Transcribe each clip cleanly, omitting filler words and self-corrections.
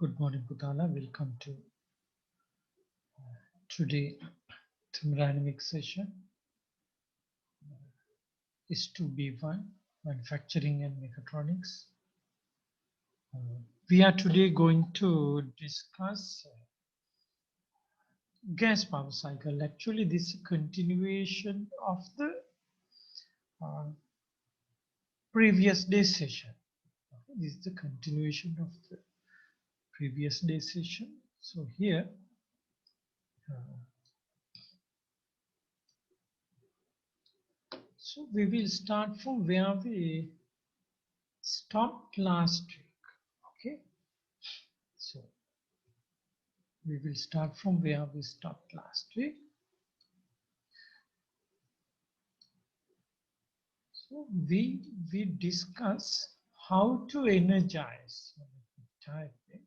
Good morning, Kutala. Welcome to today thermodynamics session is 2B1 manufacturing and mechatronics. We are today going to discuss gas power cycle. Actually, this is a continuation of the previous day session. This is the continuation of the previous day session. So here so we will start from where we stopped last week. Okay, so we will start from where we stopped last week. So we discuss how to energize. Let me type it.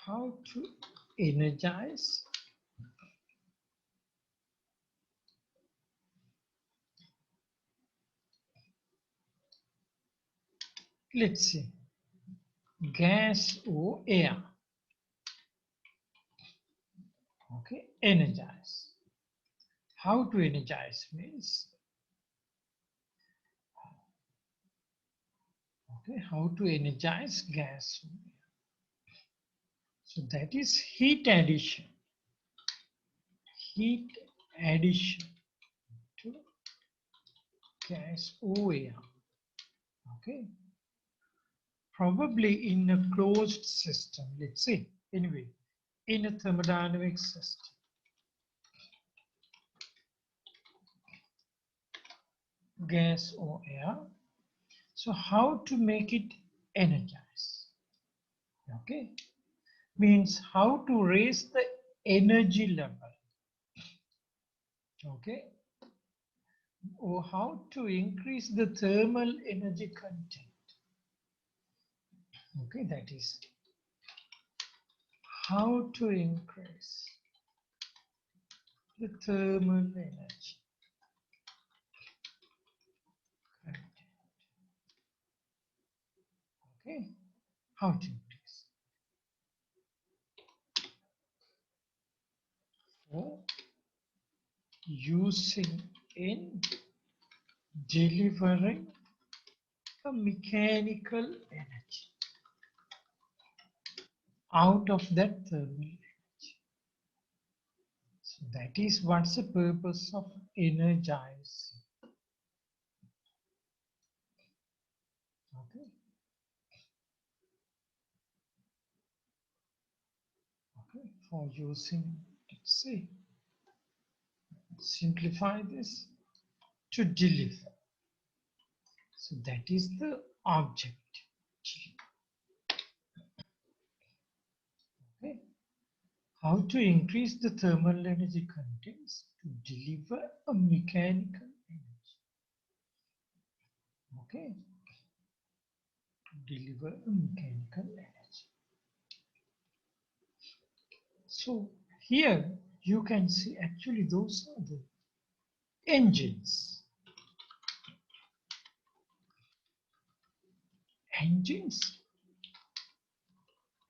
How to energize let's see, gas or air. Okay, energize. How to energize means, okay, how to energize gas or air. So that is heat addition. Heat addition to gas or air. Okay. Probably in a closed system, let's say, anyway, in a thermodynamic system. Gas or air. So how to make it energize? Okay, means how to raise the energy level. Okay, or how to increase the thermal energy content. Okay, that is how to increase the thermal energy content. Okay, how to increase. For using in delivering a mechanical energy out of that thermal energy. So that is what's the purpose of energizing. Okay. Okay. For using, let's see, simplify this to deliver. So that is the object. Okay. How to increase the thermal energy contents to deliver a mechanical energy. Okay. To deliver a mechanical energy. So here you can see actually those are the engines. Engines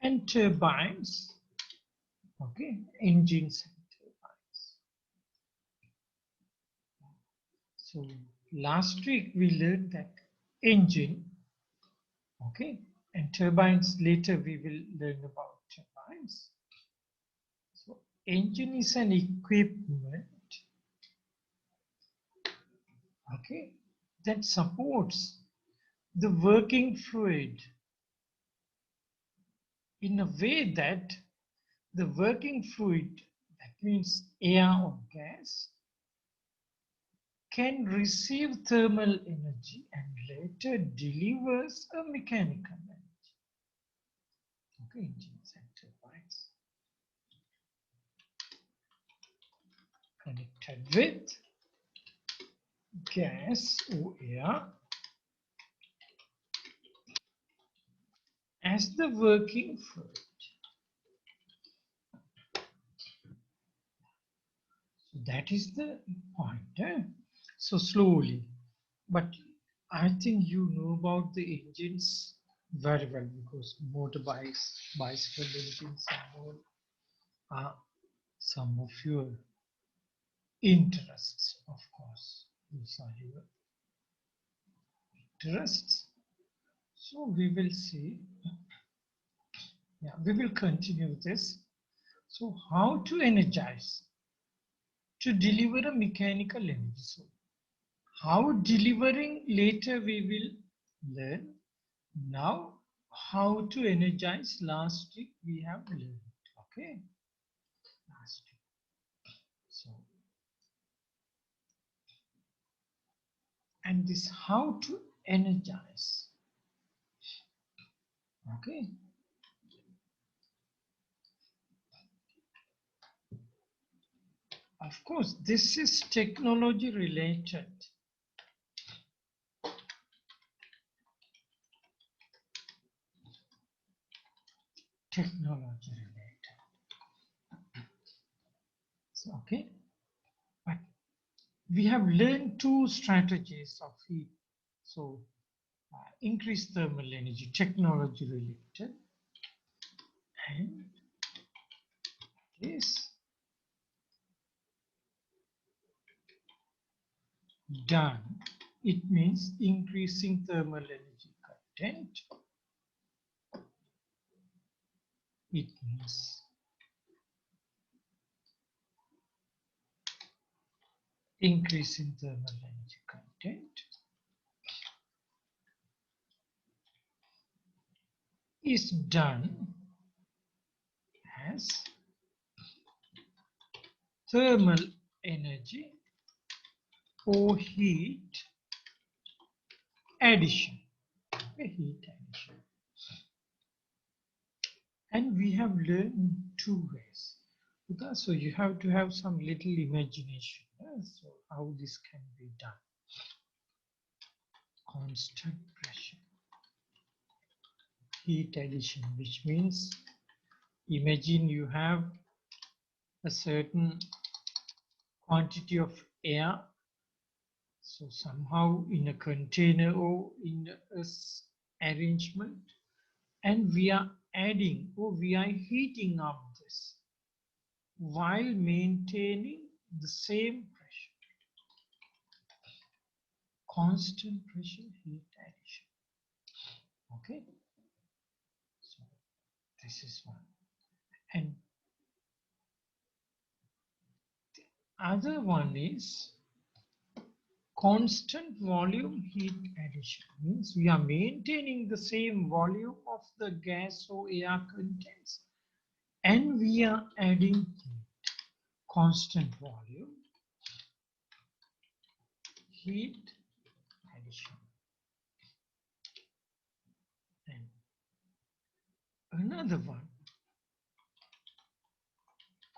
and turbines. Okay, engines and turbines. So last week we learned that engine, okay, and turbines. Later we will learn about turbines. So engine is an equipment, okay, that supports the working fluid in a way that the working fluid, that means air or gas, can receive thermal energy and later delivers a mechanical energy. Okay, engines and turbines connected with gas or air as the working fluid. So that is the point. So slowly, but I think you know about the engines very well because motorbikes, bicycle engines are some of your interests, of course. These are your interests. So we will see, yeah, we will continue this. So how to energize, to deliver a mechanical energy. So how delivering later we will learn. Now how to energize last week we have learned. Okay, last week. So and this how to energize. Okay. Of course, this is technology related. Technology related. So, okay. But we have learned two strategies of heat. So, increase thermal energy, technology related. And this done. It means increasing thermal energy content. It means increasing thermal energy content is done as thermal energy or heat addition. Okay, heat addition. And we have learned in two ways. So you have to have some little imagination. So how this can be done. Constant pressure. Heat addition, which means imagine you have a certain quantity of air. So somehow in a container or in a arrangement, and we are adding or we are heating up this while maintaining the same pressure. Constant pressure heat addition. Okay, so this is one. And the other one is constant volume heat addition. Means we are maintaining the same volume of the gas or air contents and we are adding heat. Constant volume heat addition. And another one,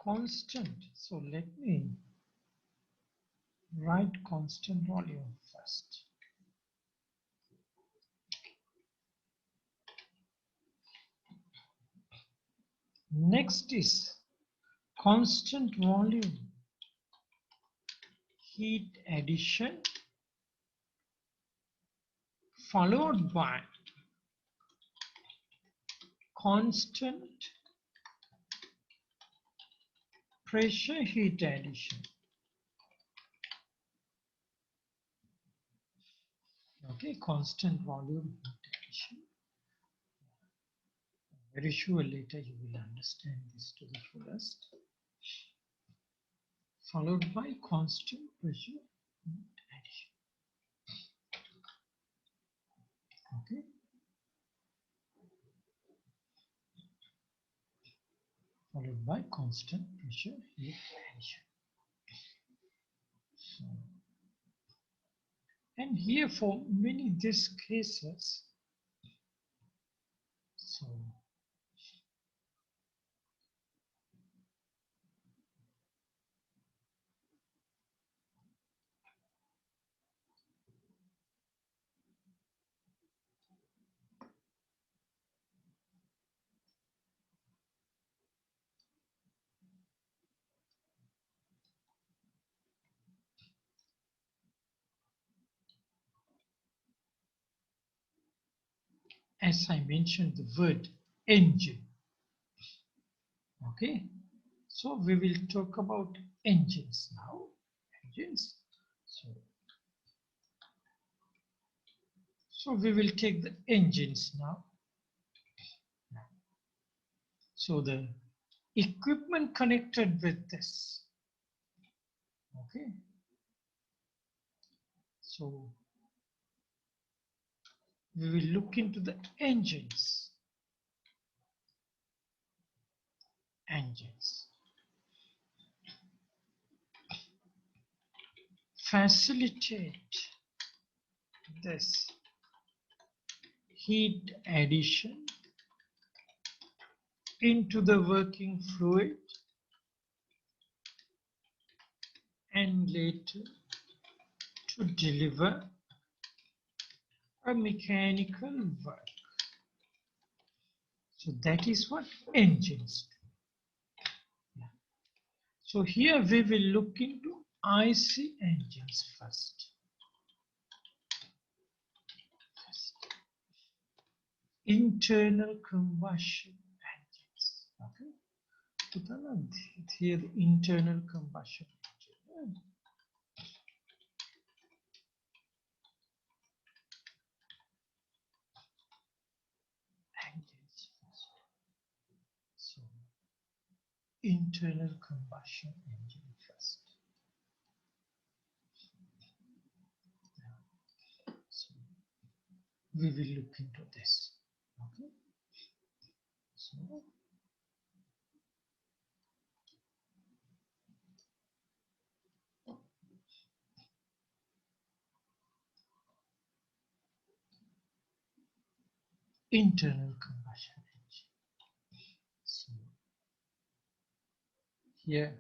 constant. So let me write constant volume first. Next is constant volume heat addition followed by constant pressure heat addition. Okay, constant volume heat addition. Very sure later you will understand this to the fullest. Followed by constant pressure heat addition. Okay. Followed by constant pressure heat addition. So, and here for many these cases, so as I mentioned the word engine. Okay, so we will talk about engines now. Engines. So we will take the engines now. So the equipment connected with this. Okay. So we will look into the engines. Engines facilitate this heat addition into the working fluid and later to deliver a mechanical work. So that is what engines do. Yeah. So here we will look into IC engines first. Internal combustion engines. Okay. Here the internal combustion engine. Engines. So internal combustion engine first. So we will look into this. Okay. So internal combustion engine. So here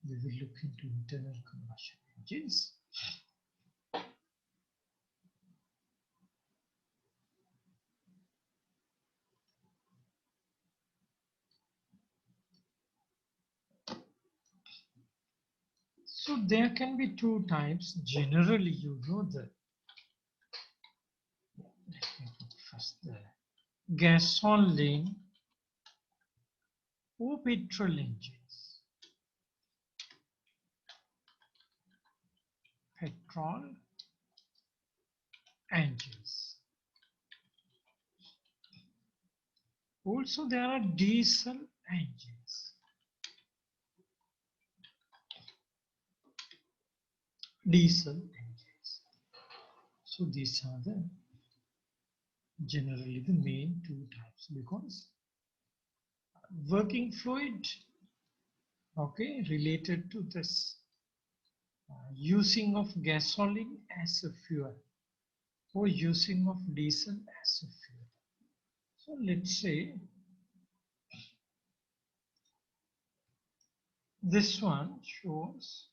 we will look into internal combustion engines. So there can be two types. Generally, you know the, let me put first the gasoline or petrol engines. Petrol engines. Also, there are diesel engines. Diesel engines. So these are the generally the main two types, because working fluid, okay, related to this using of gasoline as a fuel or using of diesel as a fuel. So let's say this one shows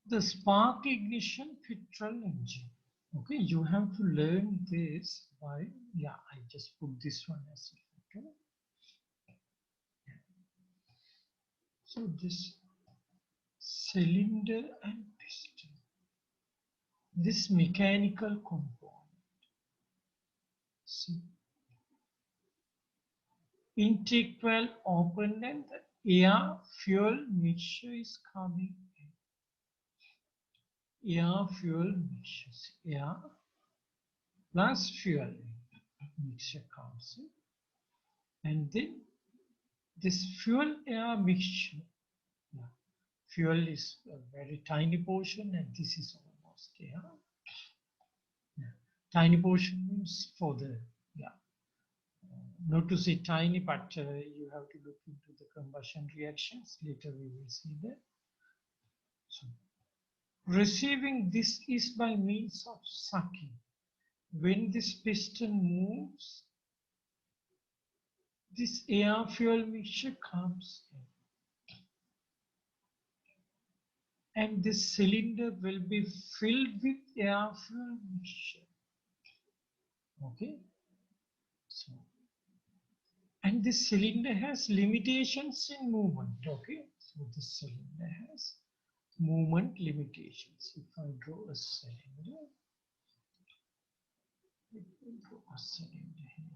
the spark ignition petrol engine. Okay, you have to learn this by, yeah, I just put this one as a photo. So this cylinder and piston, this mechanical component. See, intake valve open and the air fuel mixture is coming in. Air fuel mixture, air plus fuel mixture comes in, and then this fuel air mixture, yeah, fuel is a very tiny portion and this is almost air. Yeah. Tiny portion means for the, yeah, not to say tiny, but you have to look into the combustion reactions. Later we will see that. So receiving this is by means of sucking. When this piston moves, this air fuel mixture comes in, and this cylinder will be filled with air fuel mixture. Okay, so And this cylinder has limitations in movement. Okay, so this cylinder has movement limitations. If I draw a cylinder, it will draw a cylinder here.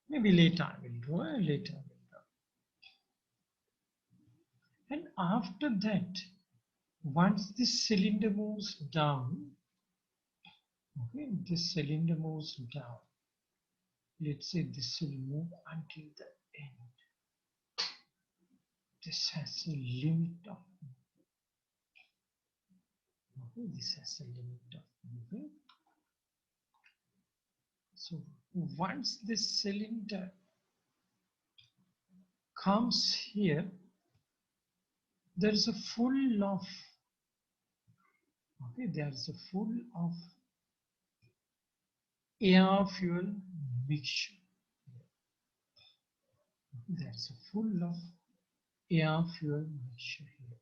Maybe later I will draw. And after that, once this cylinder moves down, okay, this cylinder moves down. Let's say this will move until the end. This has a limit of movement. Okay, this has a limit of movement. So once this cylinder comes here, there is a full of, okay, there is a full of air fuel mixture. There's a full of air fuel mixture here.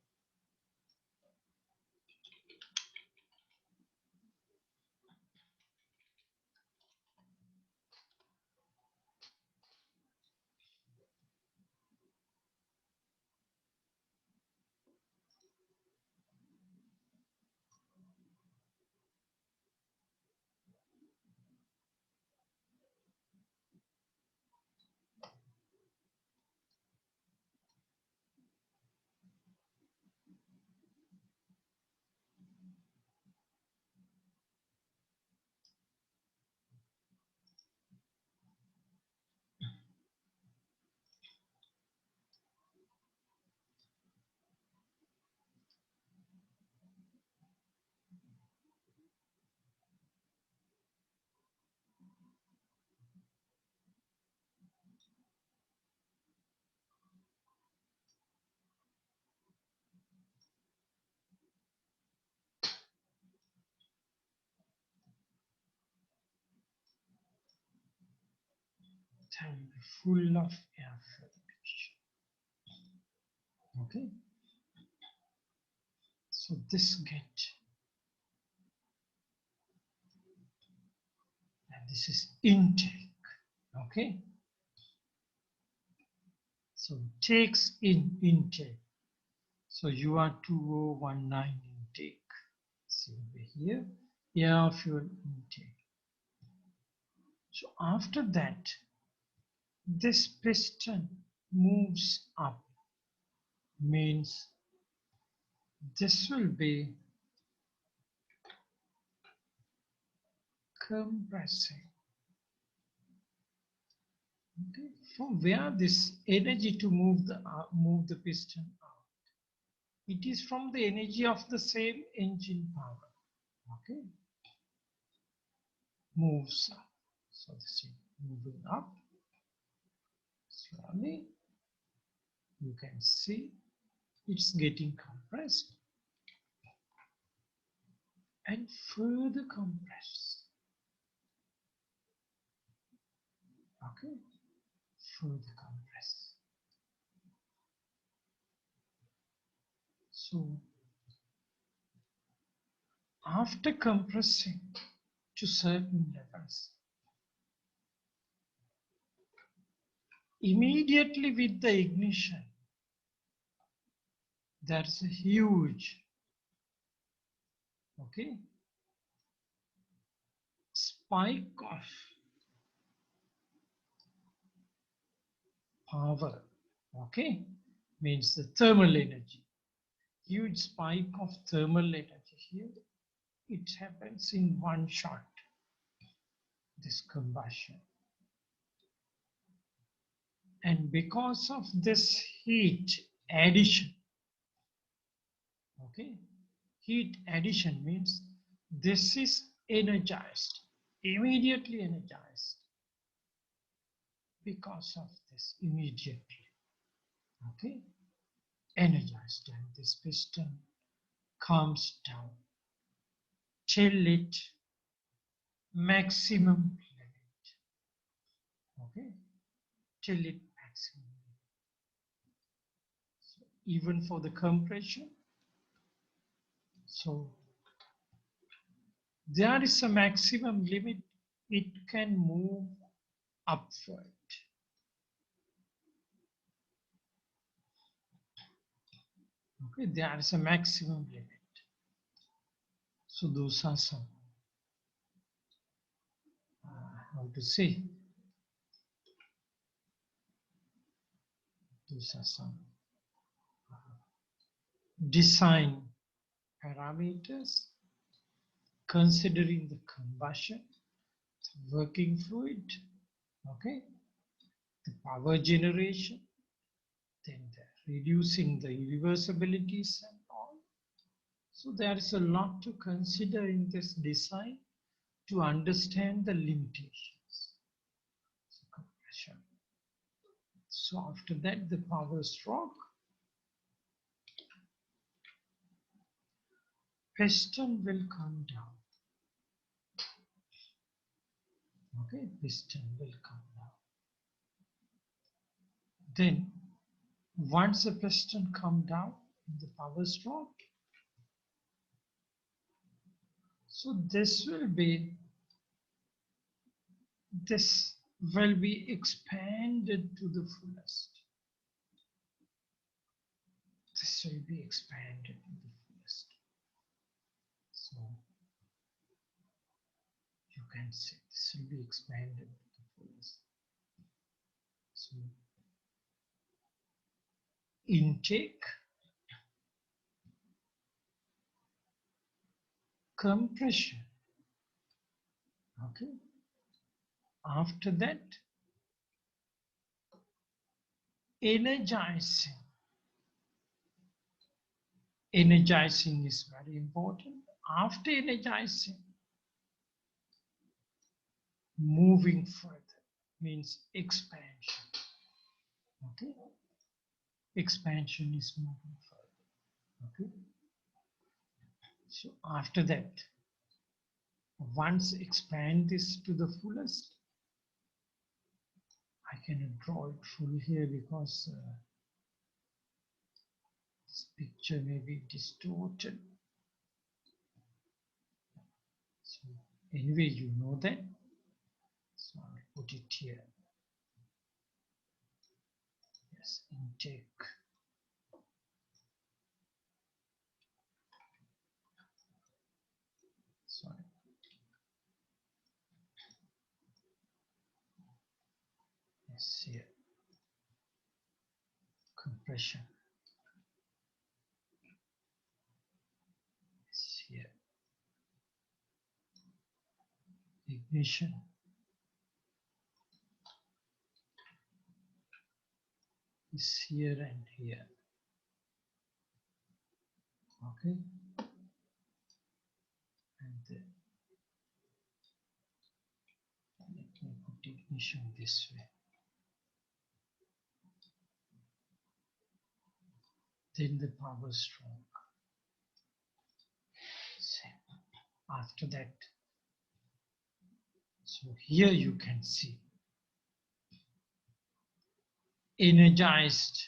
It will be full of air fuel mixture. Okay. So this get, and this is intake. Okay. So takes in intake. So you are 2019 intake. See over here, air fuel intake. So after that, this piston moves up, means this will be compressing. Okay. From where this energy to move the piston out? It is from the energy of the same engine power. Okay. Moves up. So this is moving up slowly. You can see it's getting compressed and further compressed. Okay. Further compressed. So after compressing to certain levels, immediately with the ignition, there's a huge, okay, spike of power, okay, means the thermal energy. Huge spike of thermal energy here. It happens in one shot, this combustion. And because of this heat addition, okay, heat addition means this is energized, immediately energized because of this immediately, okay, energized, and this piston comes down till it maximum limit, okay, till it maximum limit. So even for the compression, so there is a maximum limit it can move upward. Okay, there is a maximum limit. So those are some, how to say, those are some design parameters considering the combustion, working fluid, okay, the power generation, then reducing the irreversibilities and all. So there is a lot to consider in this design to understand the limitations. So compression. So after that, the power stroke. Piston will come down. Okay, piston will come down. Then, once the piston come down, the power stroke. So this will be expanded to the fullest. This will be expanded to the fullest. So you can see this will be expanded to the fullest. So intake, compression. Okay. After that, energizing. Energizing is very important. After energizing, moving further means expansion. Okay, expansion is moving further. Okay, so after that, once expand this to the fullest, I cannot draw it full here because this picture may be distorted. So anyway, you know that. So I'll put it here. Yes, intake. Sorry. Yes, here. Compression. Yes, here. Ignition. Is here and here. Okay. And then let me put ignition this way. Then the power stroke. Same. After that, so here you can see energized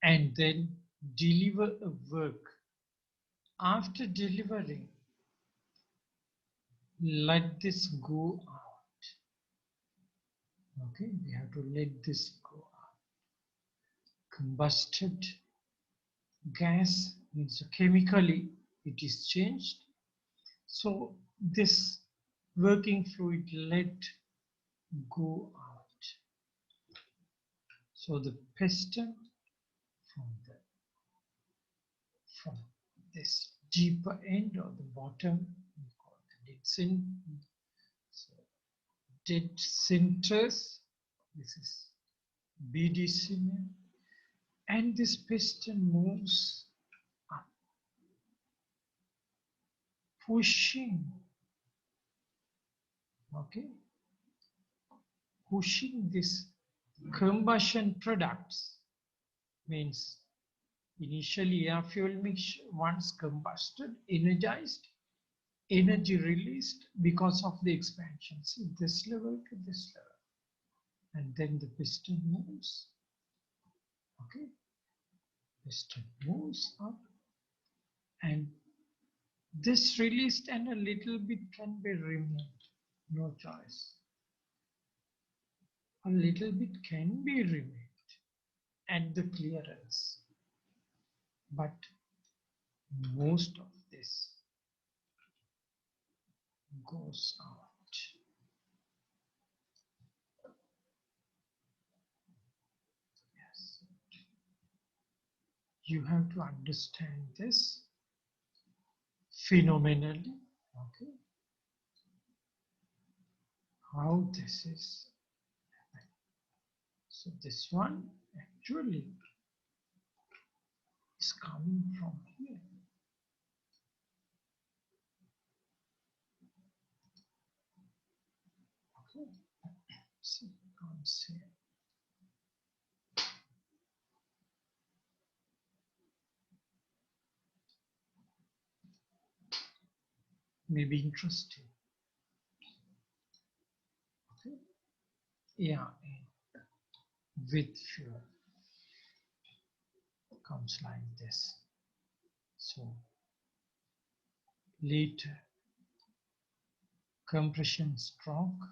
and then deliver a work. After delivering, let this go out. Okay, we have to let this go out. Combusted gas means chemically it is changed. So this working fluid let go out. So the piston from this deeper end or the bottom, we call the dead centers. This is BD cement, and this piston moves up, pushing. Okay, pushing this combustion products means initially air fuel mixture, once combusted, energized, energy released because of the expansion. See, this level to this level. And then the piston moves. Okay, piston moves up. And this released and a little bit can be removed. No choice. A little bit can be removed at the clearance, but most of this goes out. Yes. You have to understand this phenomenally, okay? How this is happening. So this one actually is coming from here. Okay, so can't say. Maybe interesting. Okay, yeah, with fuel comes like this. So later compression stroke.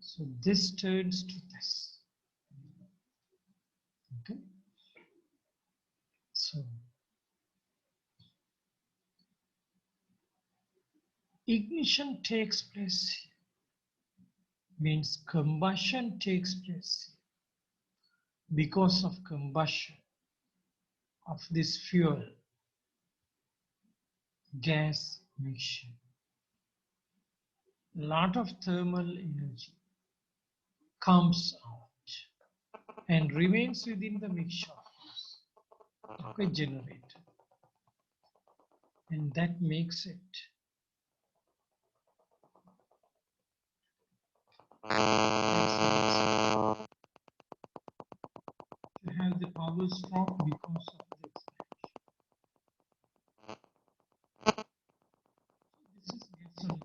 So this turns to this. Okay, so ignition takes place here, means combustion takes place here. Because of combustion of this fuel gas mixture, lot of thermal energy comes out and remains within the mixture, okay, generator, and that makes it to have the power stroke because of the expansion. This is gasoline.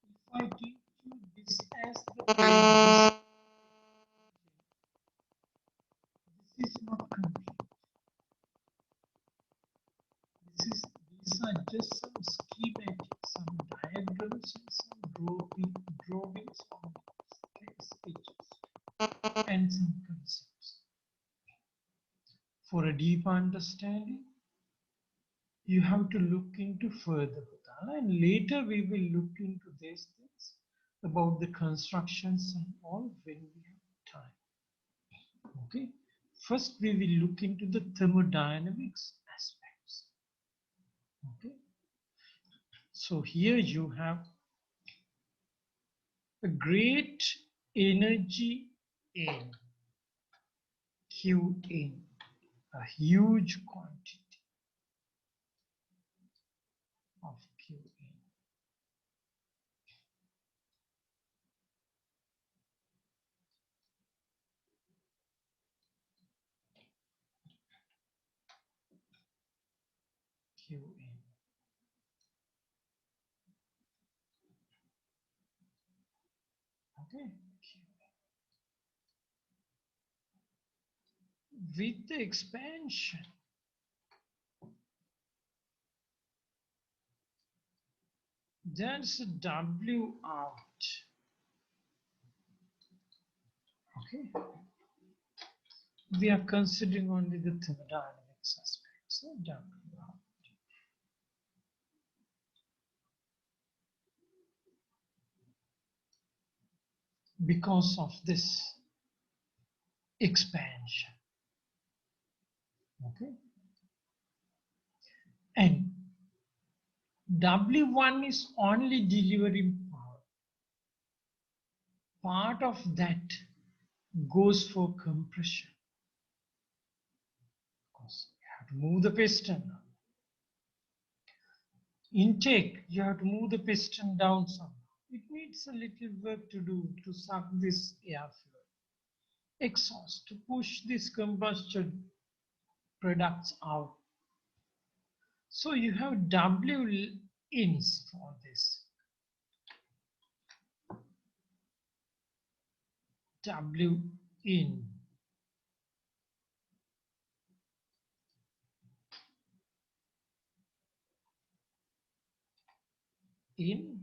If I teach you this as the previous, this is not complete. These are just some schematics, some diagrams, and some drawings on sketches, and some concepts. For a deep understanding, you have to look into further Bhutala, and later we will look into these things about the constructions and all when we have time. Okay. First, we will look into the thermodynamics aspects. Okay. So here you have a great energy in Q in a huge quantity of Q in. Q in. Okay. With the expansion, there's a W out. Okay. We are considering only the thermodynamics aspects. So W out. Because of this expansion. Okay. And W1 is only delivering power. Part of that goes for compression. Of course, you have to move the piston. Intake, you have to move the piston down somehow. It needs a little work to do to suck this air fuel. Exhaust, to push these combustion products out. So you have W ins for this. W in. in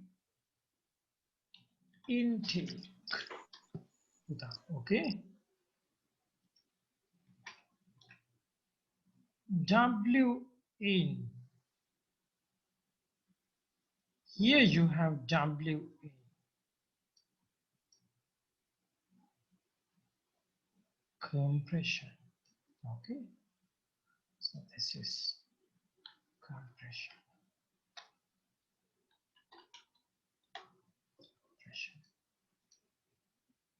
intake. Okay. W in. Here you have W in. Compression. Okay. So this is compression.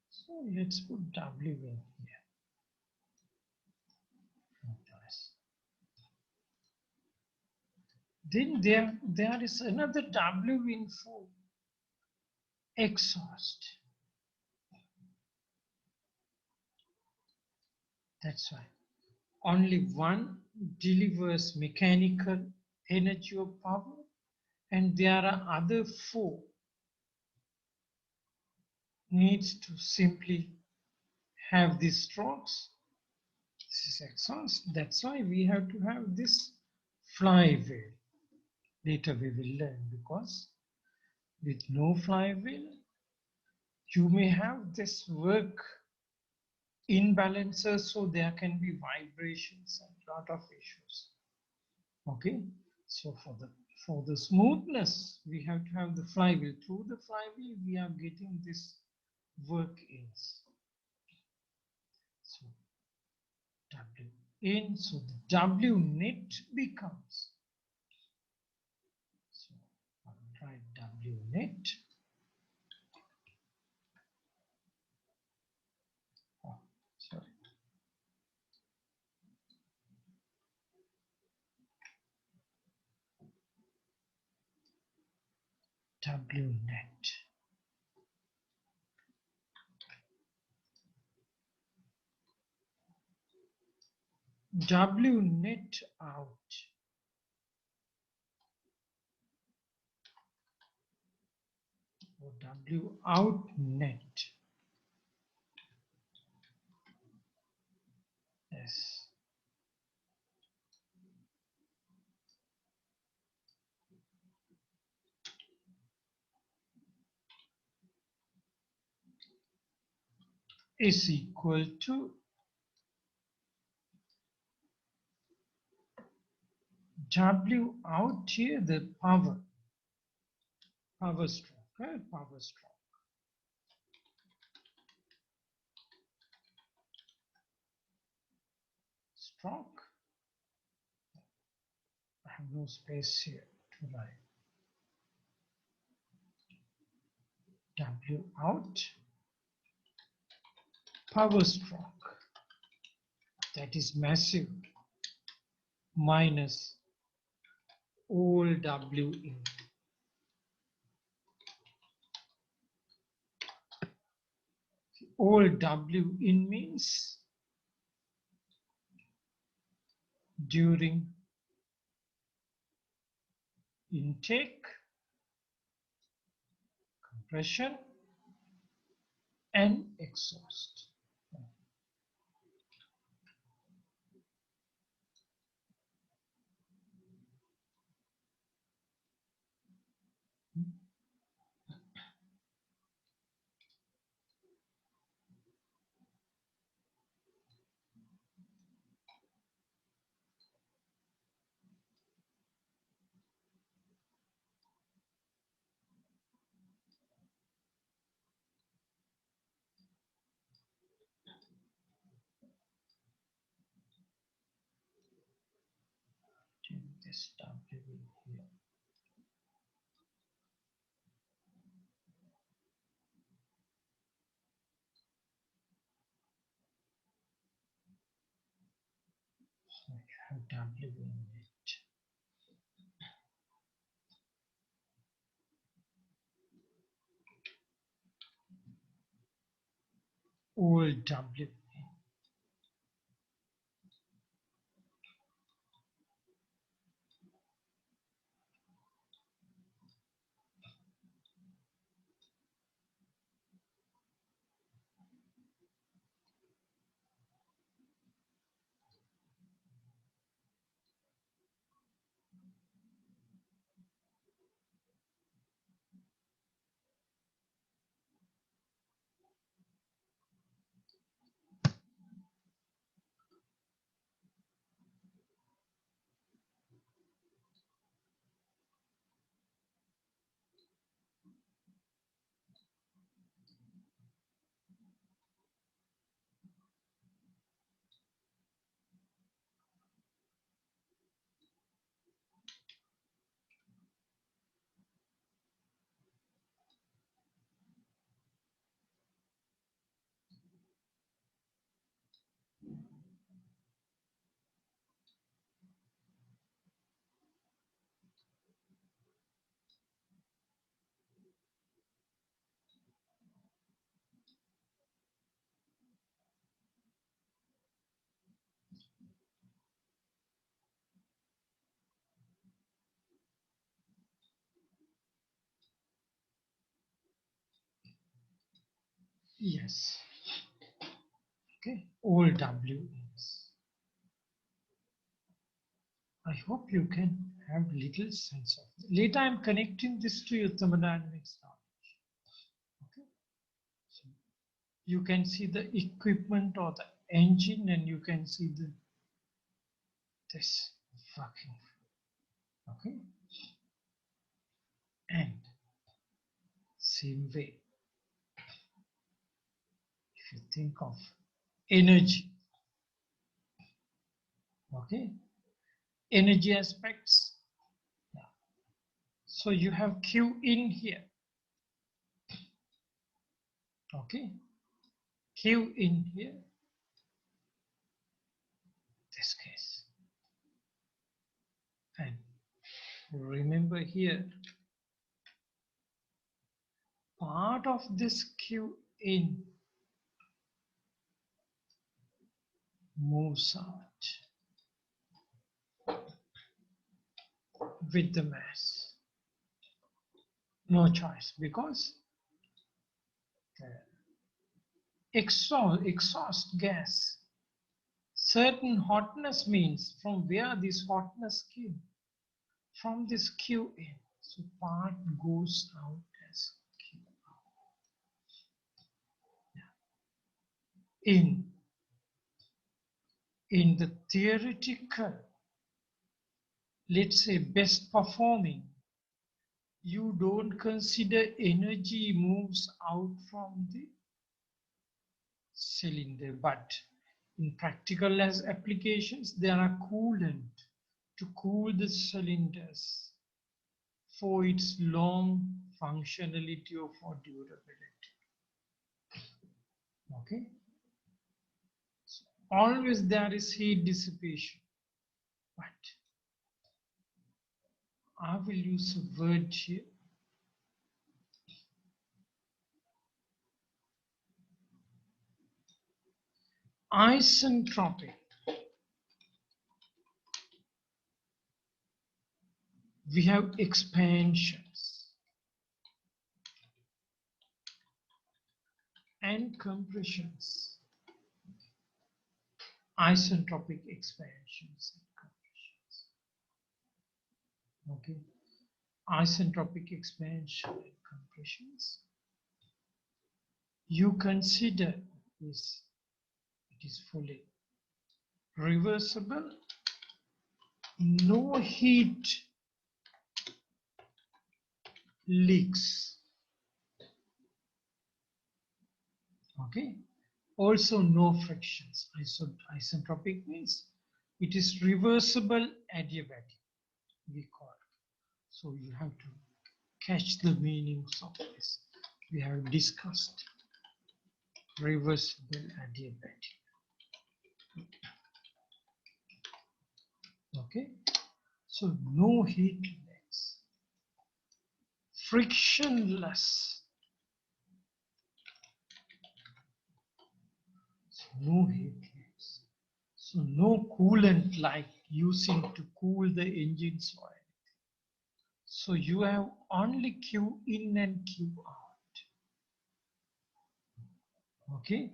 So let's put W in here. Then there is another W in for exhaust. That's why only one delivers mechanical energy or power, and there are other four needs to simply have these strokes. This is exhaust. That's why we have to have this flywheel. Later we will learn, because with no flywheel you may have this work imbalances, so there can be vibrations and lot of issues. Okay, so for the smoothness we have to have the flywheel. Through the flywheel we are getting this work ins. So W in, so the W net becomes, so I'll write W net. Oh, sorry. W net. W net out. Or W out net. Yes. Is equal to W out here, the power stroke, right? Power stroke. Stroke. I have no space here to write. W out, power stroke. That is massive, minus all W in. All W in means during intake, compression, and exhaust. This W in here. So you have W in it. All W. Yes. Okay. All W is. I hope you can have little sense of it. Later I'm connecting this to your thermodynamics knowledge. Okay. So you can see the equipment or the engine and you can see this working. Okay. And same way, if you think of energy, okay, energy aspects. Yeah. So you have Q in here, okay, Q in here, this case. And remember here, part of this Q in moves out with the mass. No choice, because the exhaust gas, certain hotness means from where this hotness came, from this Q in. So part goes out as Q out. In the theoretical, let's say best performing, you don't consider energy moves out from the cylinder, but in practical as applications, there are coolant to cool the cylinders for its long functionality or for durability. Okay, so always there is heat dissipation, but I will use a word here. Isentropic. We have expansions and compressions. Isentropic expansions and compressions. Okay. Isentropic expansion and compressions. You consider this, it is fully reversible, no heat leaks. Okay. Also no frictions. Isentropic means it is reversible adiabatic, we call it. So you have to catch the meanings of this. We have discussed reversible adiabatic. Okay, so no heat leaks, frictionless, so no heat leaks, so no coolant like using to cool the engines or anything. So you have only Q in and Q out. Okay,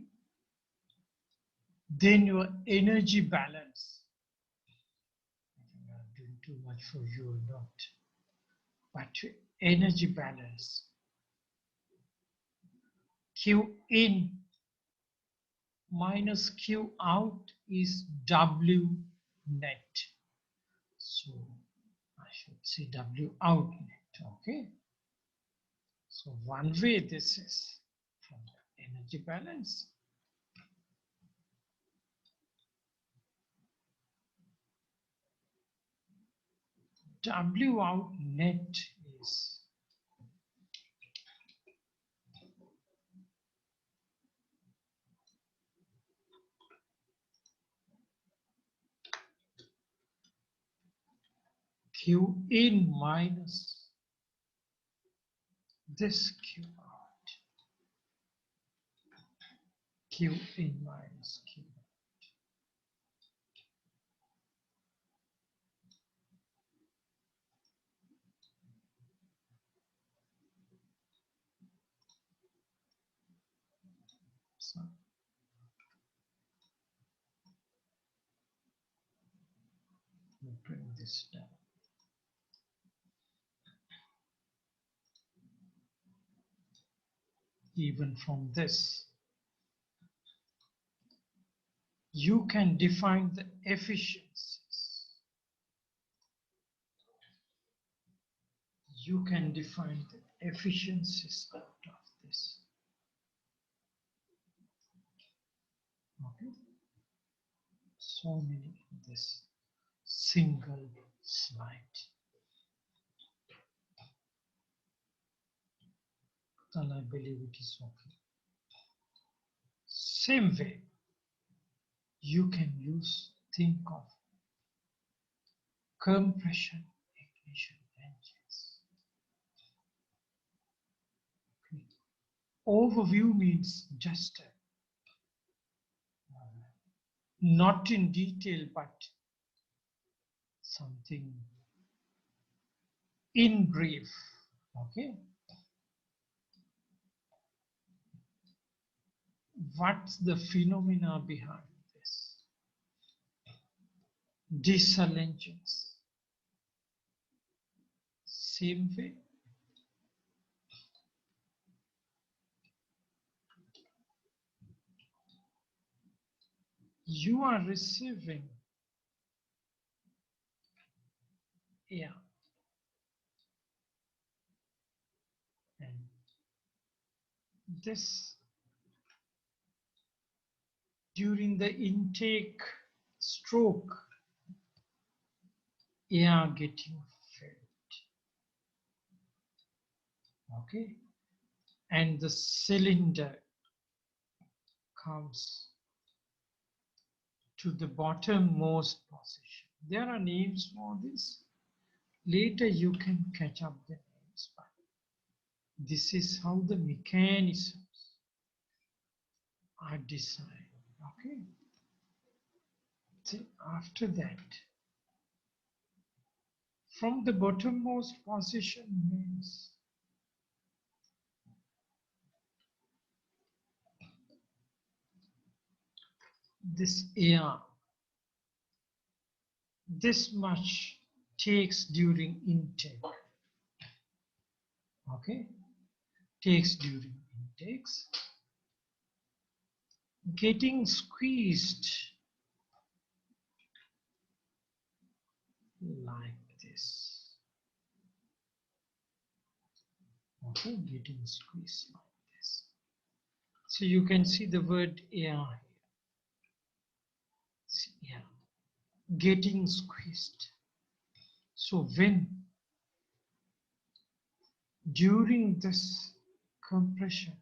then your energy balance. I'm doing too much for you or not, but energy balance. Q in minus Q out is W net. So I should say W out net. Okay. So one way this is from the energy balance. W out net is Q in minus this Q out. Q in minus Q out. So we'll bring this down. Even from this, you can define the efficiencies. You can define the efficiencies out of this. Okay. So many in this single slide. And I believe it is okay. Same way, you can think of compression ignition engines. Okay. Overview means just not in detail, but something in brief. Okay. What's the phenomena behind this? Diesel engines. Same way. You are receiving air. And this during the intake stroke, air getting filled. Okay. And the cylinder comes to the bottommost position. There are names for this. Later you can catch up the names, but this is how the mechanisms are designed. Okay. So after that, from the bottommost position means this air, this much takes during intake. Okay, takes during intakes, getting squeezed like this. Okay, getting squeezed like this. So you can see the word air here. See, air, getting squeezed. So when during this compression,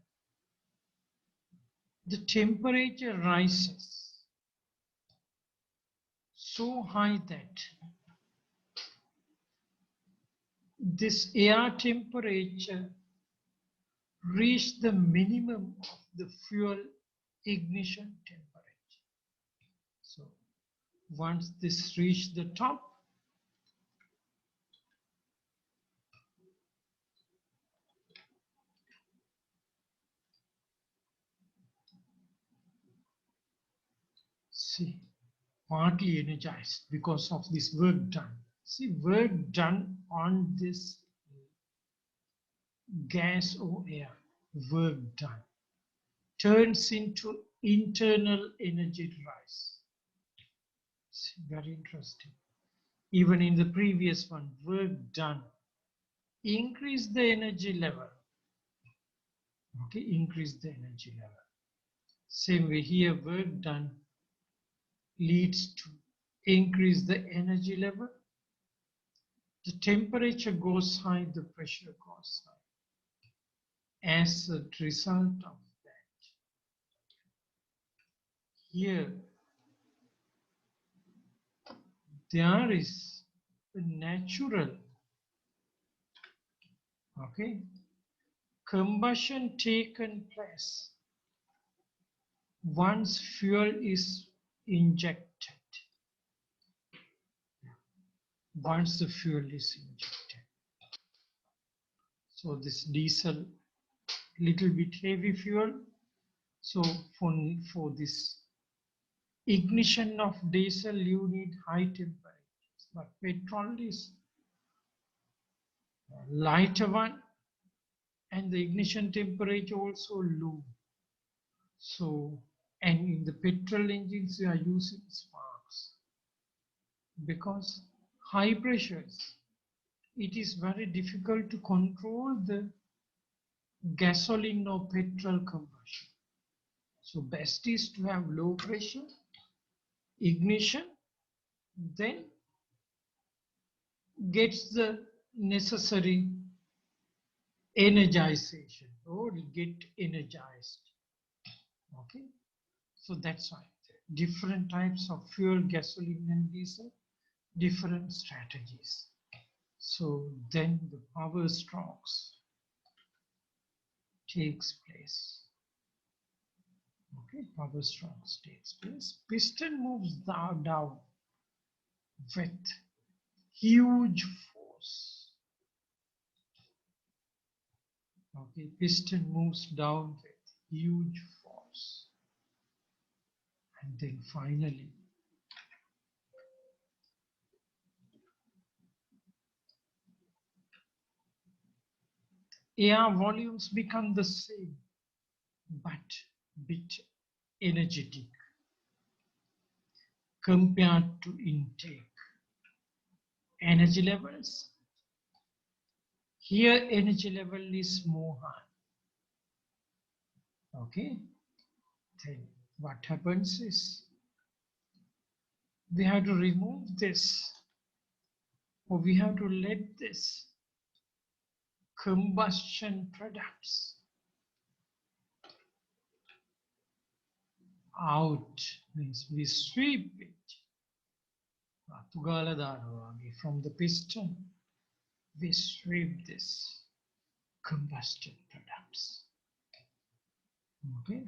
the temperature rises so high that this air temperature reached the minimum of the fuel ignition temperature. So once this reached the top, see, partly energized because of this work done. See, work done on this gas or air, work done, turns into internal energy rise. See, very interesting. Even in the previous one, work done, increase the energy level. Okay, increase the energy level. Same way here, work done leads to increase the energy level. The temperature goes high, the pressure goes high. As a result of that, here there is a natural, okay, combustion taken place once fuel is injected. Once the fuel is injected. So this diesel, little bit heavy fuel, So for this ignition of diesel, you need high temperatures, but petrol is a lighter one, and the ignition temperature also low. So, and in the petrol engines, we are using sparks because high pressures, it is very difficult to control the gasoline or petrol combustion. So best is to have low pressure ignition, then gets the necessary energization or get energized. Okay, so that's why different types of fuel, gasoline and diesel, different strategies. So then the power strokes takes place. Okay, power strokes takes place. Piston moves down with huge force. Okay, piston moves down with huge force. And then finally, air volumes become the same, but bit energetic compared to intake. Energy levels. Here energy level is more high. Okay, then what happens is we have to remove this, or we have to let this combustion products out, means we sweep it from the piston, we sweep this combustion products. Okay,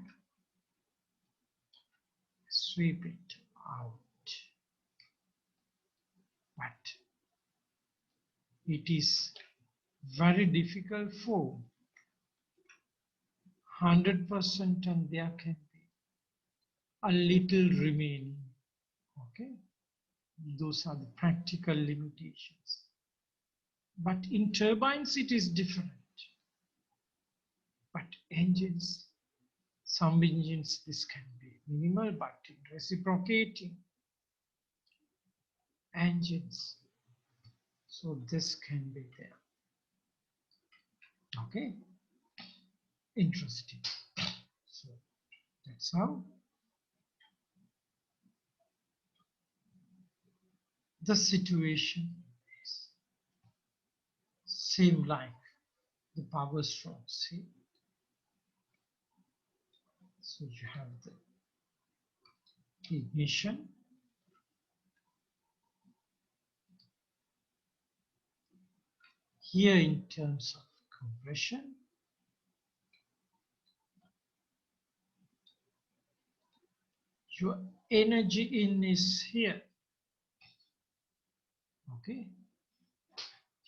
sweep it out, but it is very difficult for 100%, and there can be a little remaining. Okay, those are the practical limitations. But in turbines it is different. But engines, some engines this can be minimal, but in reciprocating engines, so this can be there. Okay, interesting. So that's how the situation is. Same like the power stroke. See, so you have the ignition, here in terms of compression, your energy in is here. Okay,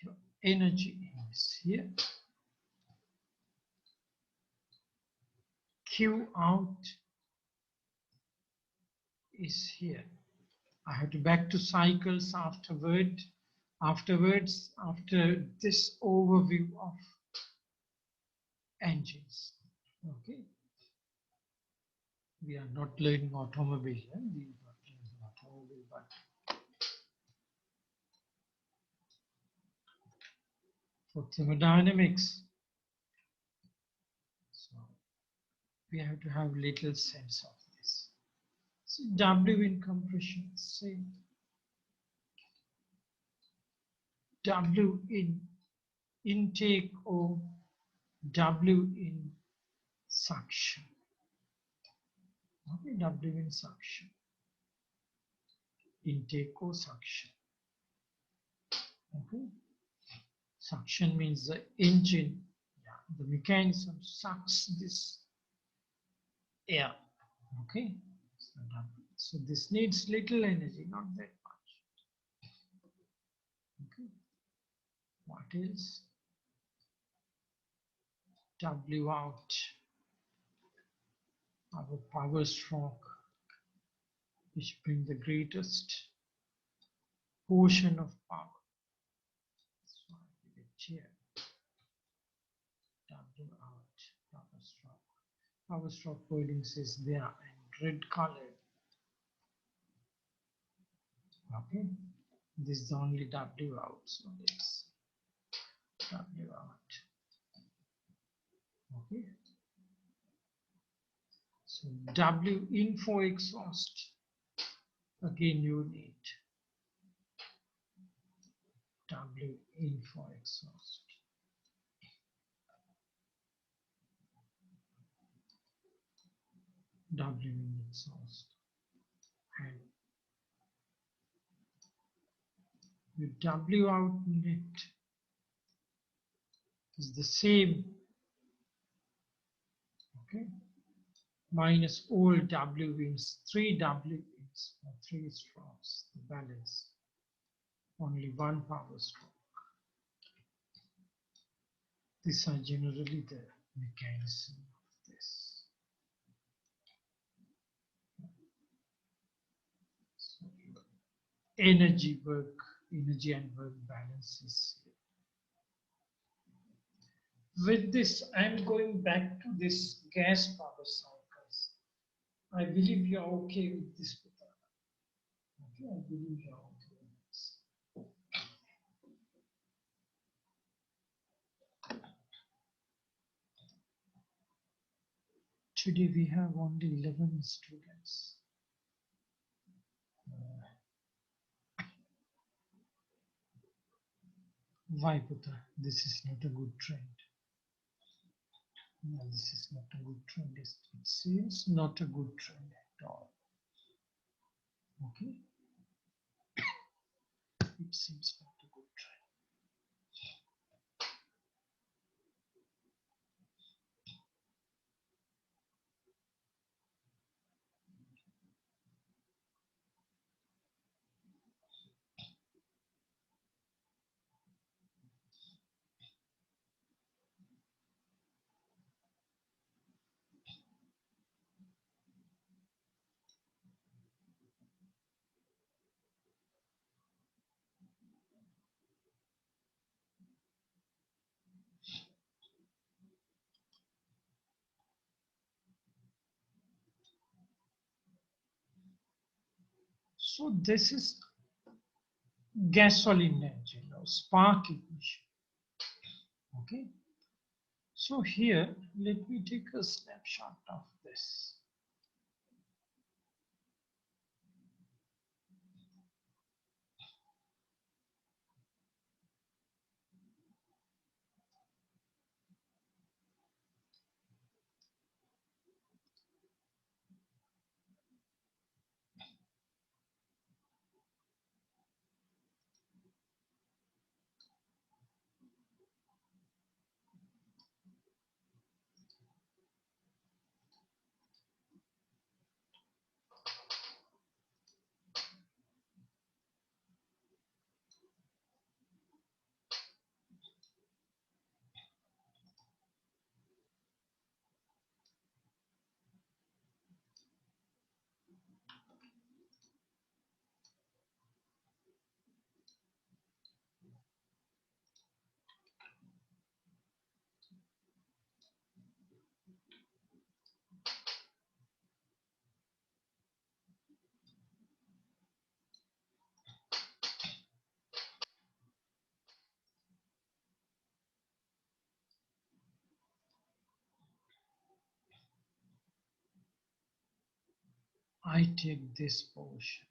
your energy in is here. Q out is here. I have to back to cycles after this overview of engines. Okay, we are not learning automobile, we are not learning automobile, but for thermodynamics, so we have to have little sense of this. So W in compression, say W in intake or W in suction. Okay, W in suction, intake or suction. Okay, suction means the engine, the mechanism sucks this air. Okay, so this needs little energy, not that much. Okay, what is W out? our power stroke, which brings the greatest portion of power. So I give it here. W out, power stroke. Power stroke wordings is there in red color. Okay, this is only W out, so let's W out. Okay, so W in for exhaust. Again, you need W in for exhaust. W in exhaust. And your W out net is the same. Okay, minus all W ins, 3 W ins, 3 strokes, the balance. Only one power stroke. These are generally the mechanism of this. So energy and work balances. With this, I'm going back to this gas power cycles. I believe you're okay with this. Okay, I believe you're okay with this. Today we have only 11 students. Why, Putra? This is not a good trend. No, this is not a good trend. It seems not a good trend at all. Okay? It seems not a good trend. So this is gasoline engine or spark ignition. Okay. So here, let me take a snapshot of this. I take this portion.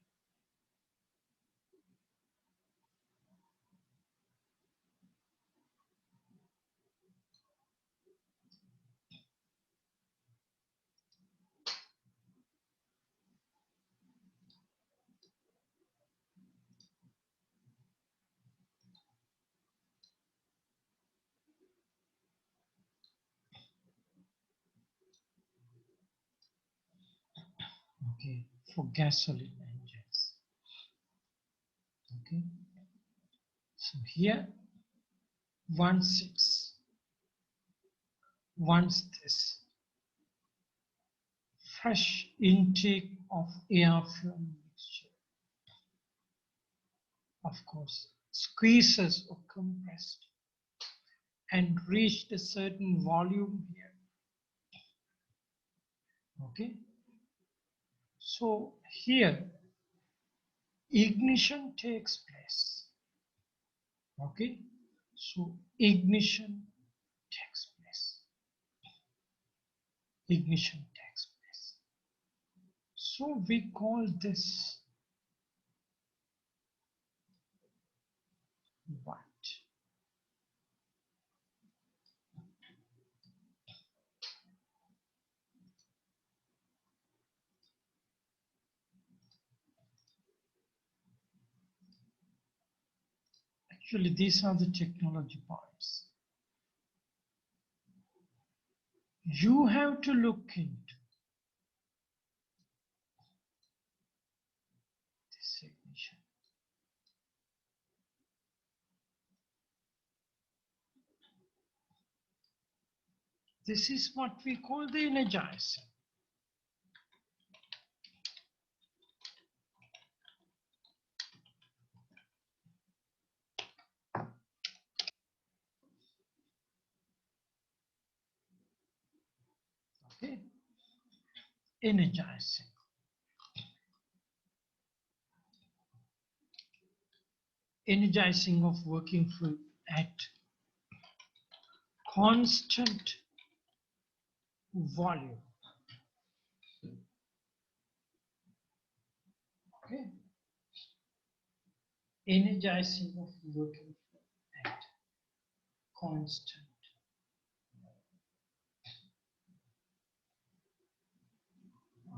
Okay, for gasoline engines. Okay, so here, once this fresh intake of air from mixture. Of course, squeezes or compressed and reached a certain volume here. Okay, so here ignition takes place. Okay, so ignition takes place. Ignition takes place. So we call this what? Actually, these are the technology points. You have to look into this ignition. This is what we call the energizer. Okay, energizing. Energizing of working fluid at constant volume. Okay, energizing of working fluid at constant.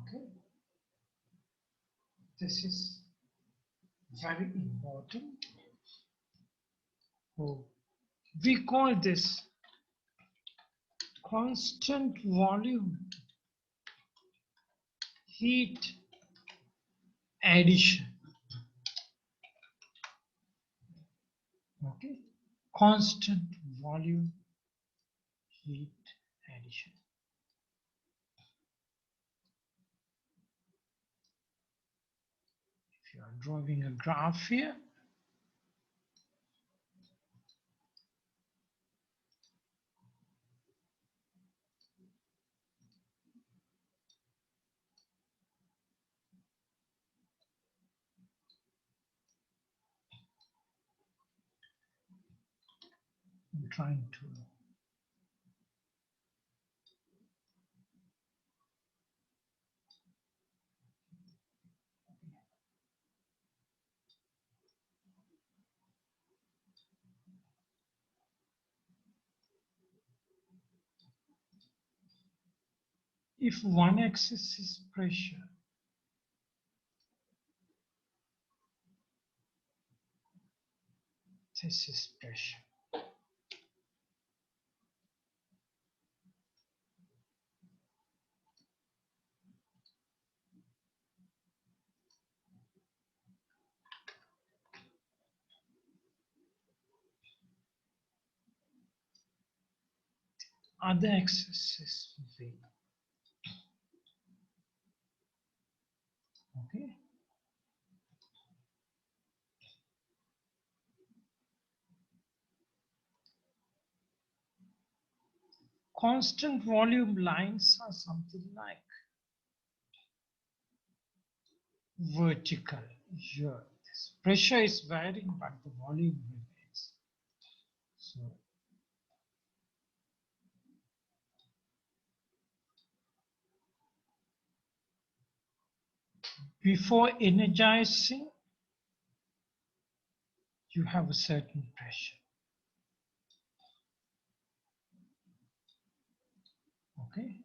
Okay, this is very important. Oh, we call this constant volume heat addition. Okay, constant volume heat addition. If you are drawing a graph here, I'm trying to if one axis is pressure, this is pressure. Other axis is V. Okay. Constant volume lines are something like vertical here. This pressure is varying, but the volume remains. So before energizing, you have a certain pressure. Okay.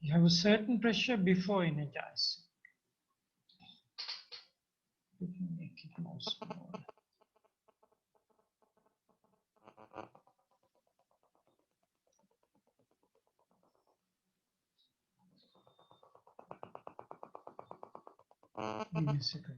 You have a certain pressure before energizing. Let me make it more small. Give me a second.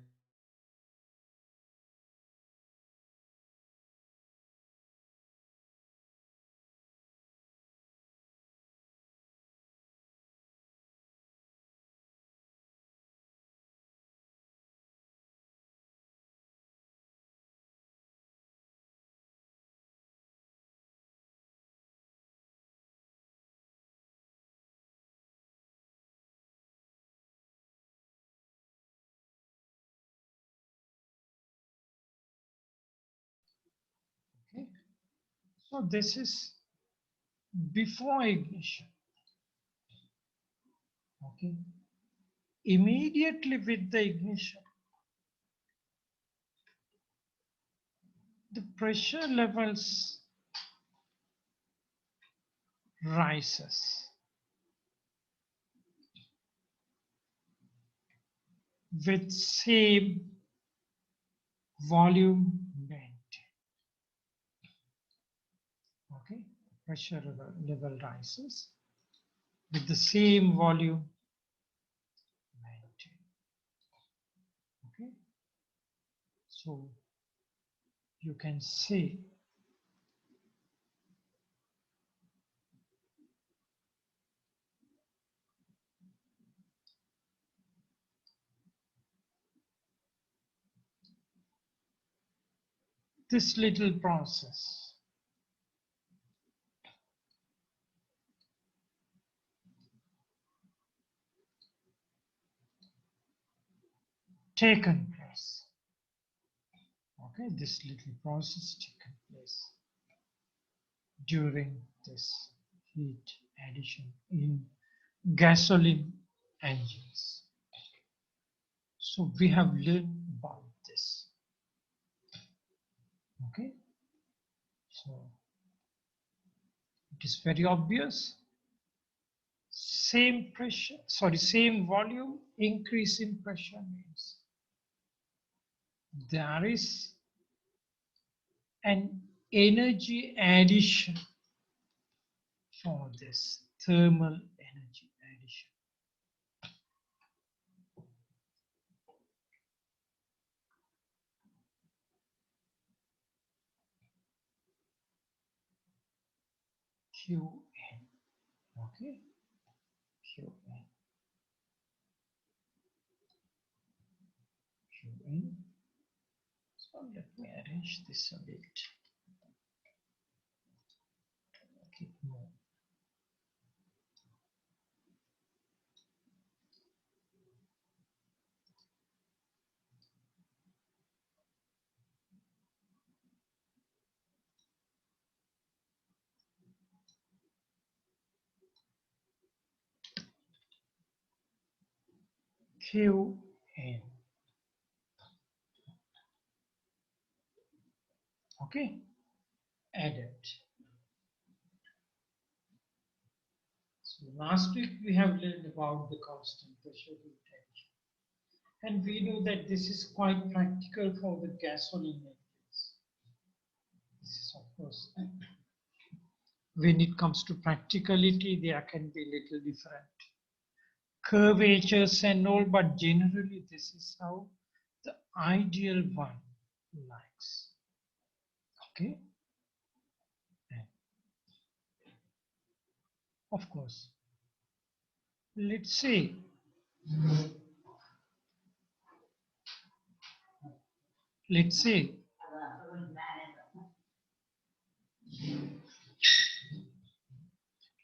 So this is before ignition. Okay. Immediately with the ignition, the pressure levels rises with same volume maintained. Okay, pressure level rises with the same volume maintained. Okay, so you can say this little process taken place. Okay, this little process taken place during this heat addition in gasoline engines. So we have learned about this. Okay, so it is very obvious. Same pressure, sorry, same volume, increase in pressure means there is an energy addition for this thermal energy addition. Qn, okay, Qn, Qn. So let me arrange this a bit. Okay, more. Qn, okay, added. So last week we have learned about the constant pressure heat engine, and we know that this is quite practical for the gasoline engines. This is of course, when it comes to practicality, there can be little different curvatures and all, but generally this is how the ideal one likes. Okay, and of course, let's say let's say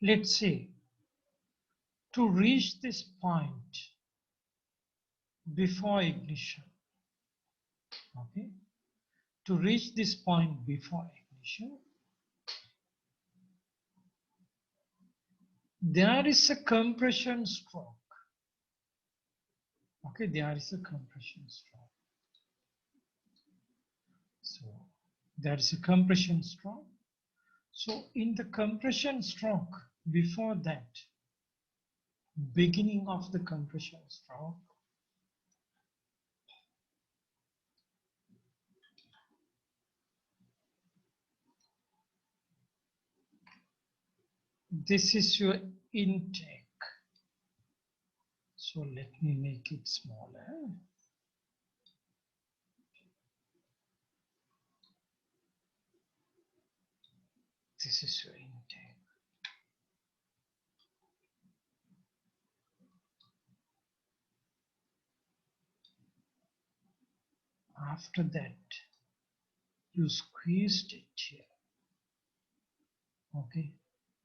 let's say to reach this point before ignition, okay, to reach this point before ignition, there is a compression stroke. Okay, there is a compression stroke. So there is a compression stroke. So in the compression stroke, before that, beginning of the compression stroke, this is your intake. So let me make it smaller. This is your intake. After that, you squeezed it here. Okay,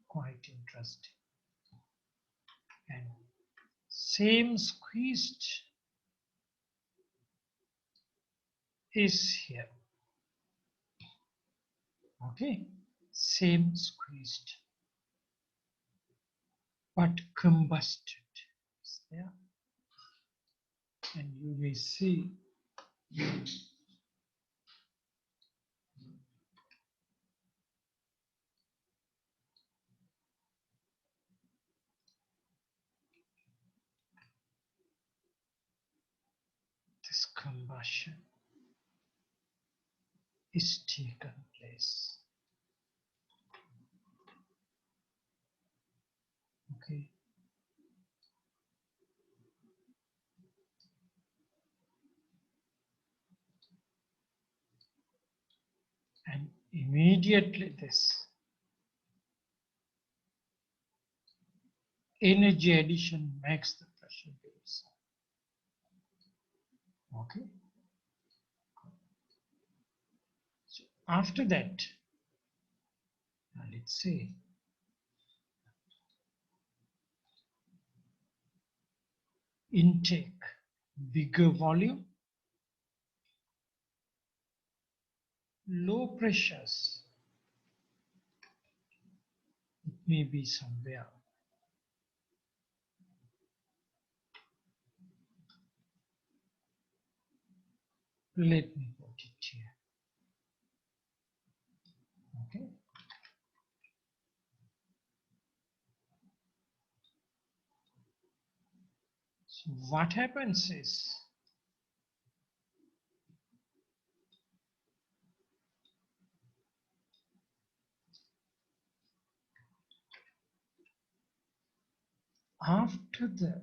quite interesting. And same squeezed is here. Okay, same squeezed, but combusted is there. And you may see this combustion is taken place. Okay. And immediately this energy addition makes the pressure waves. Okay. So after that, let's say intake, bigger volume, low pressures, it may be somewhere. Let me put it here. Okay. So what happens is after the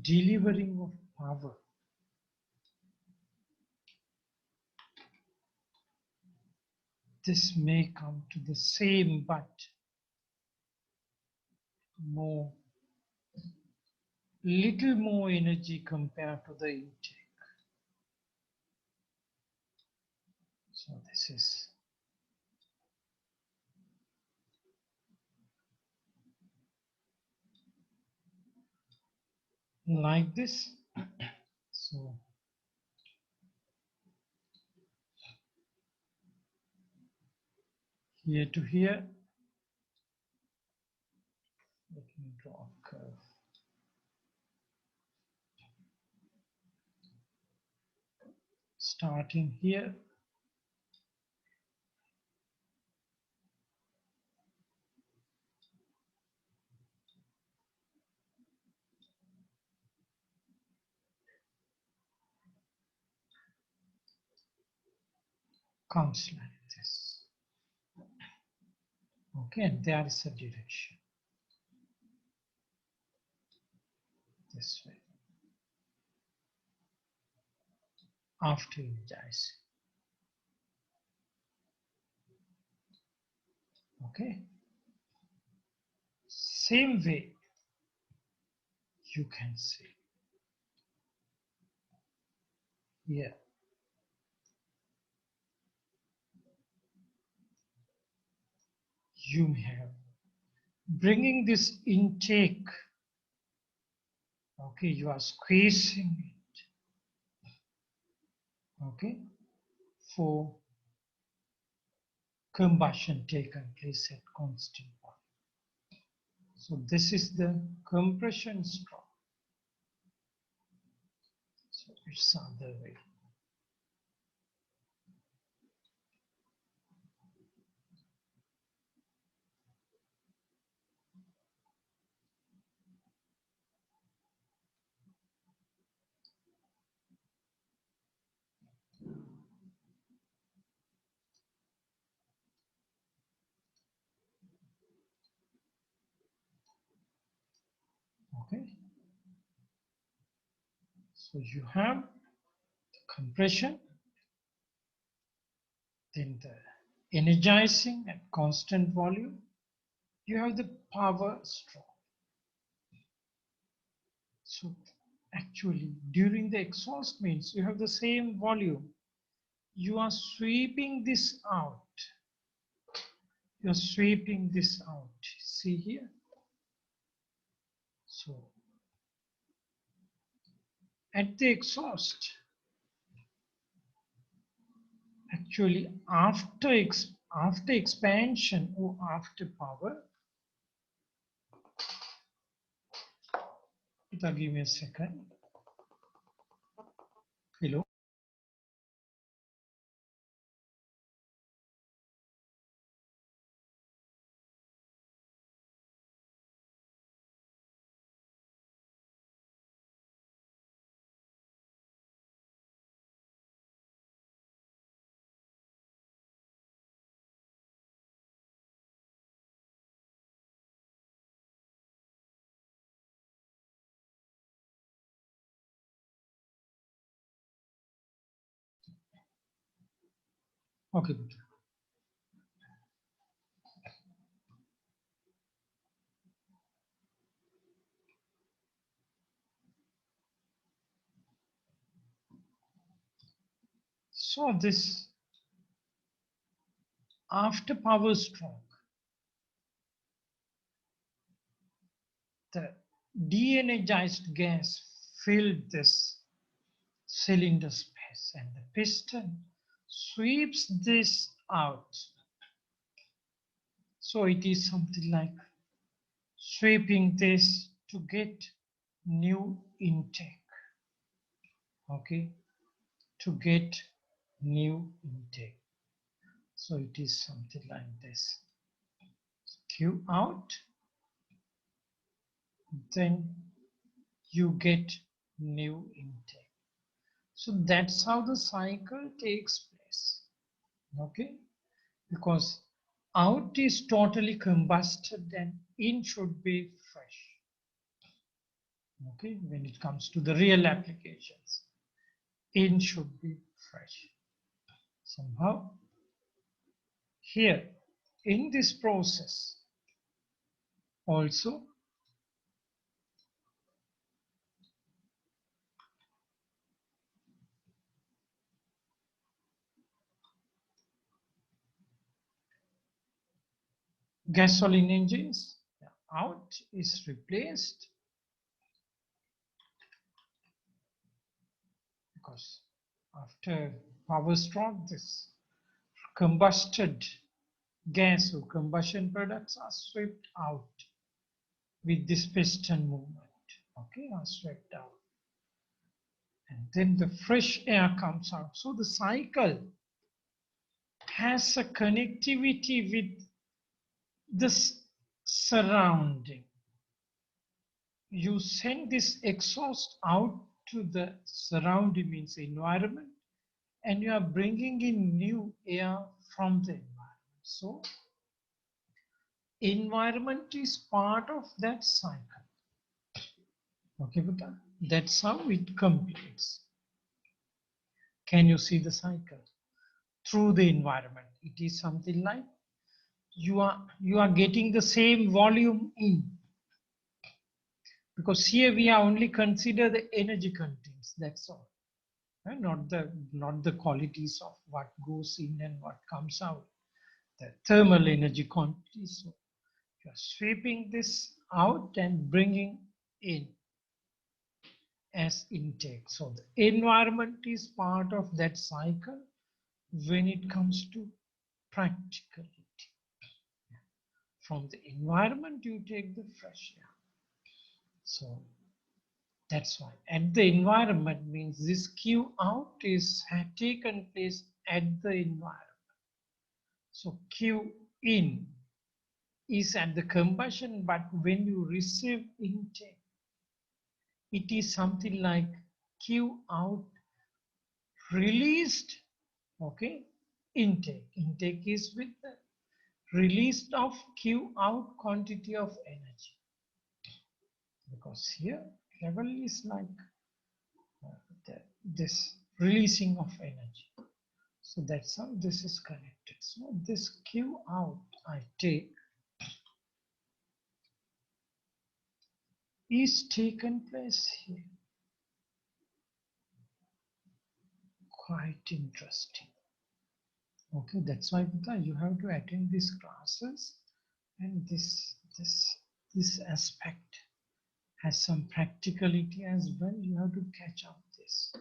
delivering of power, this may come to the same but more, little more energy compared to the intake. So this is like this. So here to here, let me draw a curve. Starting here, comes like this. Okay, and there is a direction this way after energizing. Okay, same way you can see here. You have bringing this intake. Okay, you are squeezing it. Okay, for combustion taken place at constant volume. So this is the compression stroke. So it's other way. Okay. So you have the compression, then the energizing at constant volume. You have the power stroke. So actually during the exhaust means you have the same volume. You are sweeping this out. You are sweeping this out. See here. So at the exhaust, actually after expansion or after power. Give me a second. Hello. Okay. So this after power stroke, the de-energized gas filled this cylinder space and the piston sweeps this out. So it is something like sweeping this to get new intake. Okay, to get new intake. So it is something like this. Q out, then you get new intake. So that's how the cycle takes place. Okay, because out is totally combusted and in should be fresh. Okay, when it comes to the real applications, in should be fresh. Somehow here in this process also gasoline engines, out is replaced because after power stroke, this combusted gas or combustion products are swept out with this piston movement. Okay, are swept out. And then the fresh air comes out. So the cycle has a connectivity with this surrounding. You send this exhaust out to the surrounding, means environment, and you are bringing in new air from the environment. So environment is part of that cycle. Okay, but that's how it completes. Can you see the cycle through the environment? It is something like you are getting the same volume in, because here we are only consider the energy contents. That's all. Not the qualities of what goes in and what comes out, the thermal energy quantities. So you are sweeping this out and bringing in as intake. So the environment is part of that cycle when it comes to practicality. From the environment you take the fresh air. So that's why. And the environment means this Q out is had taken place at the environment. So Q in is at the combustion, but when you receive intake, it is something like Q out released, okay, intake. Intake is with the released of Q out quantity of energy. Because here level is like this releasing of energy. So that's how this is connected. So this Q out I take is taken place here. Quite interesting. Okay, that's why you have to attend these classes, and this aspect has some practicality as well. You have to catch up this.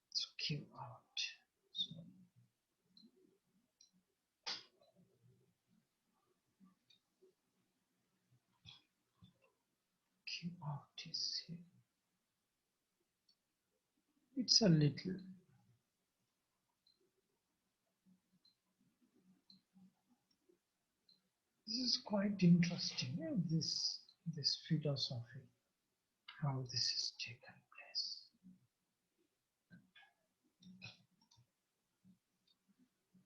So Q out. So It's a little. This is quite interesting, this philosophy, how this is taken place.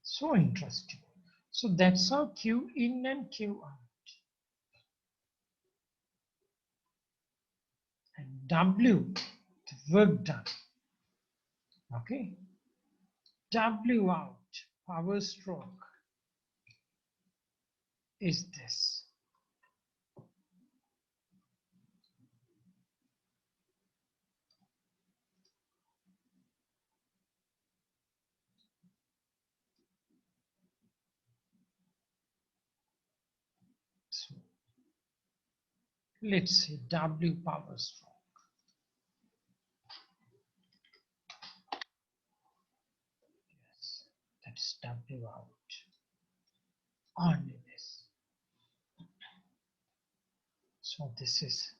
So interesting. So that's how Q in and Q out. And W, the work done. Okay. W out, power stroke, is this. So let's say W power stroke. Yes, that's W out. Only this. So this is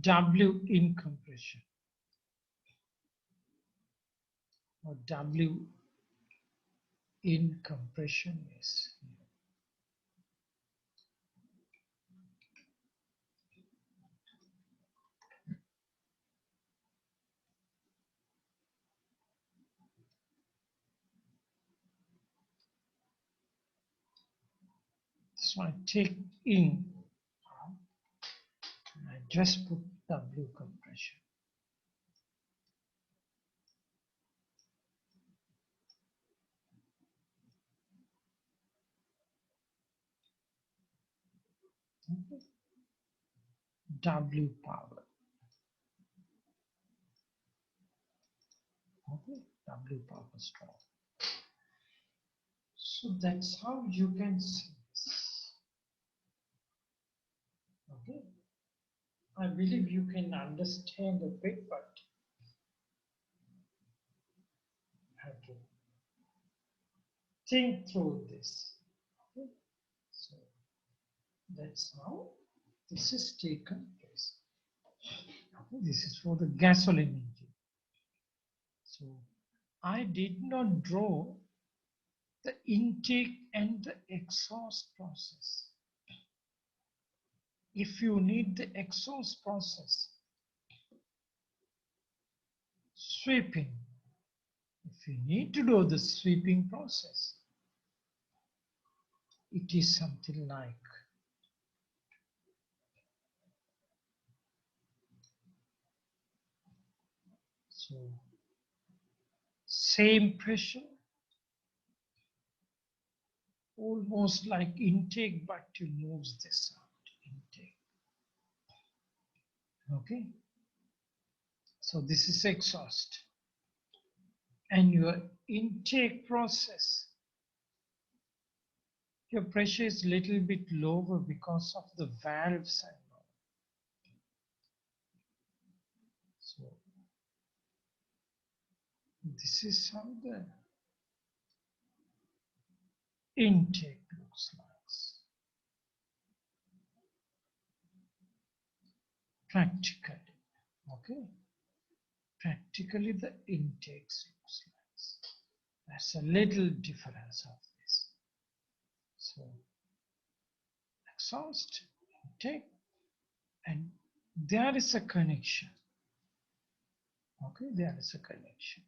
W in compression, or W in compression is here. So I take in, and I just put W compression. Okay. W power. Okay, W power stroke. So that's how you can see this. Okay, I believe you can understand a bit, but have to think through this. Okay, so that's how this is taken place. Okay, this is for the gasoline engine. So I did not draw the intake and the exhaust process. If you need the exhaust process, sweeping, if you need to do the sweeping process, it is something like so same pressure, almost like intake, but you move this out, intake. Okay, so this is exhaust, and your intake process, your pressure is little bit lower because of the valves and all. So this is how the intake looks like. Practically, okay, practically the intakes looks like. That's a little difference of this. So exhaust, intake, and there is a connection. Okay, there is a connection.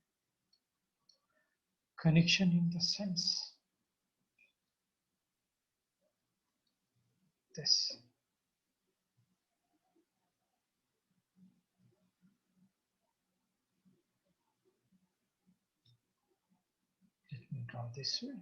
Connection in the sense this. Let me draw this way.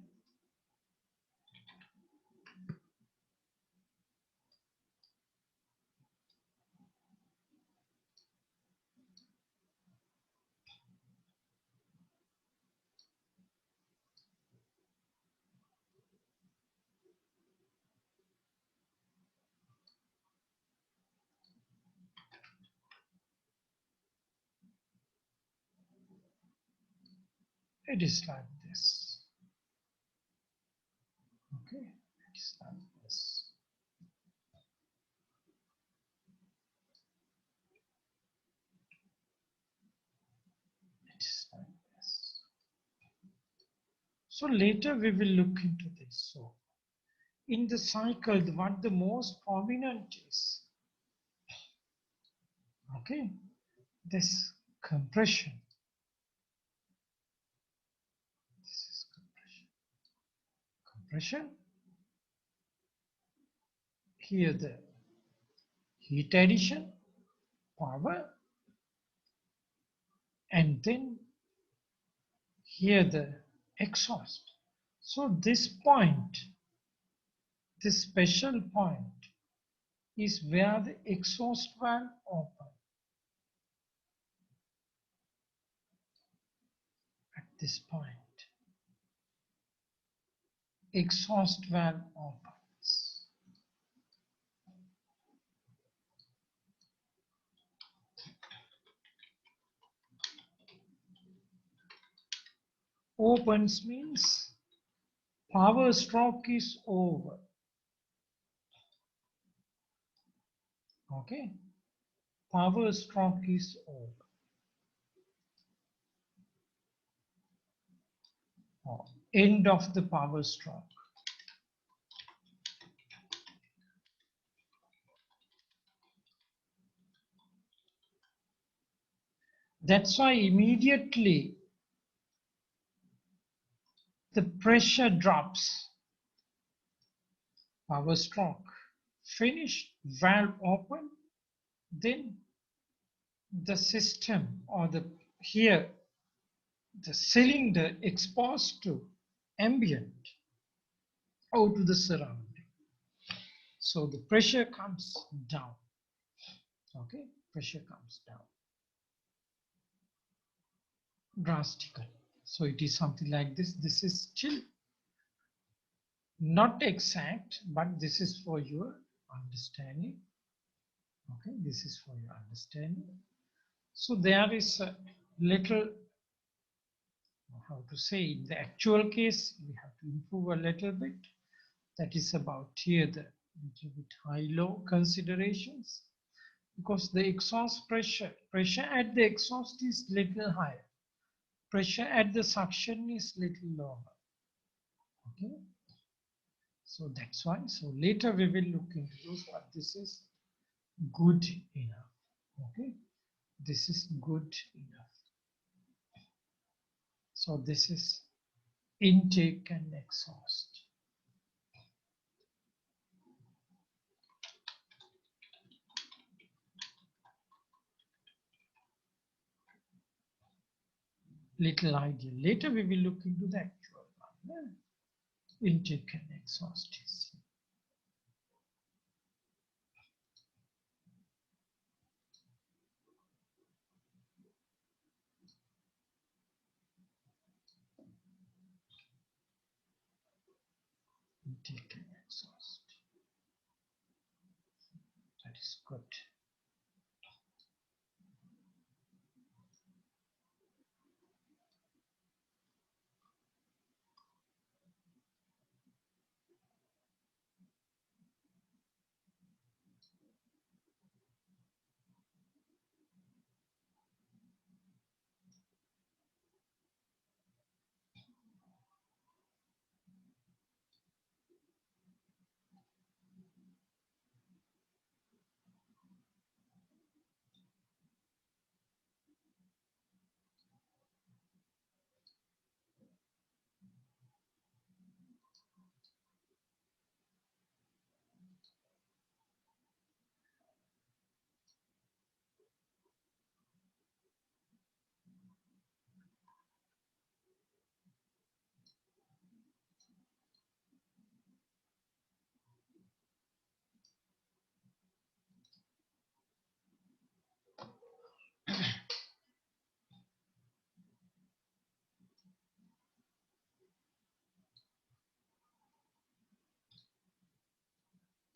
It is like this. Okay, it is like this. It is So later we will look into this. So in the cycle, what the most prominent is, okay, this compression. This is compression. Compression. Here the heat addition, power, and then here the exhaust. So this point, this special point is where the exhaust valve open. At this point, exhaust valve opens. Opens means power stroke is over. Okay, power stroke is over. Or end of the power stroke. That's why immediately the pressure drops. Power stroke finished, valve open, then the system or the here the cylinder exposed to ambient or to the surrounding. So the pressure comes down. Okay, pressure comes down drastically. So it is something like this. This is still not exact, but this is for your understanding. Okay, this is for your understanding. So there is a little, how to say, in the actual case, we have to improve a little bit. That is about here the little bit high-low considerations, because the exhaust pressure at the exhaust is little higher. Pressure at the suction is little lower. Okay, so that's why. So later we will look into those, but this is good enough. Okay, this is good enough. So this is intake and exhaust. Little idea. Later we will look into the actual one. Intake and exhaust is. Intake and exhaust. That is good.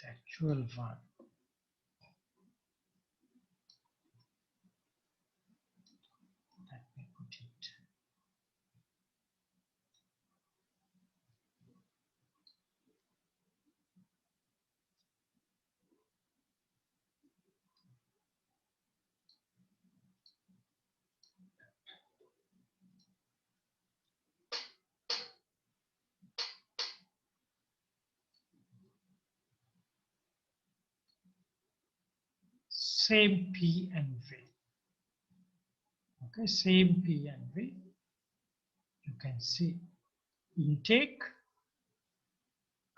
The actual one. Let me put it. same P and V. Okay, same P and V. You can see intake,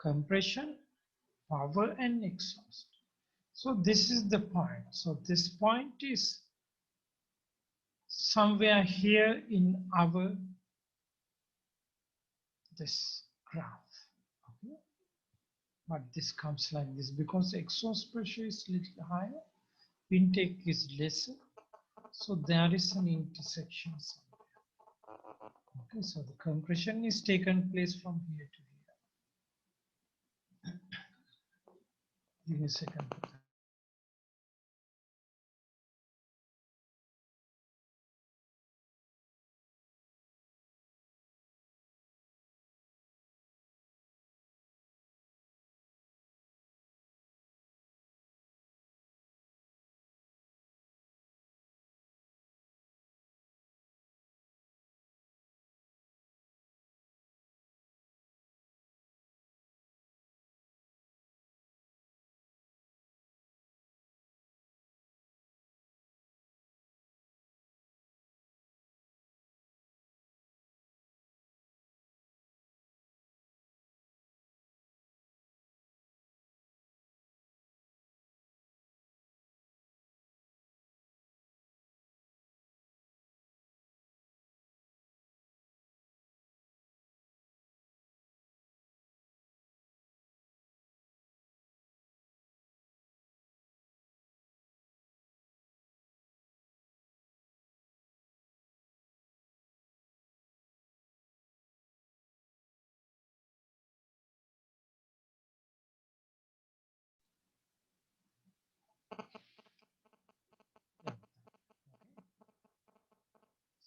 compression, power and exhaust. So this is the point. So this point is somewhere here in our this graph. Okay? But this comes like this because exhaust pressure is little higher, intake is lesser. So there is an intersection somewhere. Okay, so the compression is taken place from here to here. Give me a second.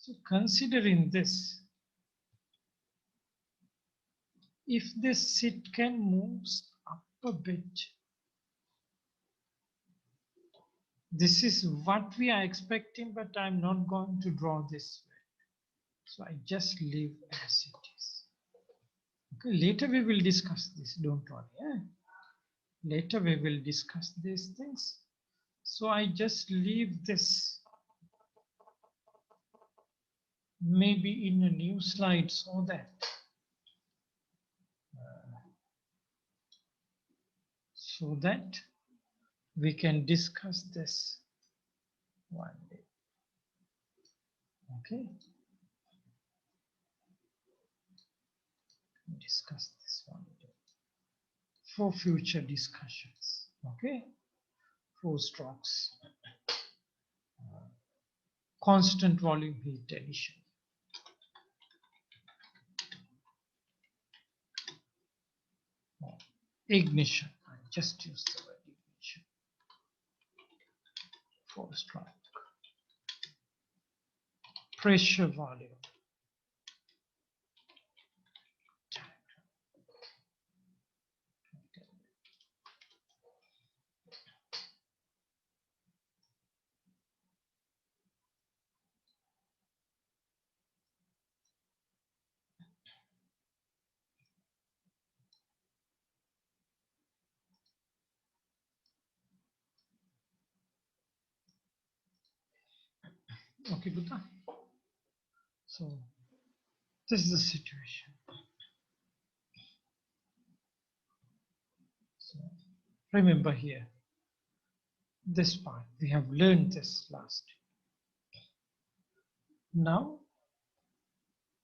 So considering this, if this seat can move up a bit, this is what we are expecting, but I'm not going to draw this way. So I just leave as it is. Okay, later we will discuss this, don't worry. Eh? Later we will discuss these things. So I just leave this maybe in a new slide so that we can discuss this one day. Okay. Discuss this one day for future discussions. Okay. 4 strokes. Constant volume heat addition. Ignition. I just use the word ignition. 4 stroke. Pressure volume. Okay, Buddha. So this is the situation. So remember here, this part, we have learned this last. Now,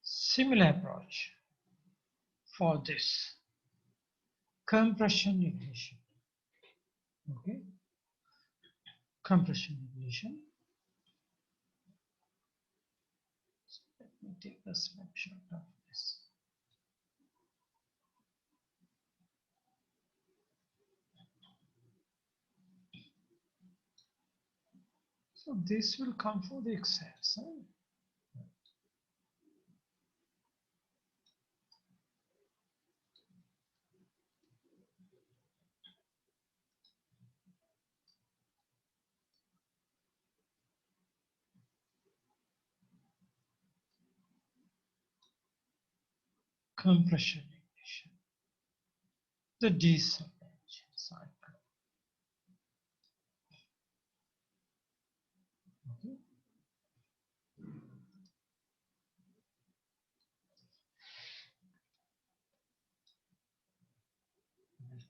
similar approach for this compression ignition. Okay, compression ignition. So let me take a snapshot of this. So this will come for the excess. Compression ignition. The diesel engine cycle.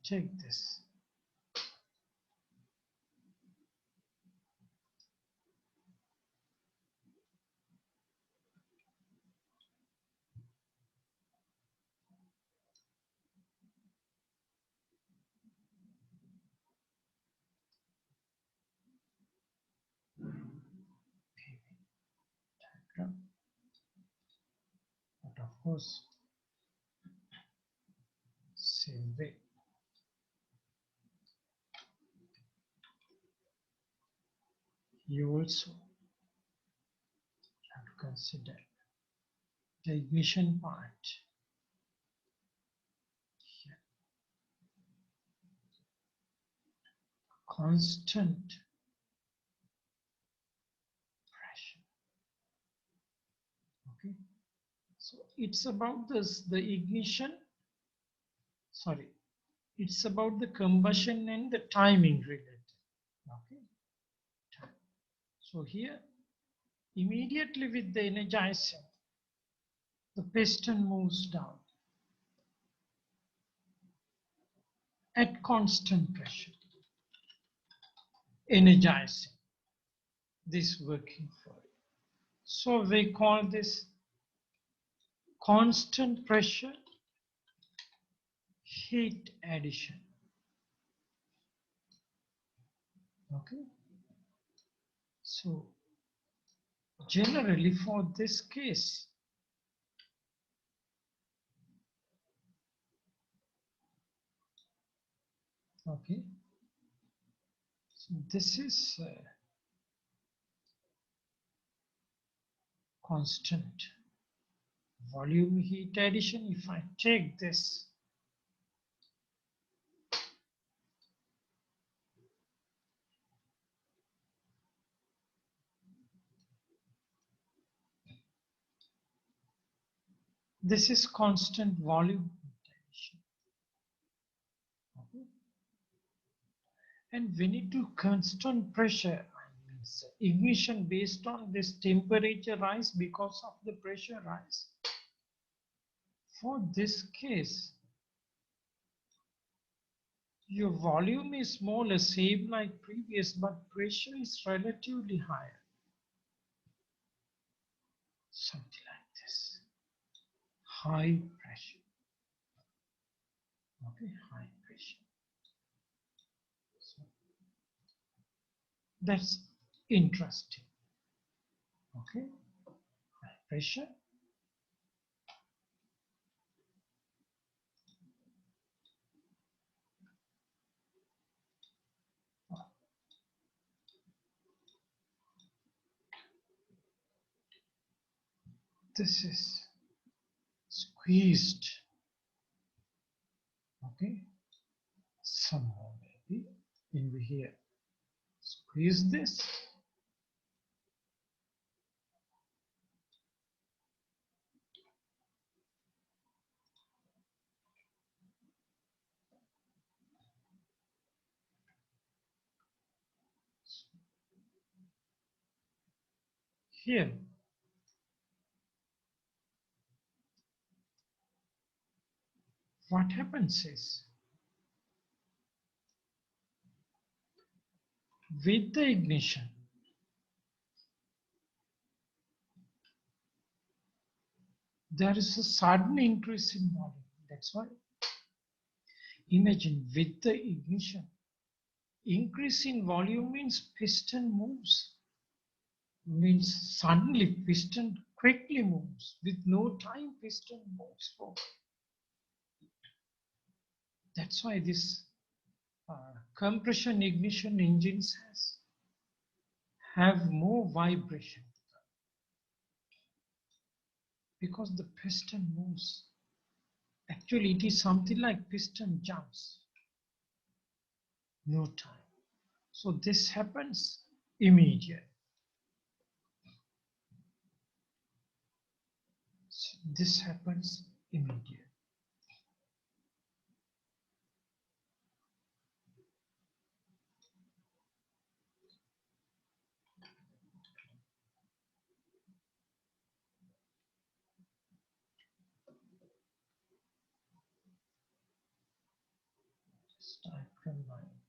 take this. But of course, same way. You also have to consider the ignition part here. Constant pressure. Okay, so it's about this, the ignition, sorry, it's about the combustion and the timing related. Okay, time. So here, immediately with the energizing, the piston moves down at constant pressure, energizing this working fluid. So we call this constant pressure heat addition. Okay, so generally for this case, okay, so this is constant volume heat addition. If I take this, this is constant volume heat addition. Okay. And when it do constant pressure, means ignition based on this temperature rise because of the pressure rise. For this case, your volume is smaller, same like previous, but pressure is relatively higher. Something like this. High pressure. Okay, high pressure. So that's interesting. Okay, high pressure. This is squeezed. Okay, somehow maybe in here. Squeeze this. Here, what happens is, with the ignition, there is a sudden increase in volume. That's why, imagine with the ignition, increase in volume means piston moves. Means suddenly piston quickly moves. With no time, piston moves forward. That's why this compression ignition engines have more vibration because the piston moves. Actually, it is something like piston jumps. No time. So this happens immediate. So this happens immediate. Start from line.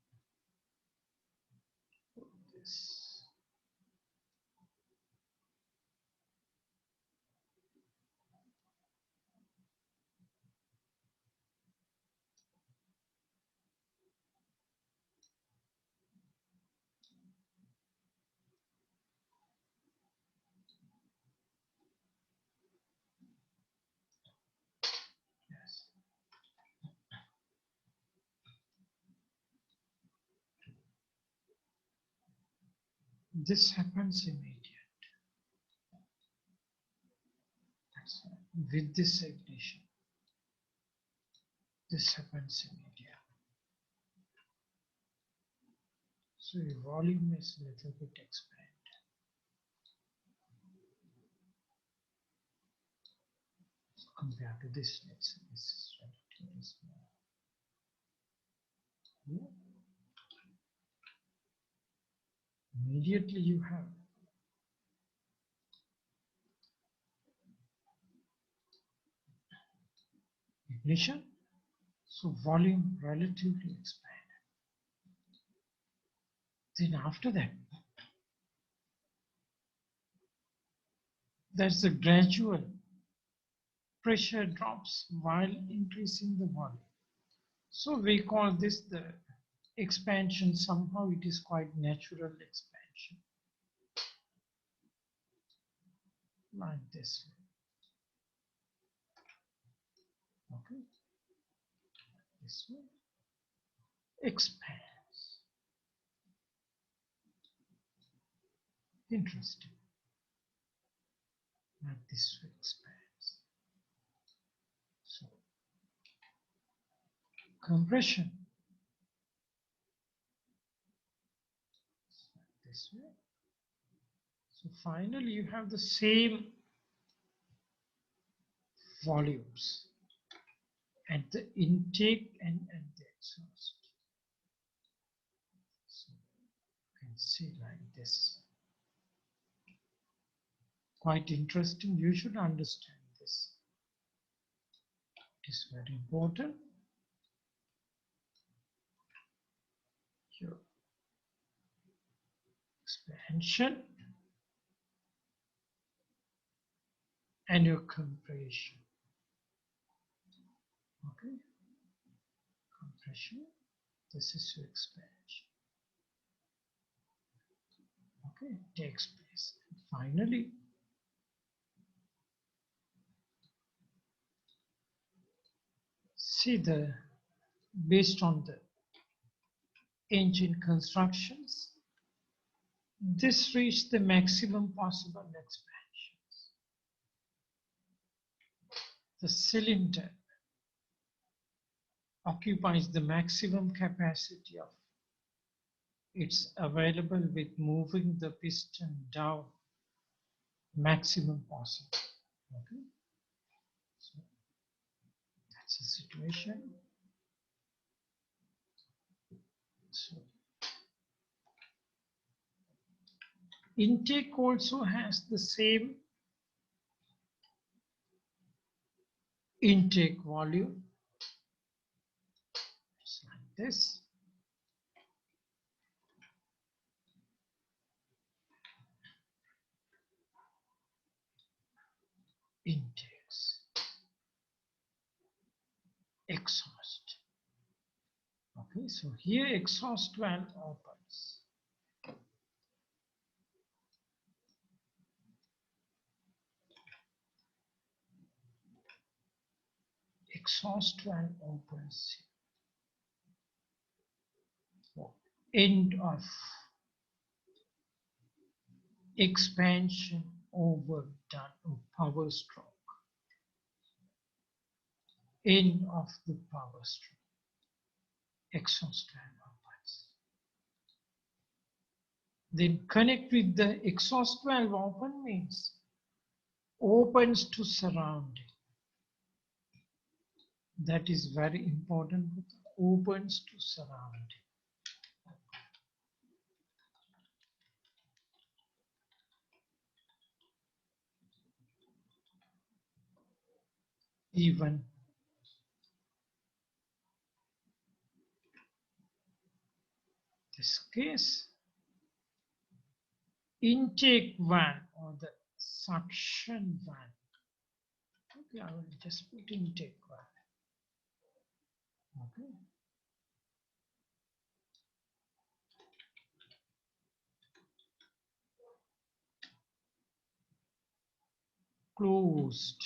Put this. Yes. This happens immediate. That's right. With this ignition, this happens immediate. So your volume is a little bit expanded. So compared to this, let's say this is relatively small. Yeah. Immediately you have ignition, so volume relatively expanded. Then after that, there's a gradual pressure drops while increasing the volume. So we call this the expansion. Somehow it is quite natural expansion, like this way. Okay, this way expands. Interesting. Like this way expands. So compression. Like this way. So finally you have the same volumes at the intake and at the exhaust. So you can see like this. Quite interesting. You should understand this. It is very important. Your expansion and your compression. Okay, compression. This is your expansion. Okay, it takes place. And finally, see the based on the engine constructions, this reached the maximum possible expansions. The cylinder occupies the maximum capacity of it's available with moving the piston down maximum possible. Okay, so that's the situation. So intake also has the same intake volume. It's like this. Intakes, exhaust. Okay, so here exhaust valve opens. Exhaust valve opens. So end of expansion overdone or power stroke. End of the power stroke. Exhaust valve opens. Then connect with the exhaust valve open means opens to surrounding. That is very important. Opens to surrounding. Even this case, intake van or the suction van. Okay, I will just put intake van. Okay. Closed.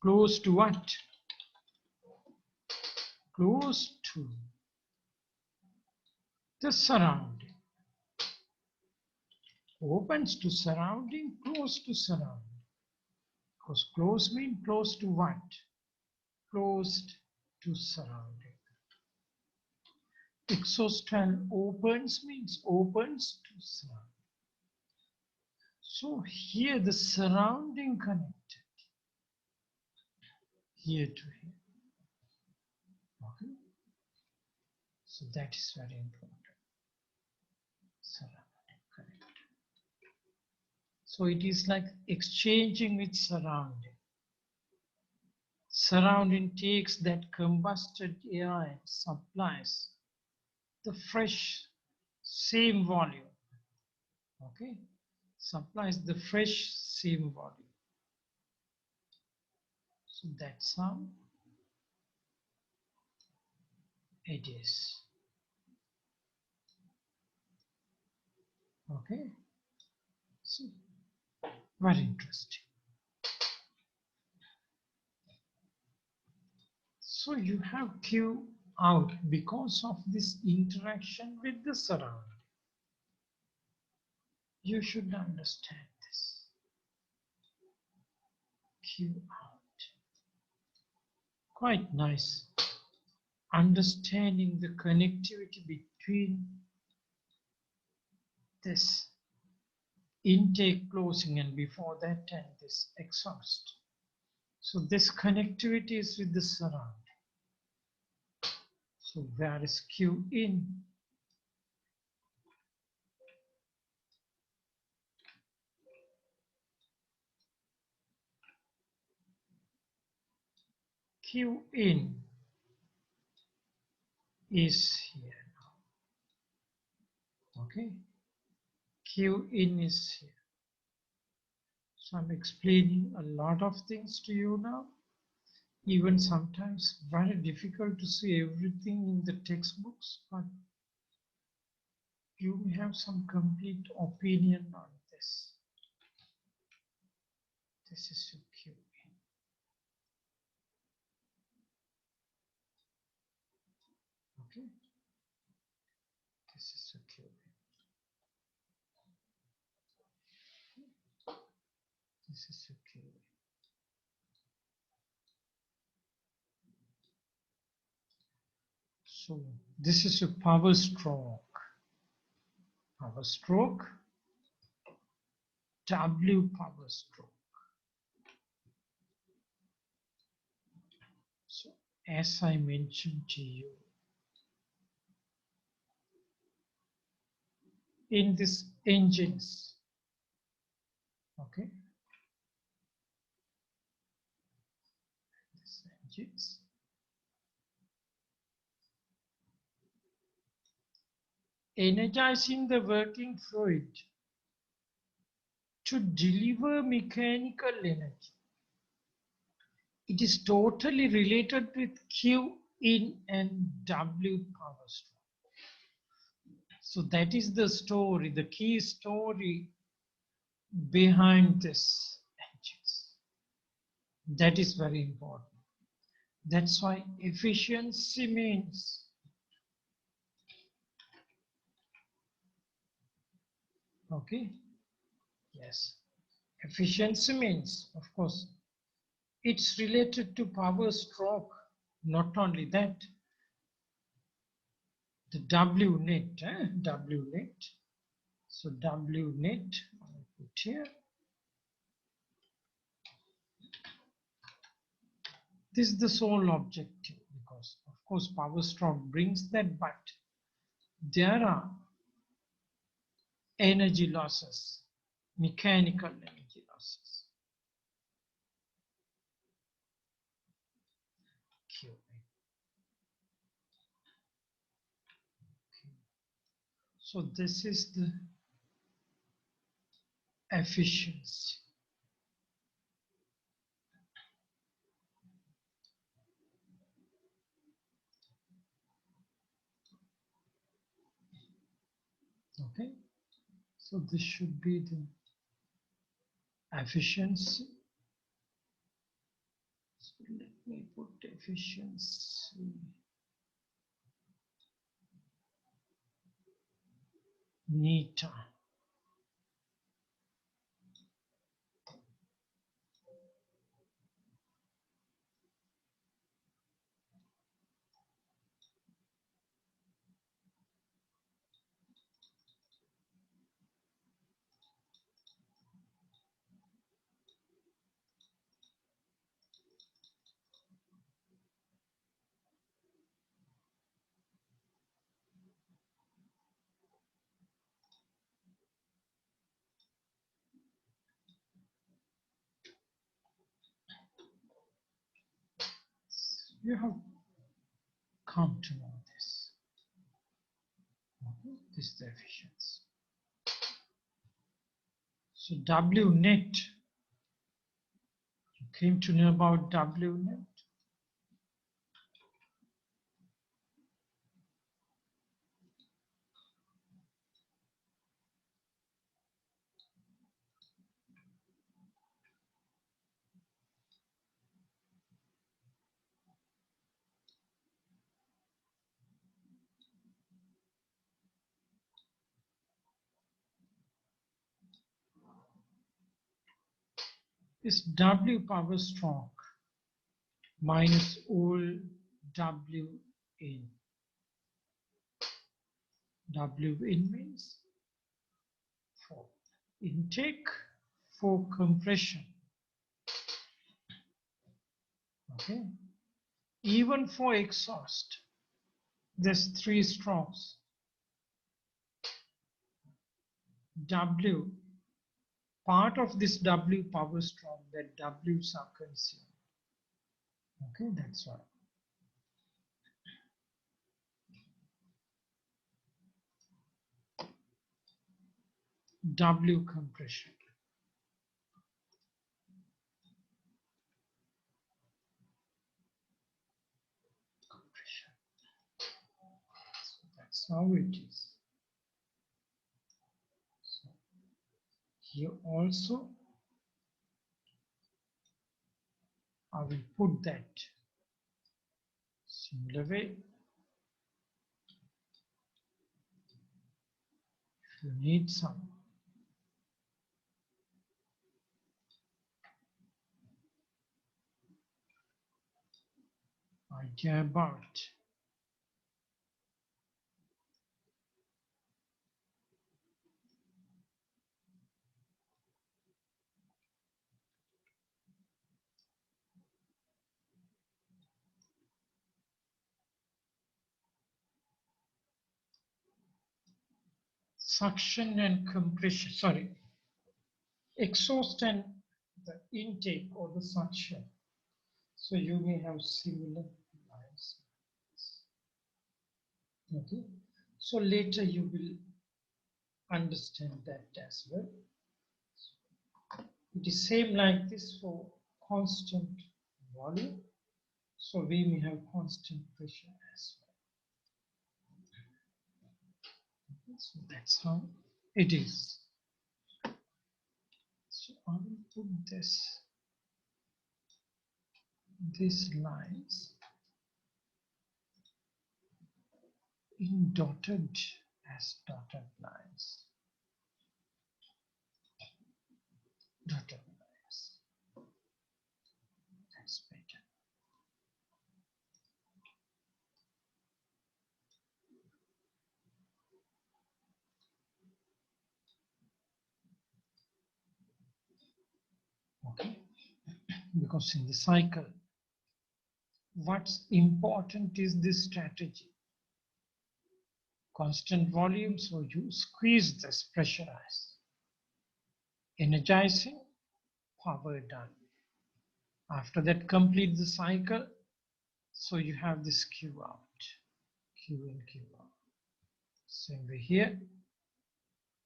Closed to what? Close to the surrounding. Opens to surrounding, close to surrounding. Because close means close to what? Closed to surrounding. Exhaust valve opens means opens to surrounding. So here the surrounding connected. Here to here. Okay. So that is very important. Surrounding connected. So it is like exchanging with surrounding. Surrounding takes that combusted air and supplies the fresh same volume. Okay. Supplies the fresh same volume. So that's how it is. Okay. So very interesting. So you have Q out because of this interaction with the surrounding. You should understand this. Q out. Quite nice. Understanding the connectivity between this intake closing and before that and this exhaust. So this connectivity is with the surrounding. So where is Q in? Q in is here now. Okay. Q in is here. So I'm explaining a lot of things to you now. Even sometimes very difficult to see everything in the textbooks, but you may have some complete opinion on this. This is your Q in. Okay. This is your Q in. This is your Q in. So this is your power stroke. Power stroke. W power stroke. So as I mentioned to you, in this engines, okay, this engines, energizing the working fluid to deliver mechanical energy. It is totally related with Q in and W power stroke. So that is the story, the key story behind this engines. That is very important. That's why efficiency means okay. Yes. Efficiency means, of course, it's related to power stroke. Not only that, the W net, W net. So W net, I'll put here. This is the sole objective because, of course, power stroke brings that, but there are energy losses, mechanical energy losses. Q. So this is the efficiency. Okay, so this should be the efficiency. So let me put efficiency neta. You have come to know this. Okay, this is the efficiency. So W net, you came to know about W net. Is W power stroke minus all W in. W in means for intake, for compression. Okay. Even for exhaust, there's 3 strokes. W, part of this W power stroke, that W's are consumed. Okay, that's why. W compression. So that's how it is. So here also I will put that similar way. If you need some idea about suction and compression, sorry, exhaust and the intake or the suction. So you may have similar lines. Okay, so later you will understand that as well. It is same like this for constant volume. So we may have constant pressure as well. So that's how it is. So I will put these lines in dotted as dotted lines. Dotted lines. That's better. Okay, because in the cycle, what's important is this strategy. Constant volume, so you squeeze this, pressurize. Energizing, power done. After that, complete the cycle, so you have this Q out, Q in, Q out. Same way here,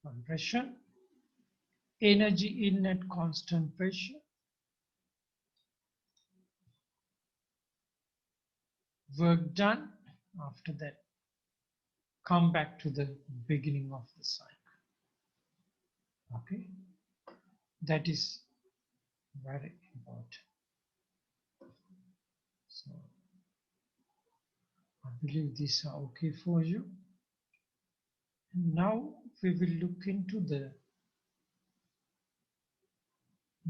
compression, energy in at constant pressure, work done. After that, come back to the beginning of the cycle. Okay, that is very important. So I believe these are okay for you. And now we will look into the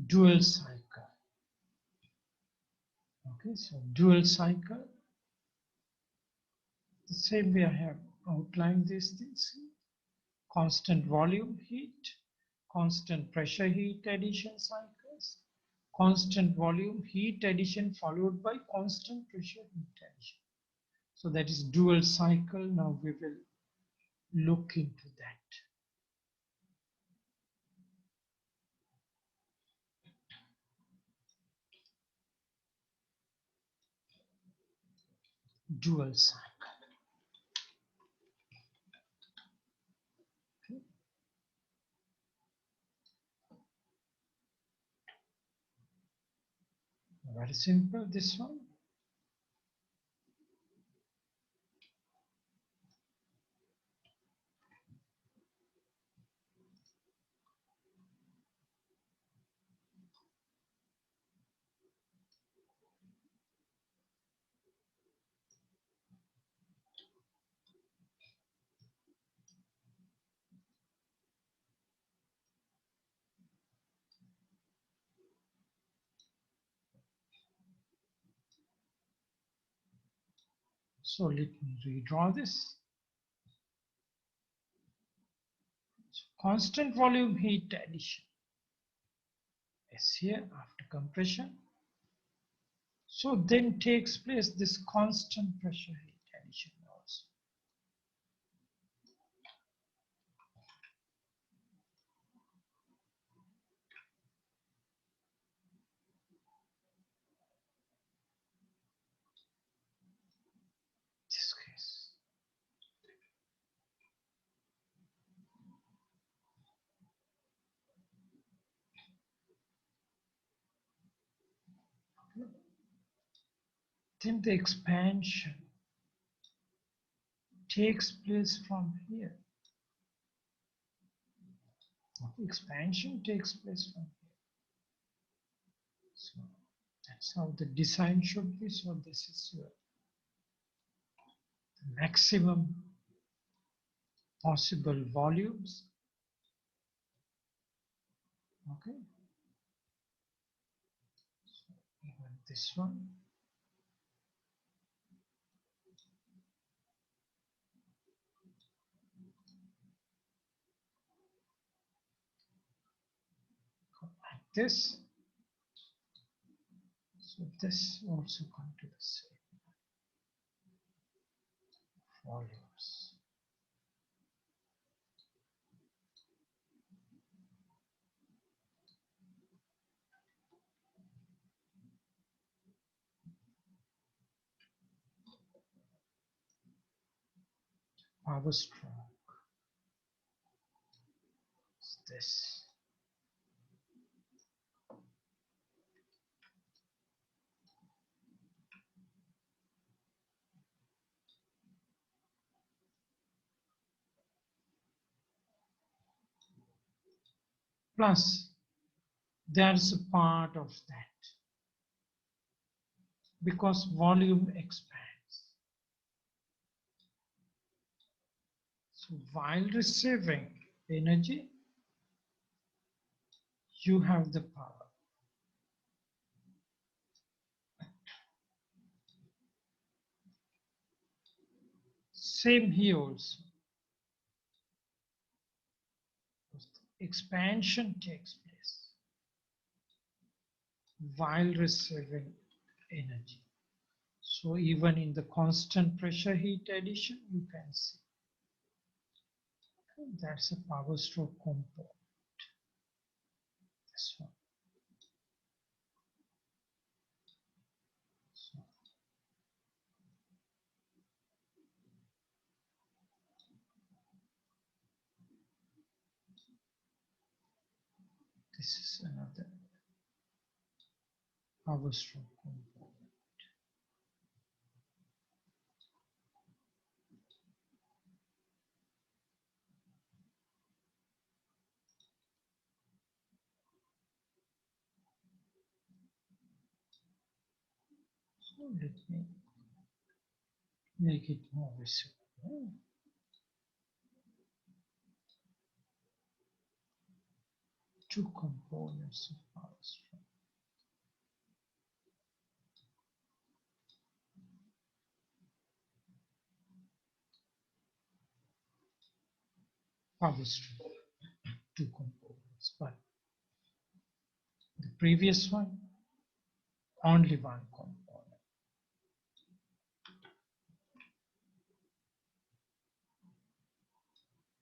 dual cycle. Okay, so dual cycle, the same way I have outlined these things: constant volume heat, constant pressure heat addition cycles, constant volume heat addition followed by constant pressure heat addition. So that is dual cycle. Now we will look into that. Dual cycle. Okay. Very simple, this one. So let me redraw this. So constant volume heat addition is here after compression. So then takes place this constant pressure heat addition also. This case. Then the expansion takes place from here. Expansion takes place from here. So that's how the design should be. So this is your maximum possible volumes. Okay. So even this one. Like this. So this also come to the same volumes. Power stroke is this. Plus, there's a part of that because volume expands. So while receiving energy, you have the power. Same here also. Expansion takes place while receiving energy. So even in the constant pressure heat addition, you can see that's a power stroke component. This one. So This is another power stroke component. So let me make it more visible. Two components of power stroke. Power stroke, two components, but the previous one, only one component.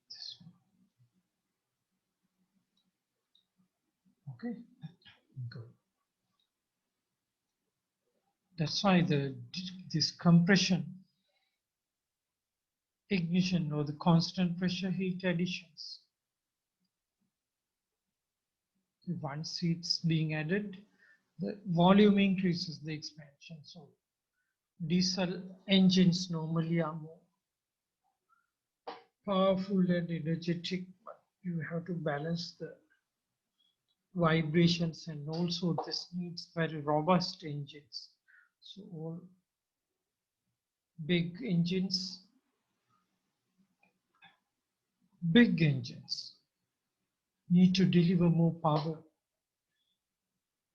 This one. Okay, good. That's why this compression, ignition, or the constant pressure heat additions. Once it's being added, the volume increases the expansion. So diesel engines normally are more powerful and energetic, but you have to balance the vibrations, and also this needs very robust engines. So all big engines, need to deliver more power.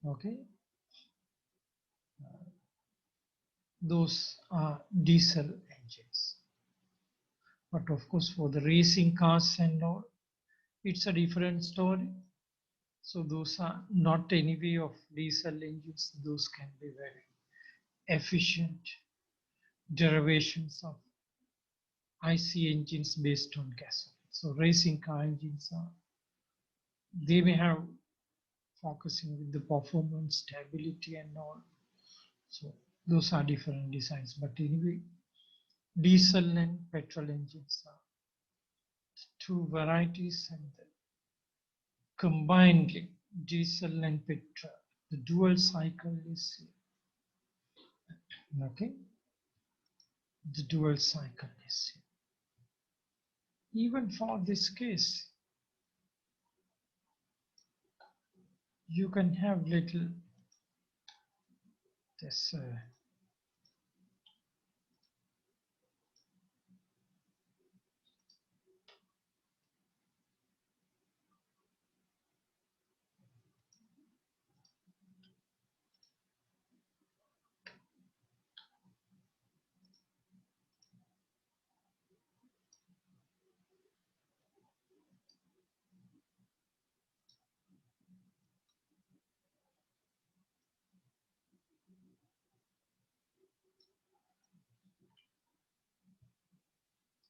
Okay, those are diesel engines. But of course, for the racing cars and all, it's a different story. So those are not anyway of diesel engines. Those can be very efficient derivations of IC engines based on gasoline. So racing car engines are, they may have focusing with the performance, stability and all. So those are different designs. But anyway, diesel and petrol engines are two varieties, and combinedly diesel and petrol, the dual cycle is okay. The dual cycle is even for this case. You can have little this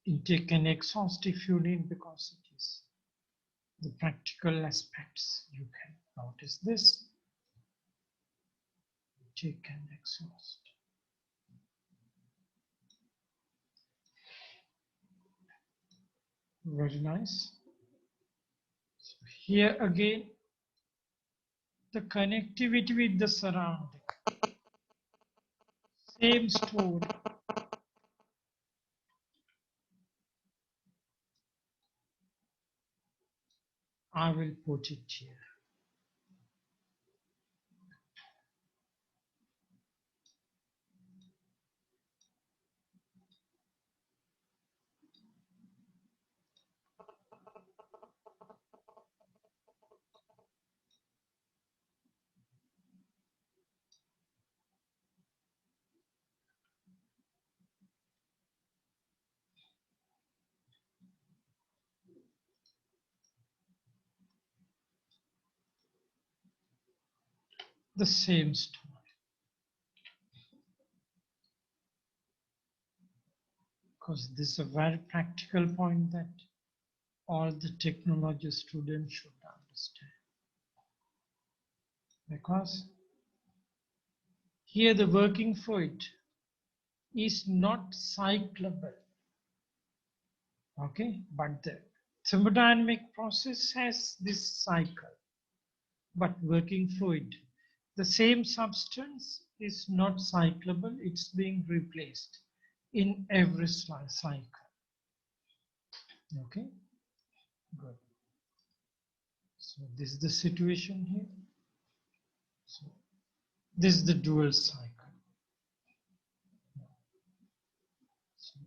intake and exhaust if you need, because it is the practical aspects. You can notice this intake and exhaust. Very nice. So here again, the connectivity with the surrounding. Same story. I will put it here. The same story. Because this is a very practical point that all the technology students should understand. Because here the working fluid is not cyclable. Okay, but the thermodynamic process has this cycle. but working fluid. The same substance is not cyclable, it's being replaced in every cycle. Okay, good. So this is the situation here. So this is the dual cycle. So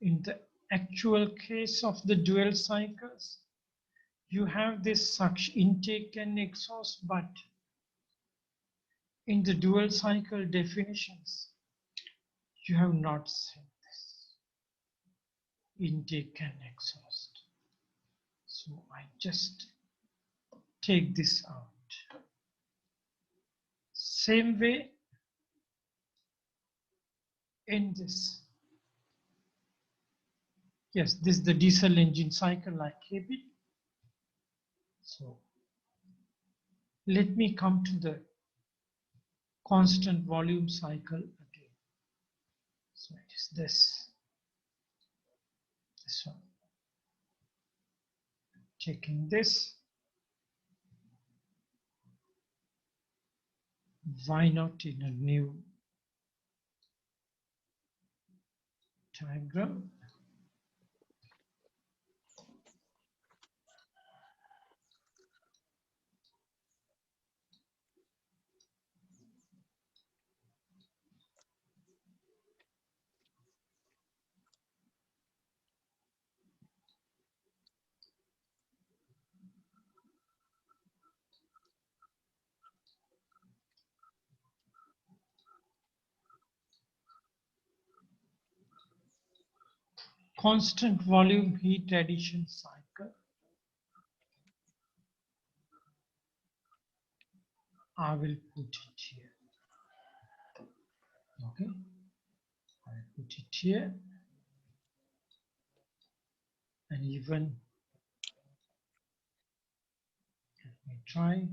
in the actual case of the dual cycles, you have this suction intake and exhaust, but in the dual cycle definitions, you have not seen this intake and exhaust. So I just take this out. Same way in this. Yes, this is the diesel engine cycle like keep it. So let me come to the constant volume cycle again. So it is this one. Taking this, why not in a new diagram? Constant volume heat addition cycle. I will put it here. Okay, I will put it here, and even let me try.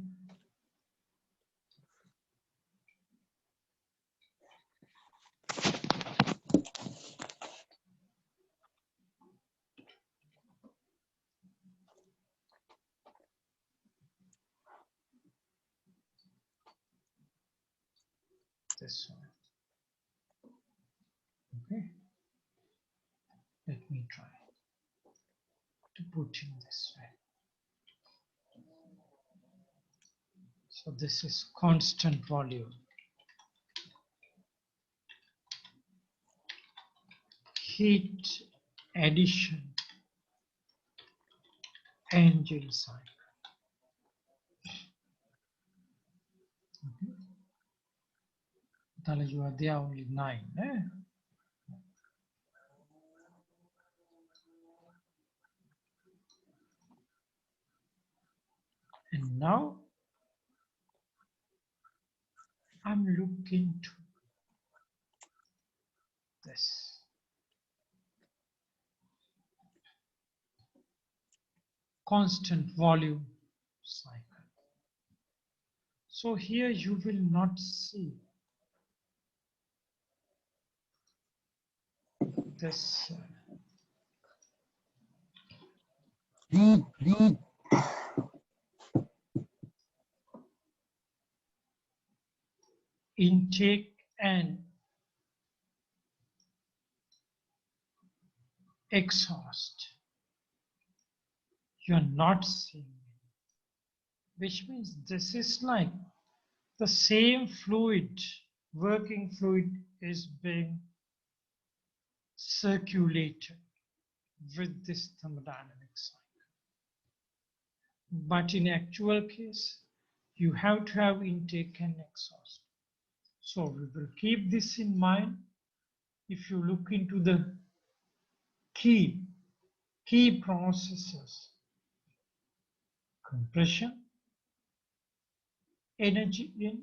This one. Okay, let me try to put in this way. So this is constant volume heat addition engine cycle. Okay. You are there only 9. Eh? And now I'm looking to this. Constant volume cycle. So here you will not see this intake and exhaust. You are not seeing it, which means this is like the same fluid, working fluid is being circulated with this thermodynamic cycle. But in actual case, you have to have intake and exhaust. So we will keep this in mind. If you look into the key processes, compression, energy in,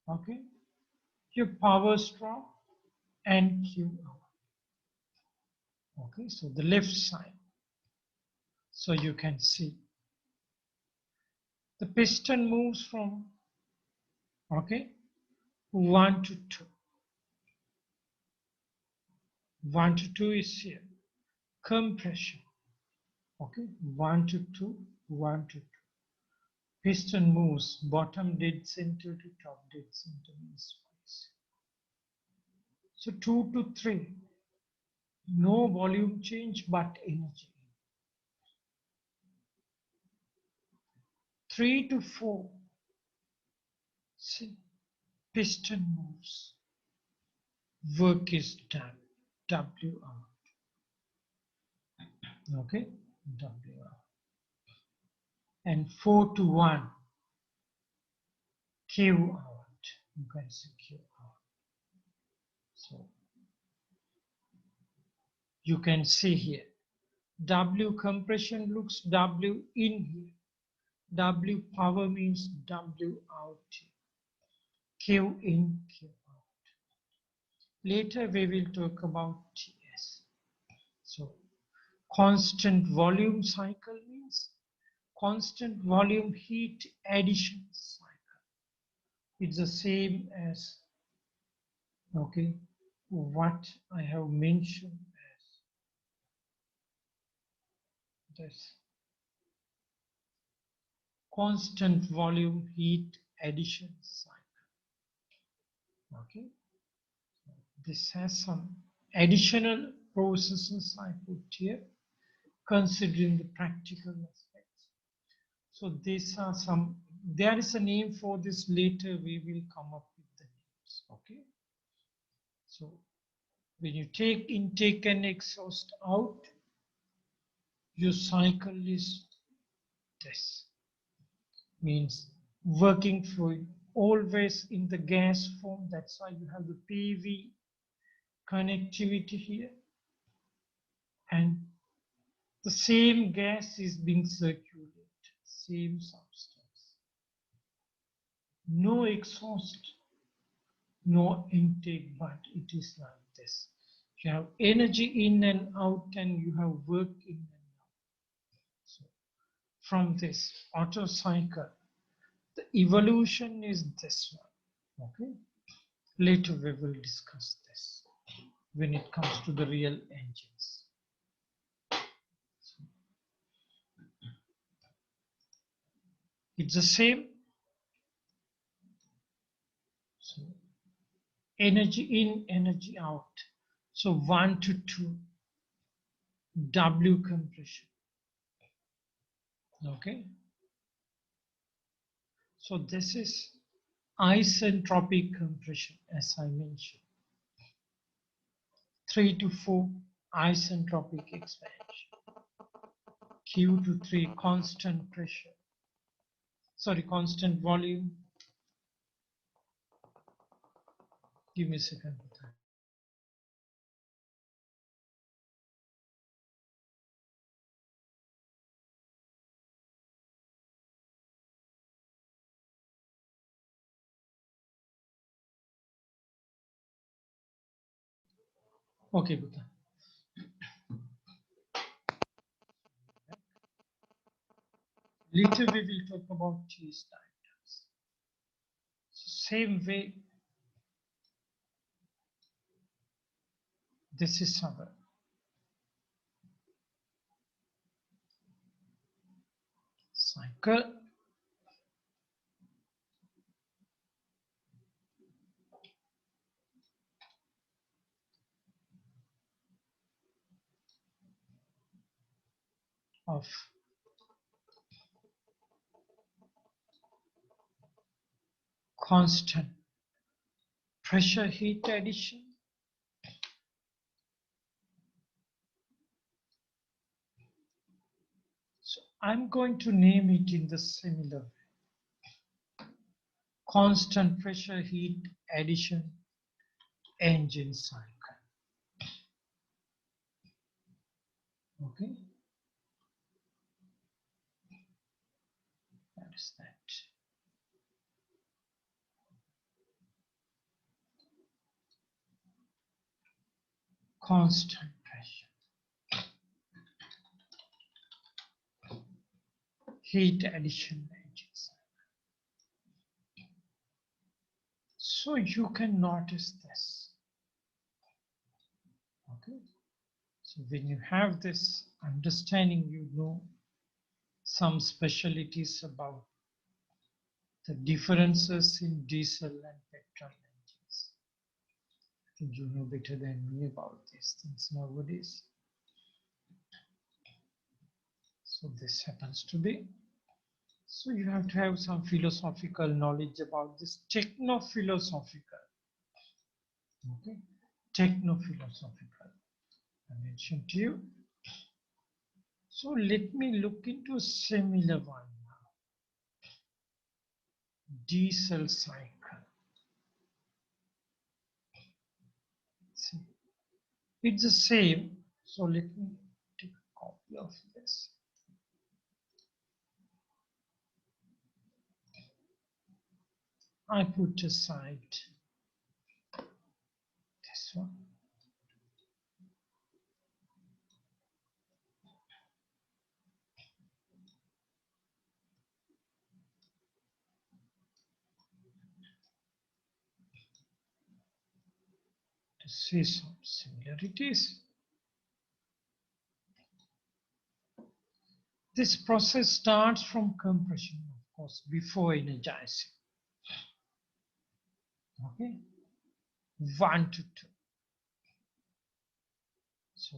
okay, your power straw and Q out. Okay, so the left side. So you can see the piston moves from, okay, 1 to 2. 1 to 2 is here. Compression. Okay, 1 to 2, 1 to 2. Piston moves bottom dead center to top dead center means twice. So 2 to 3, no volume change but energy. 3 to 4, see, piston moves, work is done, W out. Okay, W out. And 4 to 1, Q out. You can see Q out. So you can see here, W compression looks W in here. W power means W out. Q in, Q out. Later we will talk about TS. So constant volume cycle means constant volume heat addition cycle. It's the same as, okay, what I have mentioned as this constant volume heat addition cycle. Okay, this has some additional processes I put here considering the practical aspects. So these are some, there is a name for this, later we will come up with the names. Okay, so when you take intake and exhaust out, your cycle is this, means working fluid always in the gas form. That's why you have the PV connectivity here, and the same gas is being circulated, same substance. No exhaust, no intake, but it is like this. You have energy in and out, and you have work in and out. So from this Otto cycle, the evolution is this one. Okay, later we will discuss this when it comes to the real engines. It's the same. So energy in, energy out. So 1 to 2, W compression. Okay. So this is isentropic compression, as I mentioned. 3 to 4, isentropic expansion. Q to 3, constant pressure. Sorry, constant volume. Give me a second. Okay, Buddha. Later we will talk about TS diagrams. So same way, this is our cycle. Of constant pressure heat addition, so I'm going to name it in the similar way. Constant pressure heat addition engine cycle. Okay, that is that. Constant pressure heat addition engine cycle. So you can notice this. Okay, so when you have this understanding, you know some specialties about the differences in diesel and petrol engines. I think you know better than me about these things nowadays. So this happens to be. So you have to have some philosophical knowledge about this, techno-philosophical. Okay, techno-philosophical. I mentioned to you. So let me look into a similar one now. Diesel cycle. See, it's the same. So let me take a copy of this. I put aside this one. To see some similarities. This process starts from compression, of course, before energizing. Okay, 1 to 2. So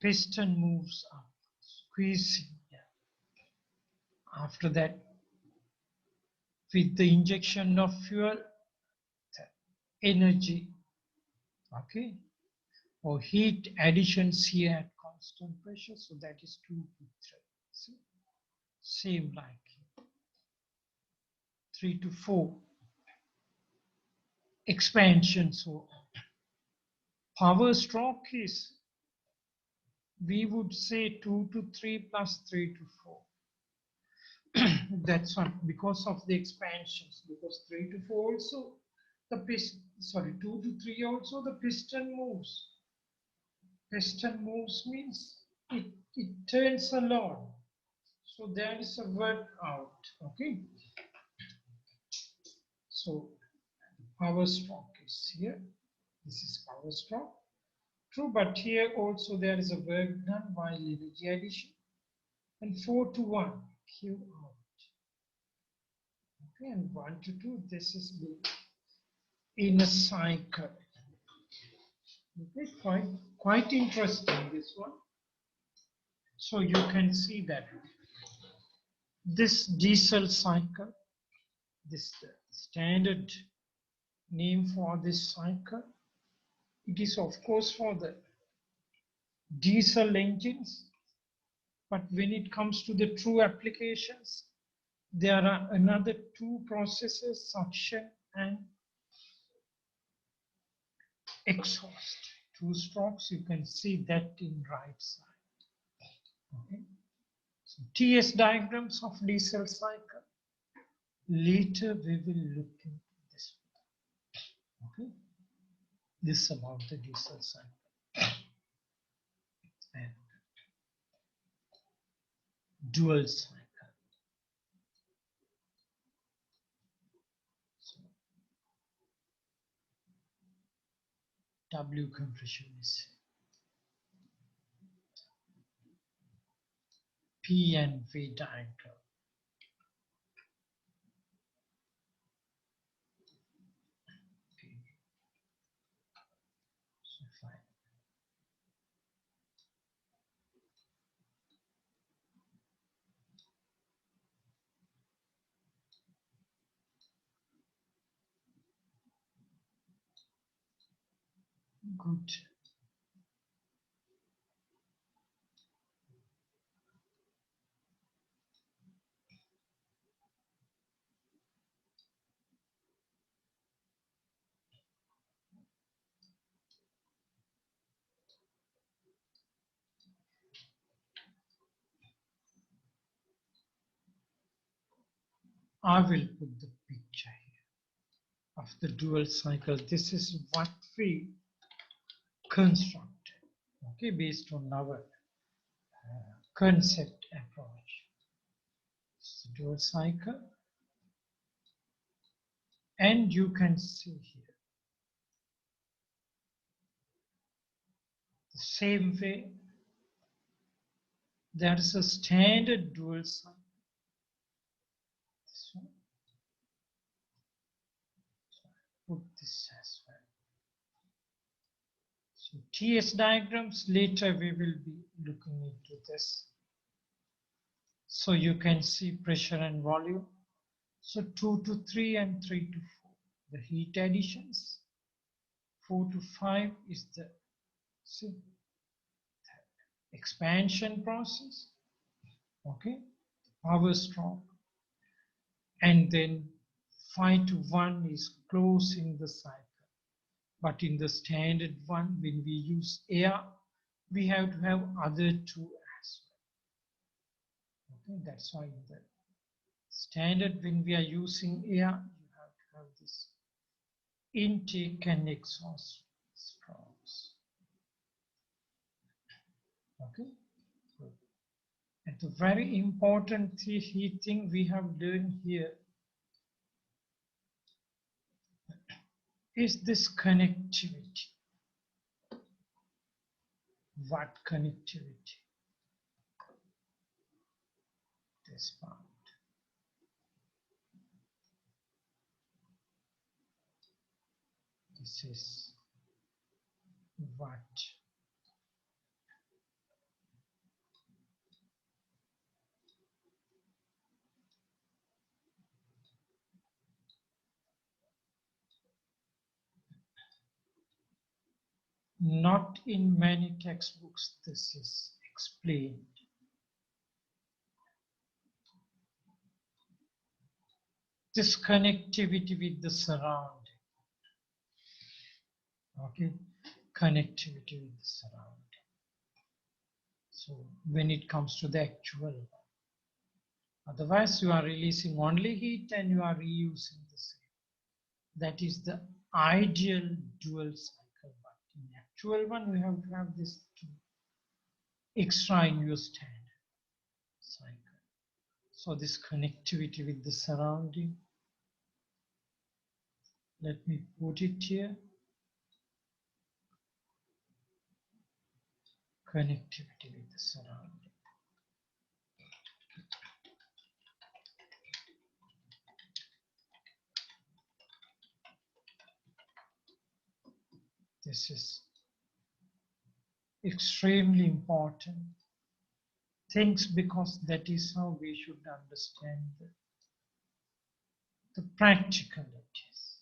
piston moves up, squeezing. Yeah. After that, with the injection of fuel, the energy, okay, or heat additions here at constant pressure, so that is 2 to 3. See? Same like here. 3 to 4. Expansion, so power stroke is, we would say 2 to 3 plus 3 to 4. That's one because of the expansions, because 3 to 4 also the piston, sorry, 2 to 3 also the piston moves. Piston moves means it turns a lot. So there is a work out. Okay. So power stroke is here. This is power stroke. True, but here also there is a work done while energy addition. And 4 to 1, Q out. Okay, and 1 to 2, this is in a cycle. Okay, quite interesting, this one. So you can see that this diesel cycle, this standard name for this cycle, it is of course for the diesel engines, but when it comes to the true applications, there are another 2 processes, suction and exhaust. 2 strokes, you can see that in right side. Okay. So TS diagrams of diesel cycle. Later we will look into this. Okay. This is about the diesel cycle. And dual cycle. So W compression is P and V diagram. So fine. Good. I will put the picture here of the dual cycle. This is what we constructed, okay, based on our concept approach. It's a dual cycle, and you can see here the same way There is a standard dual cycle. So, put this as well. So TS diagrams, later we will be looking into this. So you can see pressure and volume. So 2 to 3 and 3 to 4, the heat additions. 4 to 5 is the expansion process, okay, power stroke. And then 5 to 1 is closing the cycle. But in the standard one, when we use air, we have to have other two as well. Okay, that's why in the standard, when we are using air, you have to have this intake and exhaust strokes. Okay, good. And the very important thing we have learned here is this connectivity. What connectivity? This part. This is what. Not in many textbooks this is explained. This connectivity with the surrounding. Okay, connectivity with the surrounding. So when it comes to the actual one. Otherwise, you are releasing only heat and you are reusing the same. That is the ideal dual cycle. But in actual one, we have to have this extra in your standard cycle. So this connectivity with the surrounding. Let me put it here. Connectivity with the surrounding. This is extremely important things because that is how we should understand the practicalities.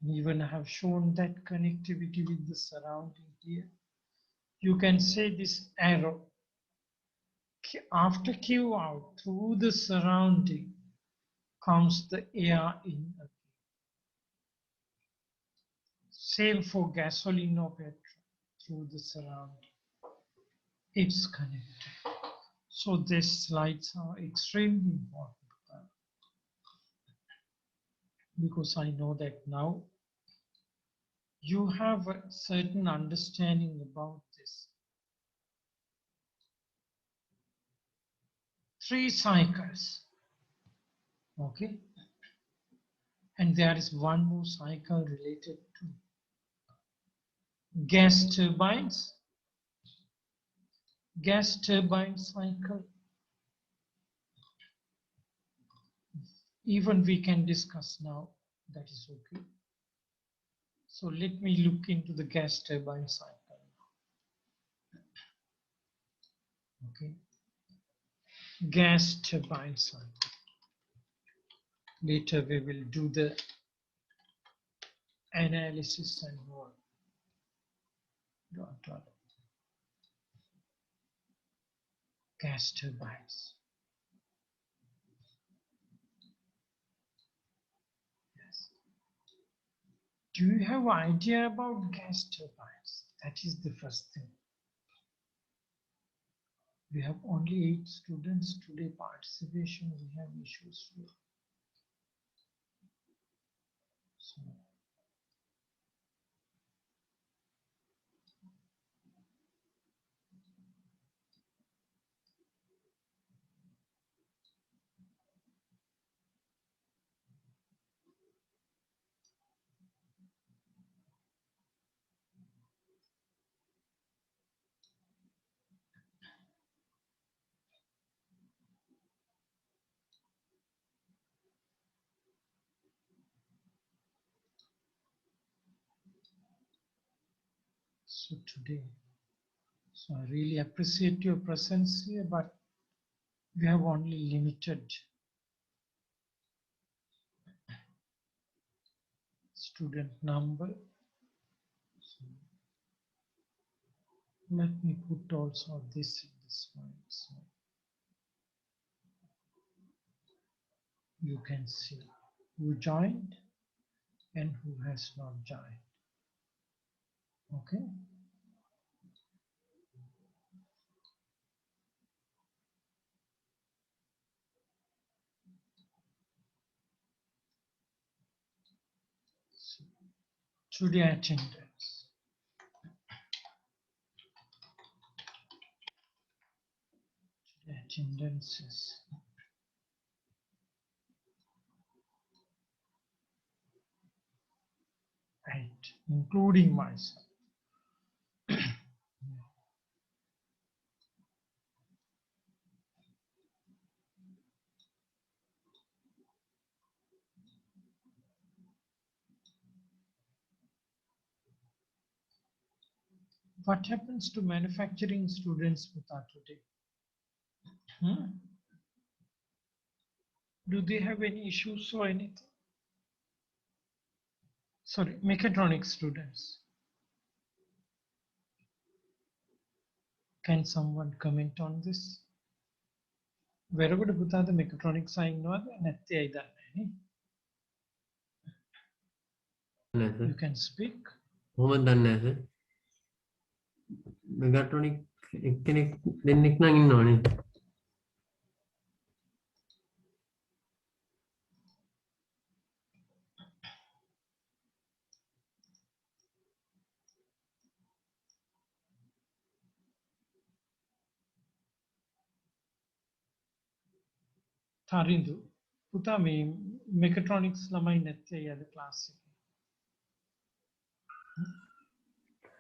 And even I have shown that connectivity with the surrounding here. You can say this arrow after Q out through the surrounding comes the air in again. Same for gasoline or petrol through the surrounding. It's connected. So these slides are extremely important because I know that now you have a certain understanding about this. 3 cycles, okay? And there is one more cycle related to gas turbines. Gas turbine cycle. Even we can discuss now, that is okay. So let me look into the gas turbine cycle. Okay. Gas turbine cycle. Later we will do the analysis and more. Gas turbines. Yes. Do you have idea about gas turbines? That is the first thing. We have only 8 students today participation. We have issues here. So, So today, so I really appreciate your presence here, but we have only limited student number. So let me put also this in this one, so you can see who joined and who has not joined. Okay. So today attendance. Today attendance is 8, including myself. What happens to manufacturing students with us today? Hmm? Do they have any issues or anything? Sorry, mechatronics students. Can someone comment on this? Wherever the Buddha the mechatronics are ignored, you can speak. කොහොමද දන්නේ නැහැ sir? මෙගාට්‍රොනික් එක්කෙනෙක් දෙන්නෙක් නම් ඉන්නවනේ. Tarindu, Buddha me mechatronics lamai nette the class.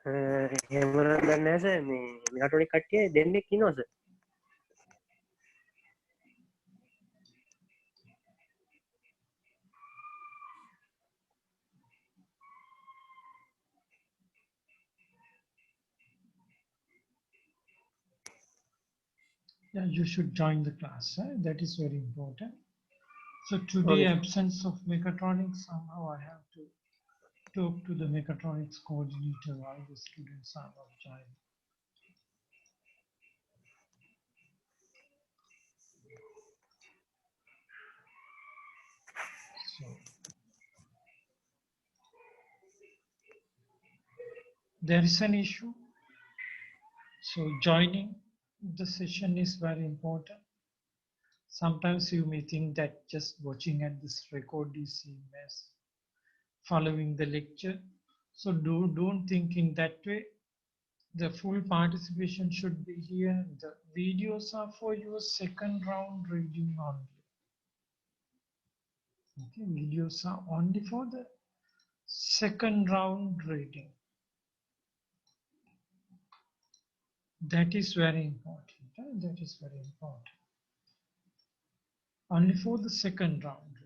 එහෙම දන්නේ නැහැ සර් මේ මෙගාට්‍රොනික් කට්ටිය දෙන්නෙක් ඉන්නවා sir. Yeah, you should join the class. That is very important. So today, Okay. absence of mechatronics, somehow I have to talk to the mechatronics coordinator why the students are not joining. So there is an issue. So joining the session is very important. Sometimes you may think that just watching at this record is same as following the lecture. So don't think in that way. The full participation should be here. The videos are for your second round reading only. Okay, videos are only for the second round reading. That is very important. That is very important. Only for the second round reading.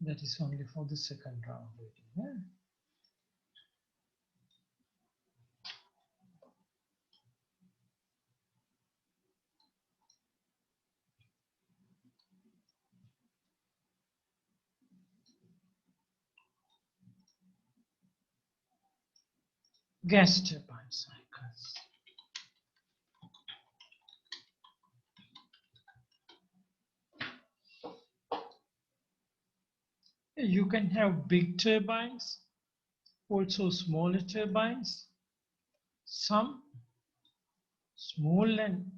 That is only for the second round reading. Yeah? Gas turbine cycles. You can have big turbines, also smaller turbines, some small and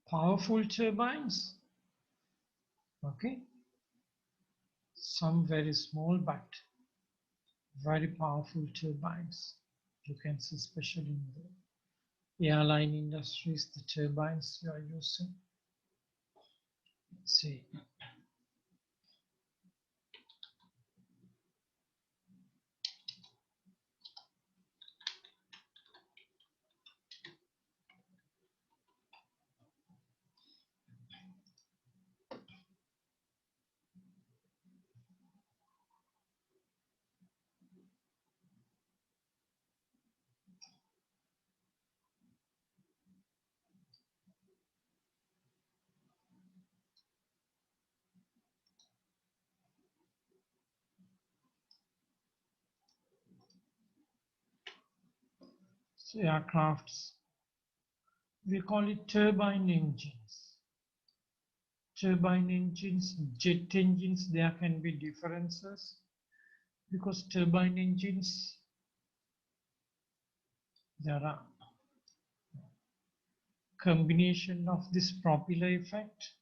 powerful turbines, okay, some very small but very powerful turbines. You can see, especially in the airline industries, the turbines you are using. Let's see. So aircrafts, we call it turbine engines. Turbine engines, jet engines, there can be differences because turbine engines, there are combination of this propeller effect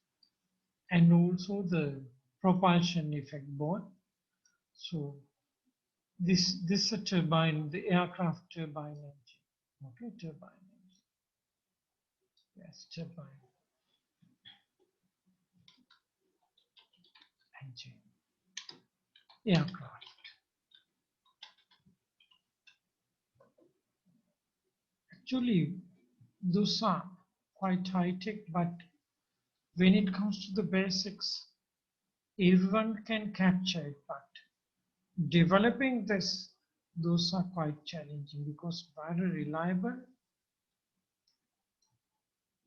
and also the propulsion effect both. So this a turbine, the aircraft turbine engine. Okay, turbine engine. Yes, turbine engine. Aircraft. Actually, those are quite high-tech, but when it comes to the basics, everyone can capture it, but developing this, those are quite challenging because very reliable,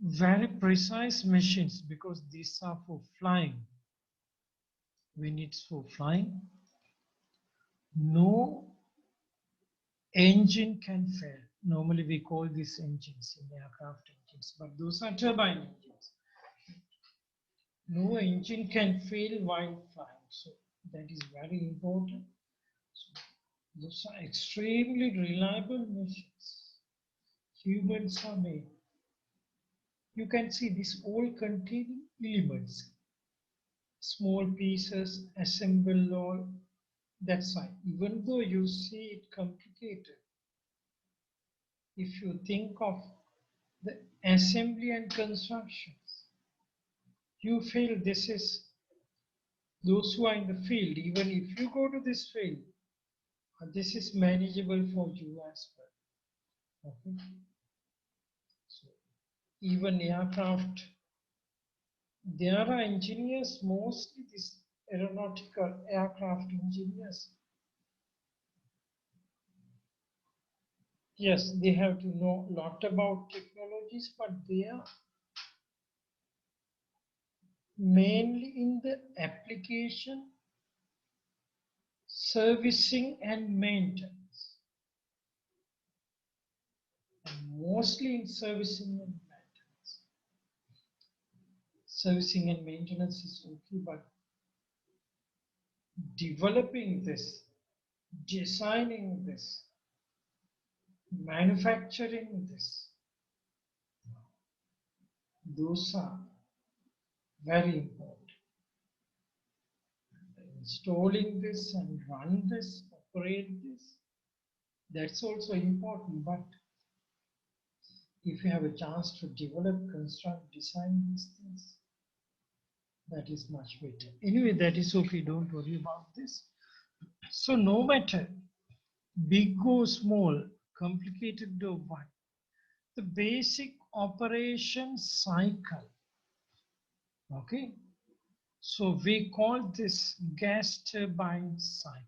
very precise machines because these are for flying. When it's for flying, no engine can fail. Normally we call these engines in aircraft engines, but those are turbine engines. No engine can fail while flying, so that is very important. So those are extremely reliable machines. Humans are made. You can see this all containing elements, small pieces, assemble all that side. Even though you see it complicated, if you think of the assembly and constructions, you feel this is those who are in the field, even if you go to this field, this is manageable for you as well. Okay. So even aircraft, there are engineers, mostly these aeronautical aircraft engineers. Yes, they have to know a lot about technologies, but they are mainly in the application, servicing and maintenance. And mostly in servicing and maintenance. Servicing and maintenance is okay, but developing this, designing this, manufacturing this, those are very important. Installing this and run this, operate this, that's also important. But if you have a chance to develop, construct, design these things, that is much better. Anyway, that is okay, don't worry about this. So no matter big or small, complicated or what, the basic operation cycle, okay? So we call this gas turbine cycle,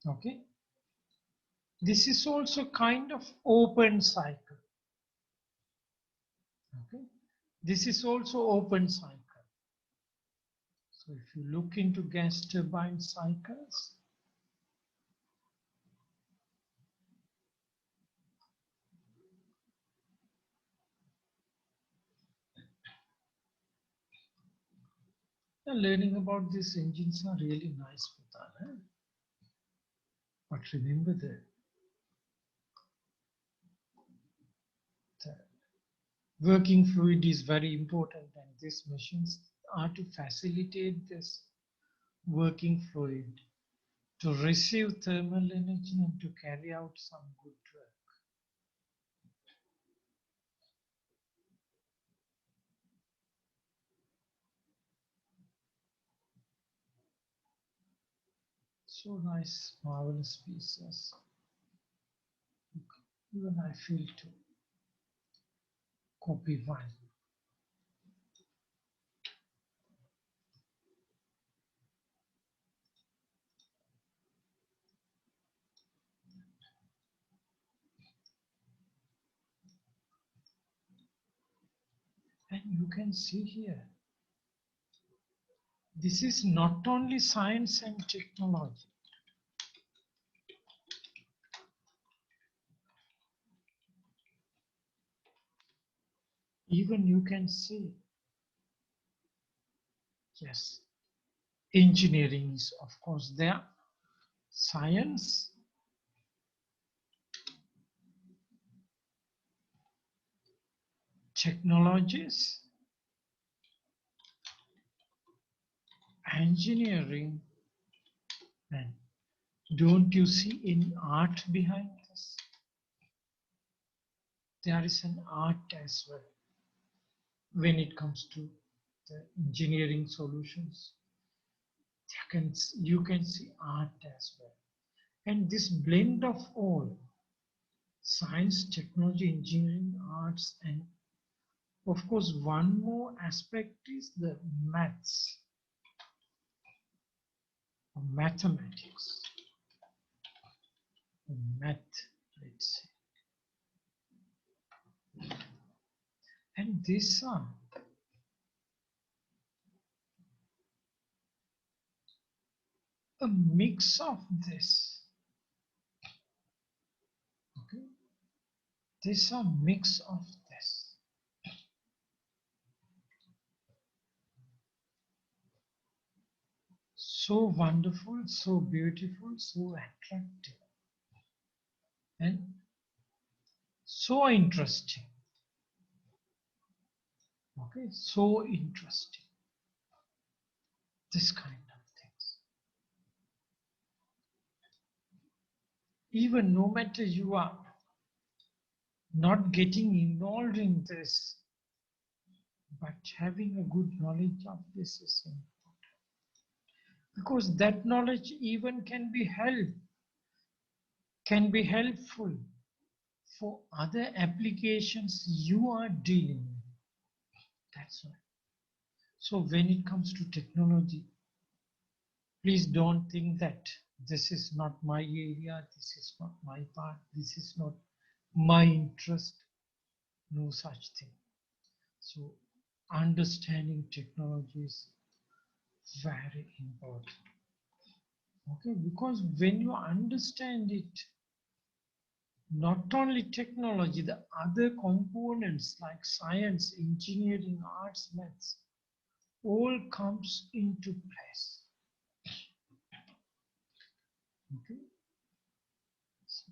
okay? This is also kind of open cycle, okay? This is also open cycle. So if you look into gas turbine cycles, learning about these engines are really nice for that. But remember the working fluid is very important, and these machines are to facilitate this working fluid. to receive thermal energy and to carry out some good work. So nice, marvelous pieces. Even I feel to copy one. And you can see here, this is not only science and technology. Even you can see, yes, engineering is of course there, science, technologies, engineering, and don't you see any art behind this? There is an art as well when it comes to the engineering solutions. You can see art as well. And this blend of all, science, technology, engineering, arts, and of course, one more aspect is the maths, or mathematics, or math, let's say. And these are a mix of this. Okay? These are mix of this. So wonderful, so beautiful, so attractive, and so interesting. Okay, so interesting. This kind of things. Even no matter you are not getting involved in this, but having a good knowledge of this is important. Because that knowledge even can be helpful for other applications you are dealing with. That's why. So when it comes to technology, please don't think that this is not my area, this is not my part, this is not my interest. No such thing. So understanding technology is very important. Okay, because when you understand it, not only technology, the other components like science, engineering, arts, maths, all comes into place. Okay. So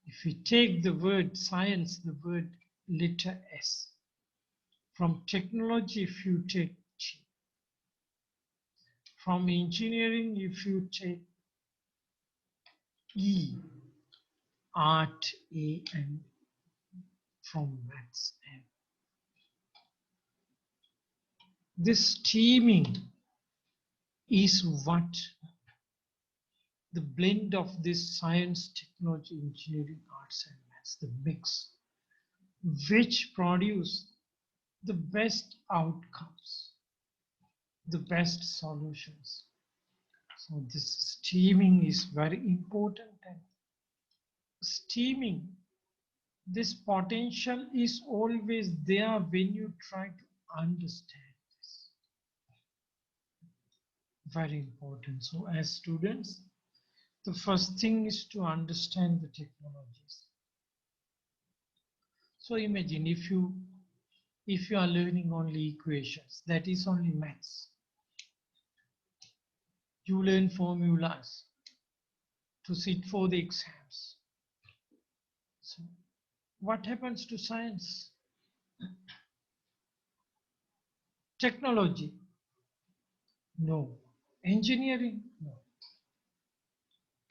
if we take the word science, the word letter S, from technology, if you take T, from engineering, if you take E, art A, and from maths M. This teaming is what the blend of this science, technology, engineering, arts, and maths, the mix, which produce the best outcomes, the best solutions. So this steaming is very important, and steaming, this potential is always there when you try to understand this. Very important. So as students, the first thing is to understand the technologies. So imagine if you are learning only equations, that is only maths. You learn formulas to sit for the exams. So what happens to science? Technology? No. Engineering? No.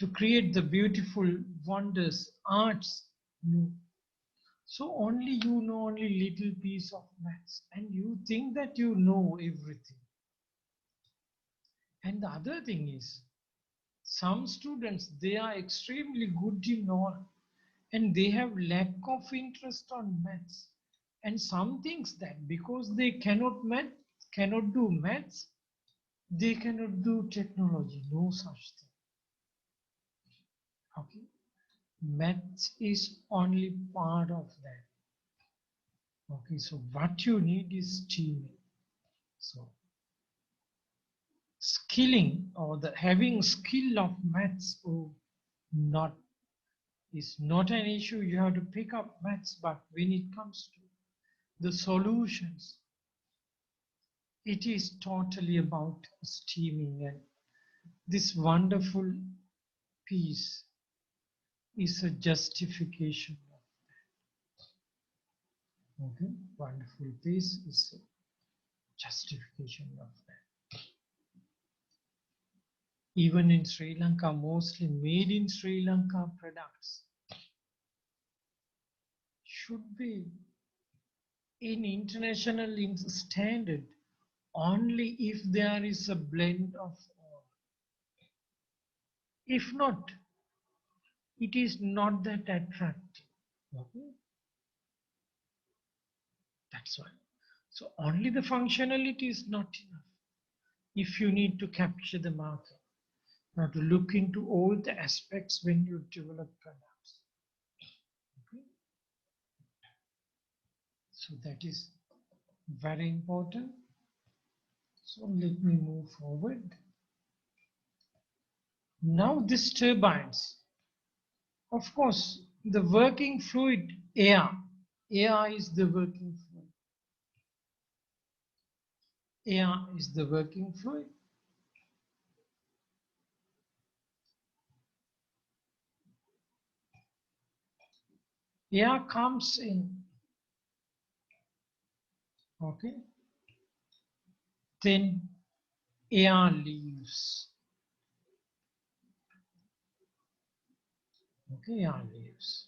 to create the beautiful wonders, arts. No. So only you know only little piece of maths and you think that you know everything. And the other thing is, some students, they are extremely good in all and they have lack of interest on maths. And some things that because they cannot do maths, they cannot do technology, no such thing. Okay. Maths is only part of that. Okay, so what you need is steaming. So skilling or the having skill of maths not is not an issue. You have to pick up maths, but when it comes to the solutions, it is totally about steaming, and this wonderful piece is a justification of that. Okay, wonderful piece is a justification of that. Even in Sri Lanka, mostly made in Sri Lanka products should be in international standard only if there is a blend of all. If not, it is not that attractive. Okay? That's why. So only the functionality is not enough. If you need to capture the market, you have to look into all the aspects when you develop products. Okay? So that is very important. So let me move forward. Now these turbines, of course, the working fluid air. Air is the working fluid. Air is the working fluid. Air comes in, okay, then air leaves. Okay, air leaves.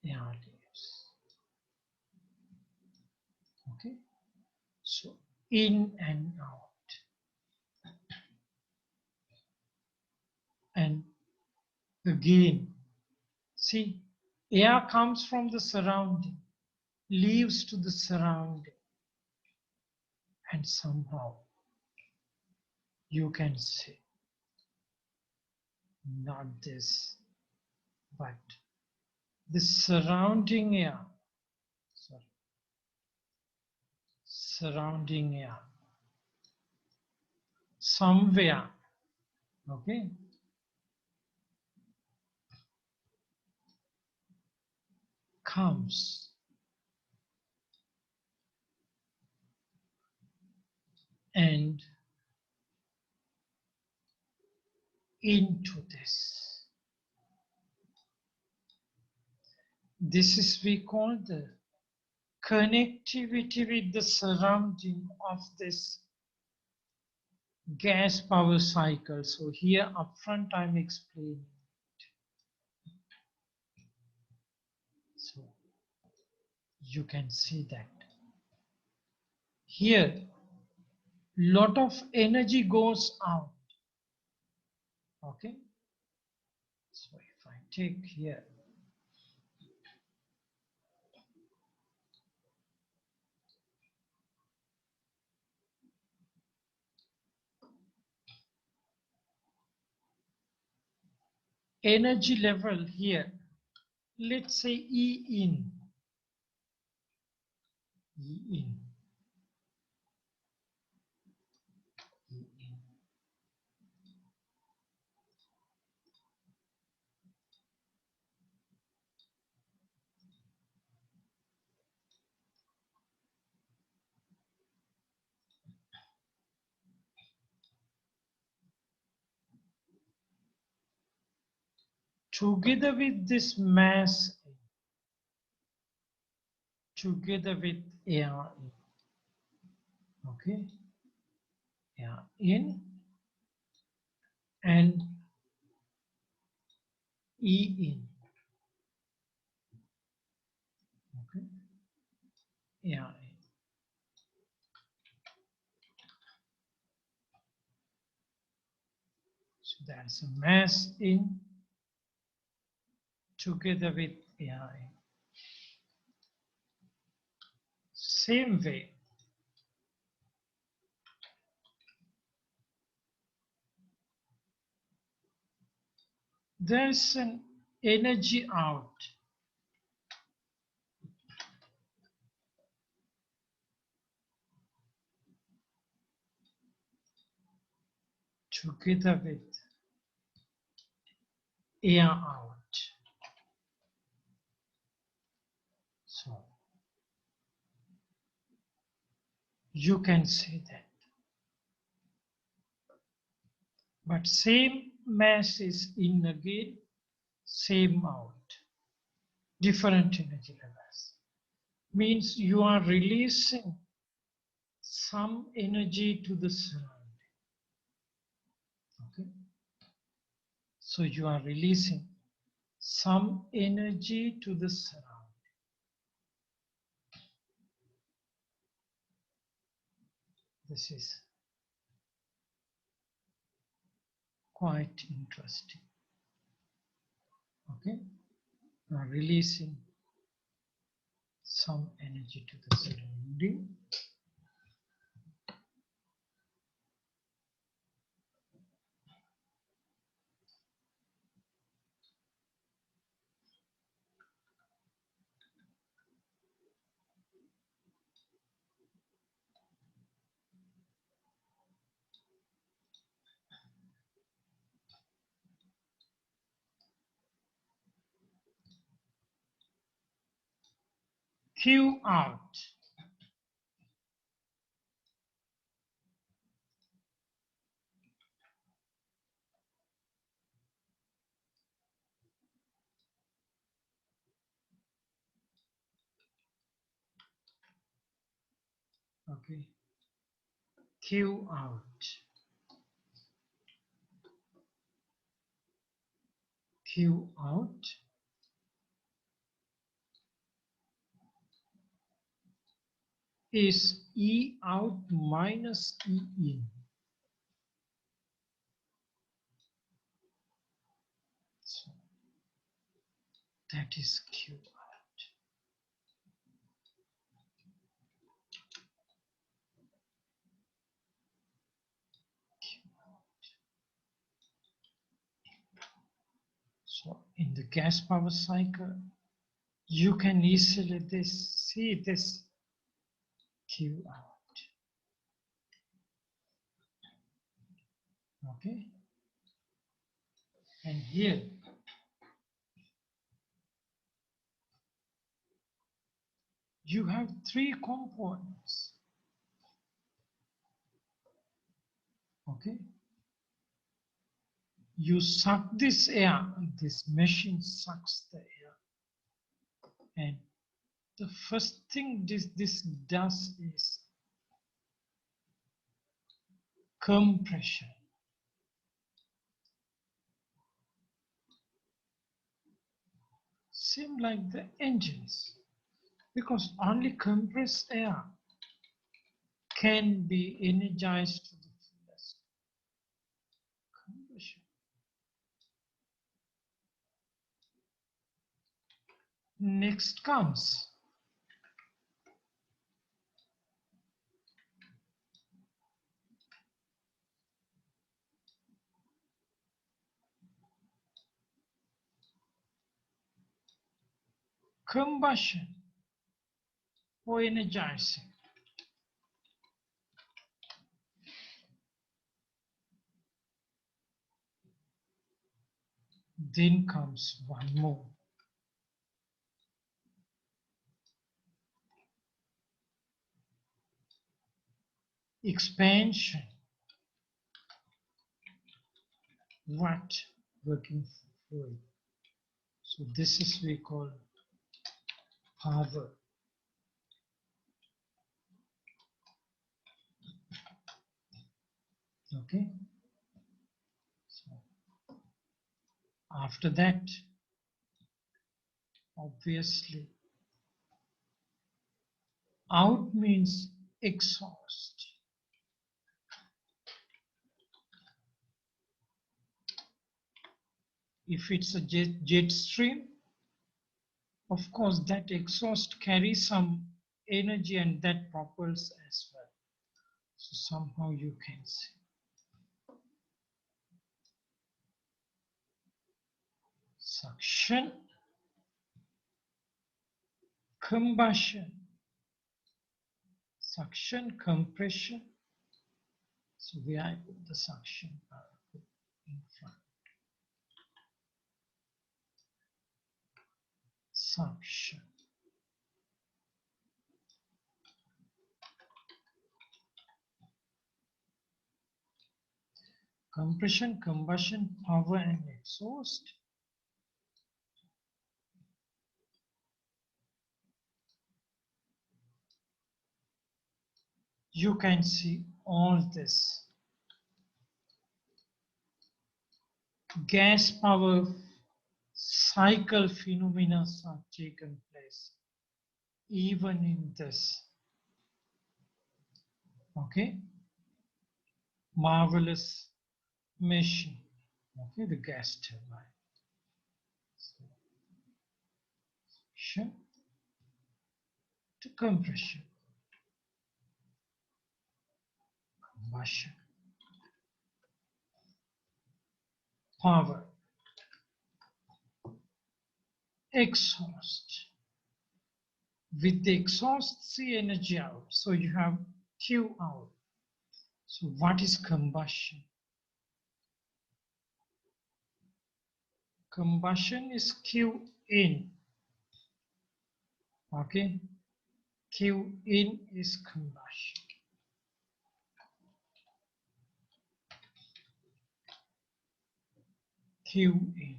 Air leaves. Okay, so in and out. And again, see, air comes from the surrounding, leaves to the surrounding, and somehow you can see not this, but the surrounding air, sorry, surrounding air, somewhere, okay, comes and into this. This is we call the connectivity with the surrounding of this gas power cycle. So here upfront I'm explaining. So you can see that. Here, lot of energy goes out. Okay. So if I take here, energy level here, let's say E in. E in. E in. Together with this mass, together with air in. Okay, air in and E in. Okay, air in. So that's a mass in together with air in. Same way, there's an energy out together with air out. So you can say that. But same mass is in again, same out. Different energy levels. Means you are releasing some energy to the surrounding. Okay? So you are releasing some energy to the surrounding. This is quite interesting. Okay? You are releasing some energy to the surrounding. Q out. Okay. Q out. Q out is E out minus E in. So that is Q out. So in the gas power cycle, you can easily see this Q out. Okay. And here, you have three components. Okay. You suck this air, this machine sucks the air. And the first thing this does is compression. Same like the engines, because only compressed air can be energized to the fullest. Combustion. Next comes combustion or energizing. Then comes one more. Expansion. What? Working fluid. So this is we call power. Okay. So after that, obviously, out means exhaust. If it's a jet stream, of course, that exhaust carries some energy and that propels as well. So somehow you can see. Suction, combustion, suction, compression. So where I put the suction in front. Suction. Compression, combustion, power and exhaust. You can see all this. Gas power cycle phenomena are taken place even in this. Okay, marvelous machine. Okay, the gas turbine. Suction to compression, combustion, power, exhaust. With the exhaust, see energy out. So you have Q out. So what is combustion? Combustion is Q in. Okay. Q in is combustion. Q in.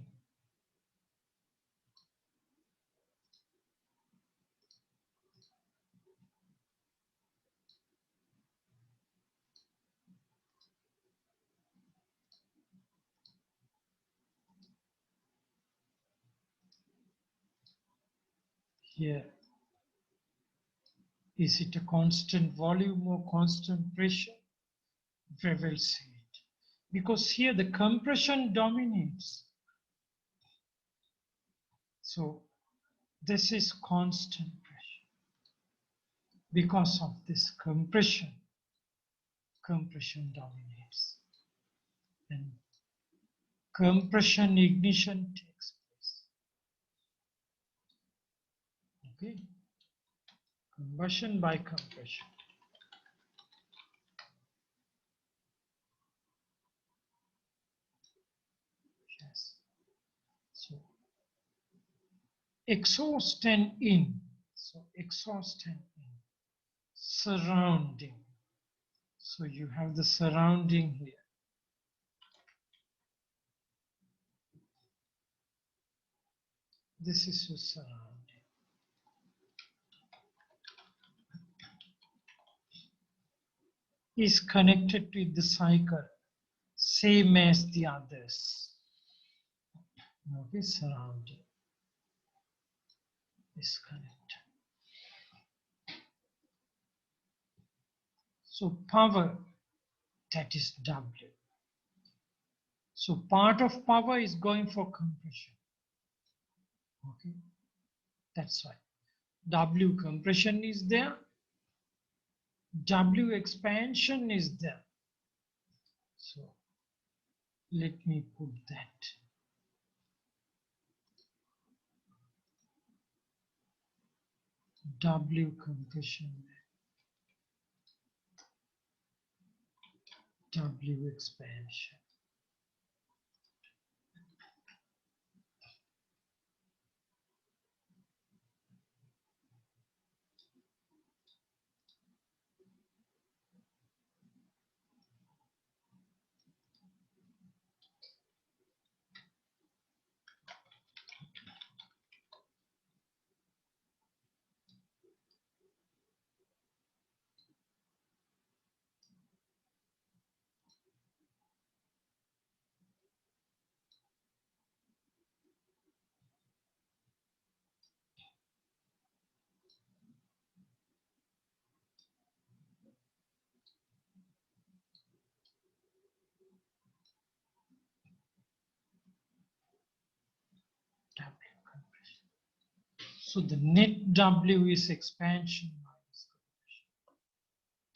Here, is it a constant volume or constant pressure? We will see it. Because here the compression dominates. So this is constant pressure. Because of this compression dominates. And compression ignition takes place. Okay. Combustion by compression. Yes. So exhaust and in. So exhaust and in. Surrounding. So you have the surrounding here. This is your surrounding. Is connected with the cycle, same as the others. Okay, surrounding is connected. So power, that is W. So part of power is going for compression. Okay, that's why W compression is there, W expansion is there. So let me put that. W compression, W expansion. So the net W is expansion minus compression.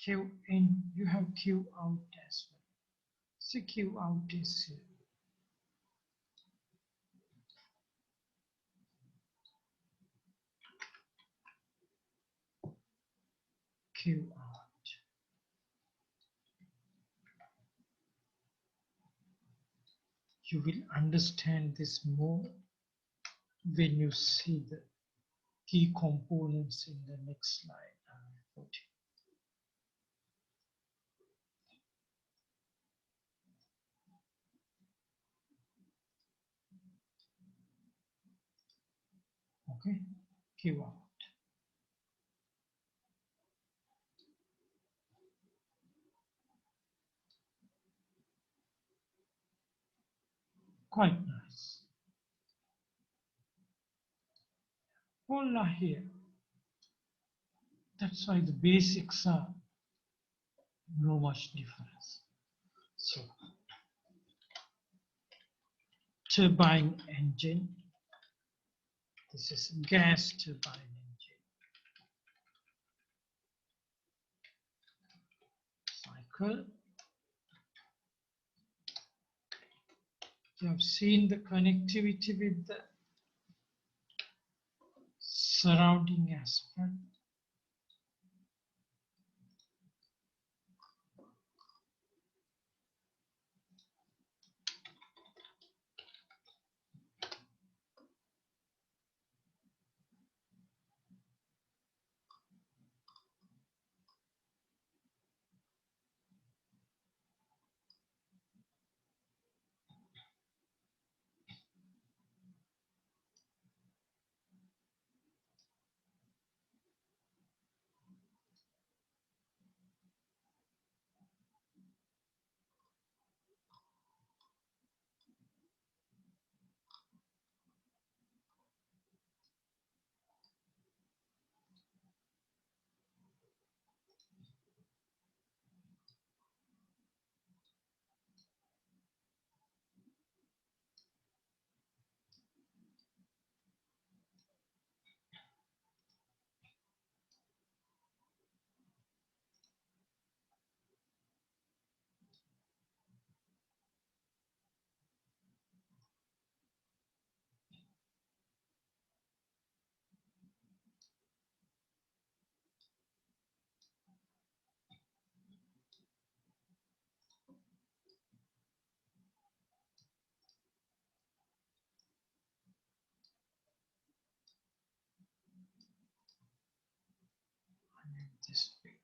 Q in, you have Q out as well. So Q out is here. Q out. You will understand this more when you see the key components in the next slide. Okay, Q out. Quite nice. All are here. That's why the basics are no much difference. So, turbine engine. This is gas turbine engine. Cycle. You have seen the connectivity with the surrounding aspect. This big.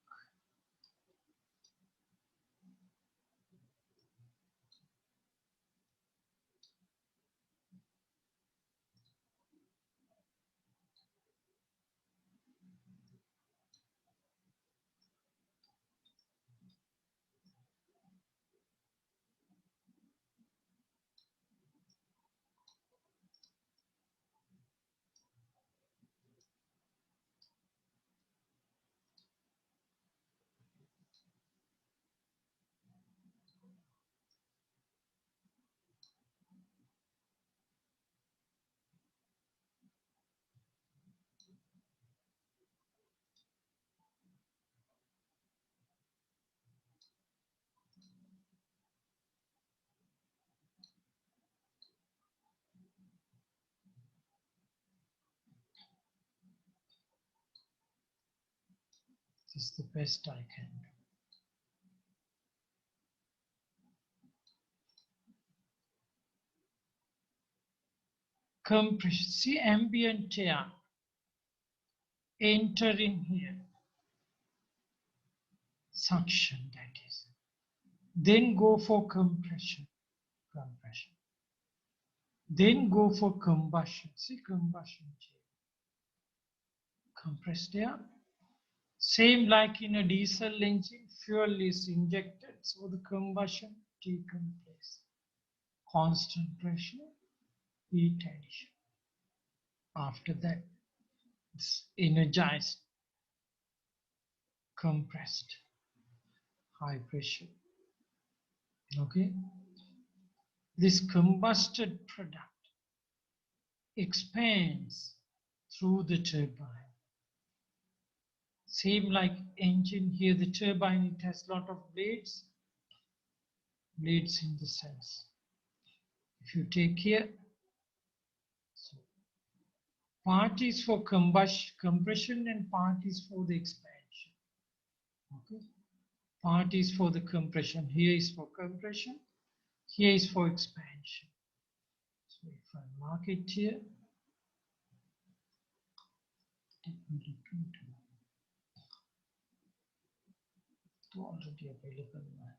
This is the best I can do. Compression, see ambient air entering here, suction that is. Then go for compression. Then go for combustion. See combustion chamber. Compressed air. Same like in a diesel engine, fuel is injected, so the combustion taken place. Constant pressure, heat addition. After that, it's energized, compressed, high pressure. Okay? This combusted product expands through the turbine. Same like engine, here the turbine, it has lot of blades in the sense. If you take here, so part is for compression and part is for the expansion. Okay, part is for the compression, here is for compression, here is for expansion. So if I mark it here, already available now.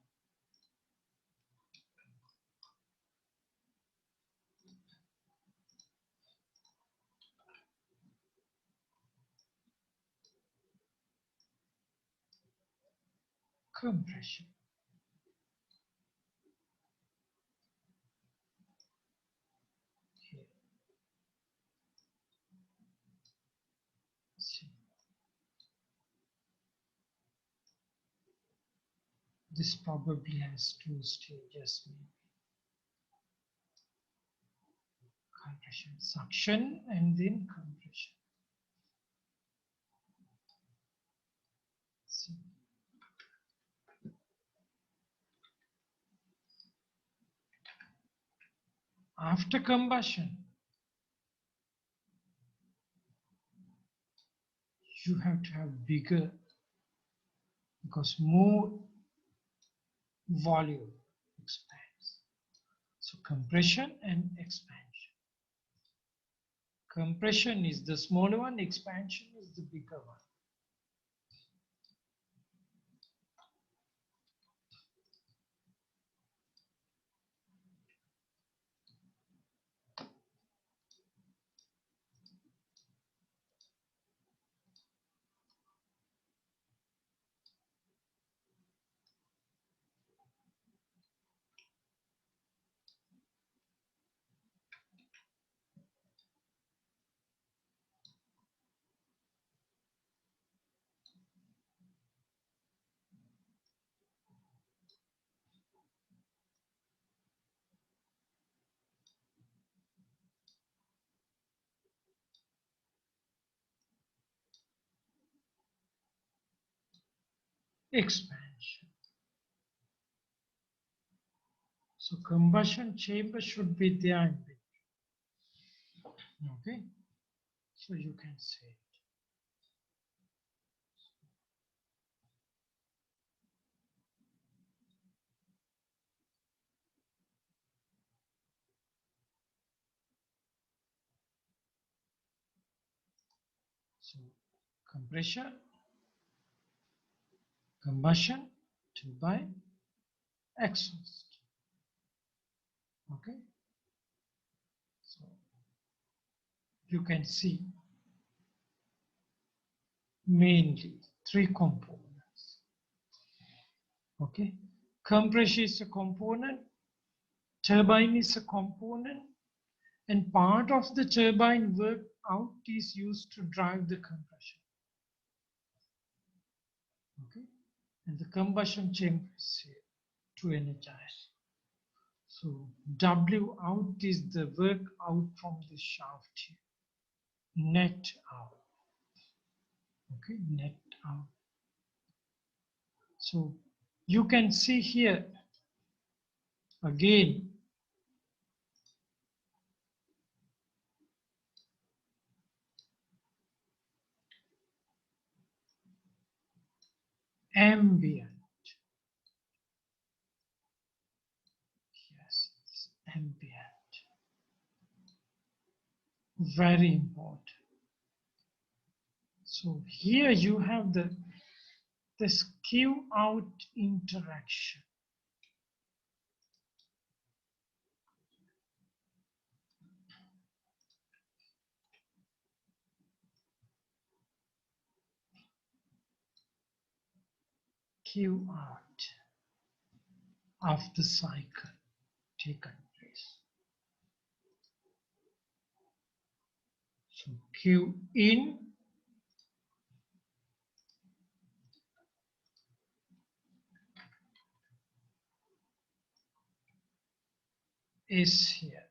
Compression. Here. See. This probably has two stages, maybe. Compression, suction, and then compression. See. After combustion, you have to have bigger, because more volume expands. So compression and expansion. Compression is the smaller one, expansion is the bigger one. Expansion. So combustion chamber should be there in between. Okay, so you can say it. So compression, combustion, turbine, exhaust. Okay, so you can see mainly three components. Okay, compression is a component, turbine is a component, and part of the turbine work out is used to drive the compression. Okay, and the combustion chamber is here to energize. So W out is the work out from the shaft here. Net out. Okay, net out. So you can see here again ambient. Yes, it's ambient. Very important. So here you have this Q out interaction. Q out of the cycle taken place. So Q in is here.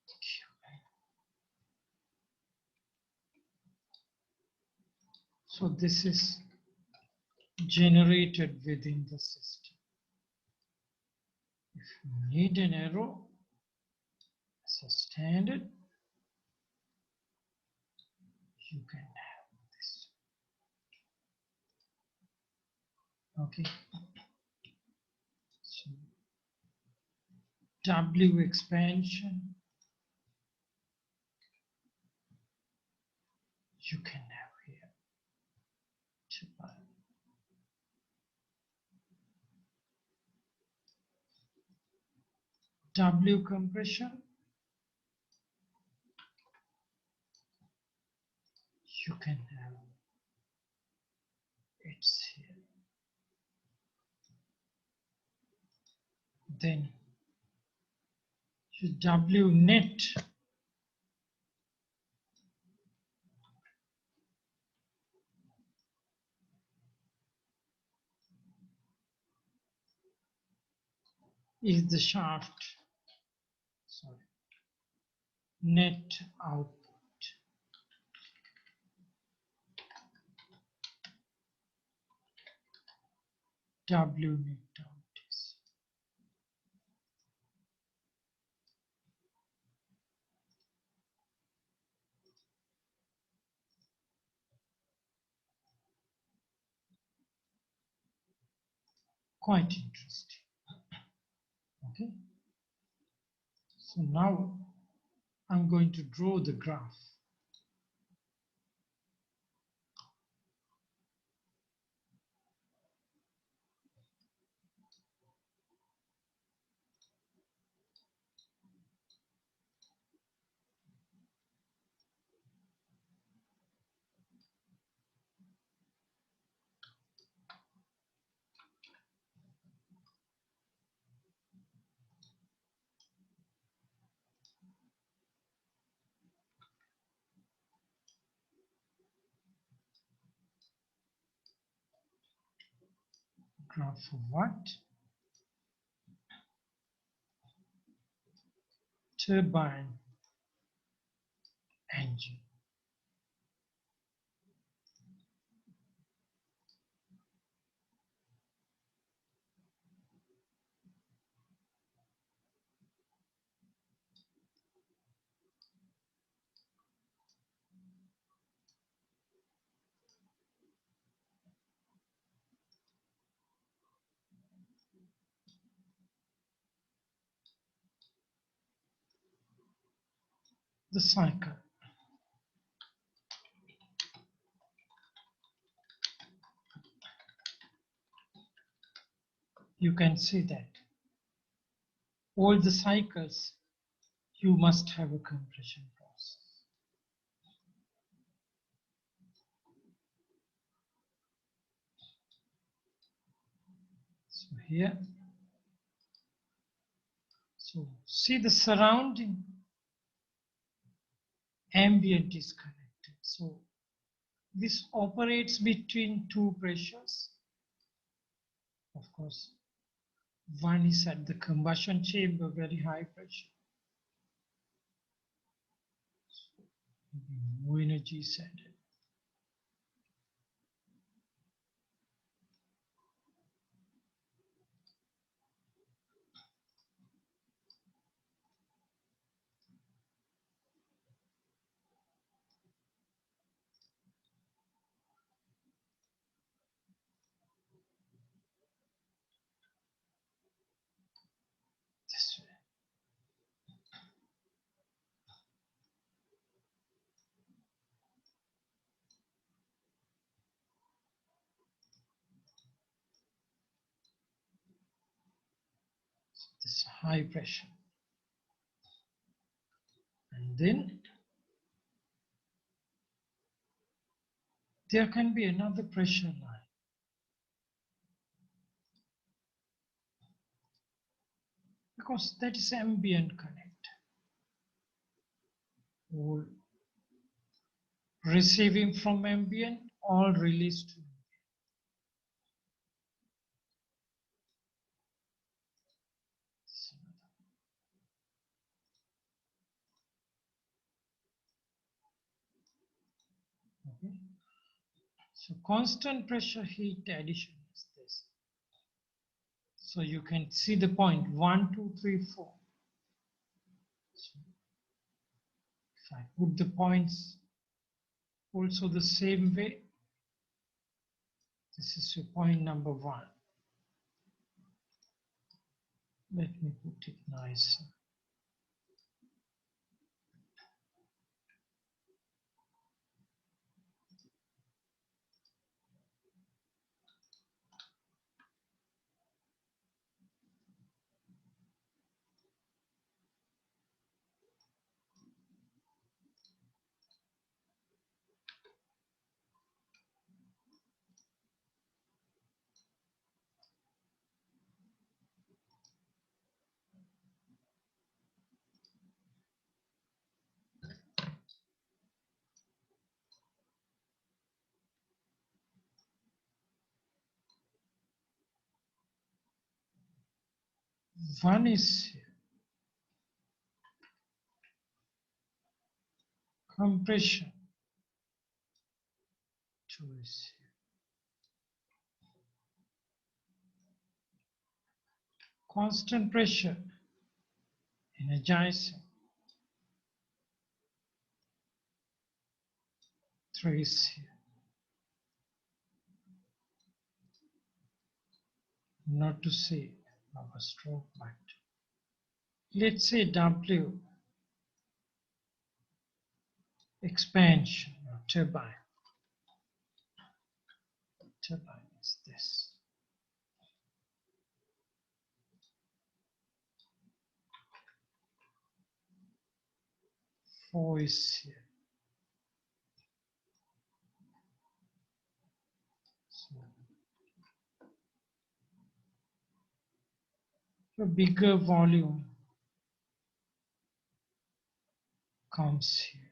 Q in. So this is generated within the system. If you need an arrow as a standard, you can have this. Okay. So W expansion, you can have here. W compression, you can have it's here. Then your W net is the shaft, sorry, net output. W net out is quite interesting. Okay. So now I'm going to draw the graph. Graph of what? Turbine engine. The cycle. You can see that all the cycles you must have a compression process. So here, so see the surrounding ambient is connected. So this operates between two pressures. Of course, one is at the combustion chamber, very high pressure. More energy is added. This way. This high pressure. And then there can be another pressure line. Because that is ambient connect. All receiving from ambient, all released to okay. So constant pressure heat addition is this. So you can see the point 1, 2, 3, 4. So if I put the points also the same way, this is your point number 1. Let me put it nicer. One is here. Compression. 2 is here. Constant pressure. Energizing. 3 is here. Not to say our stroke, but let's say W, expansion or turbine. Turbine is this. Four is here. So a bigger volume comes here.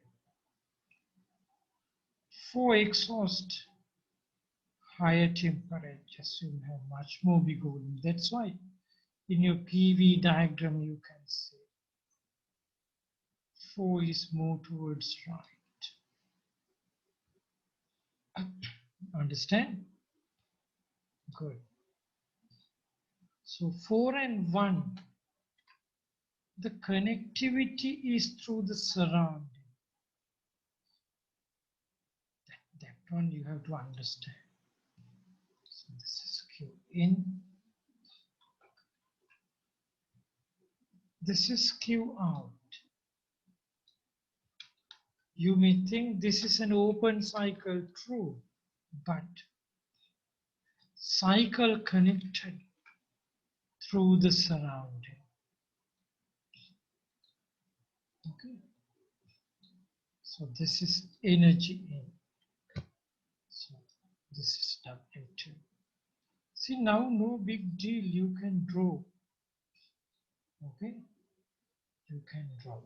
4 exhaust, higher temperatures, you have much more big volume. That's why in your PV diagram you can see 4 is more towards right. Understand? Good. So 4 and 1, the connectivity is through the surrounding. That one you have to understand. So this is Q in. This is Q out. You may think this is an open cycle, true, but cycle connected through the surrounding. Okay. So this is energy in. So this is W2. See, now no big deal, you can draw. Okay, you can draw.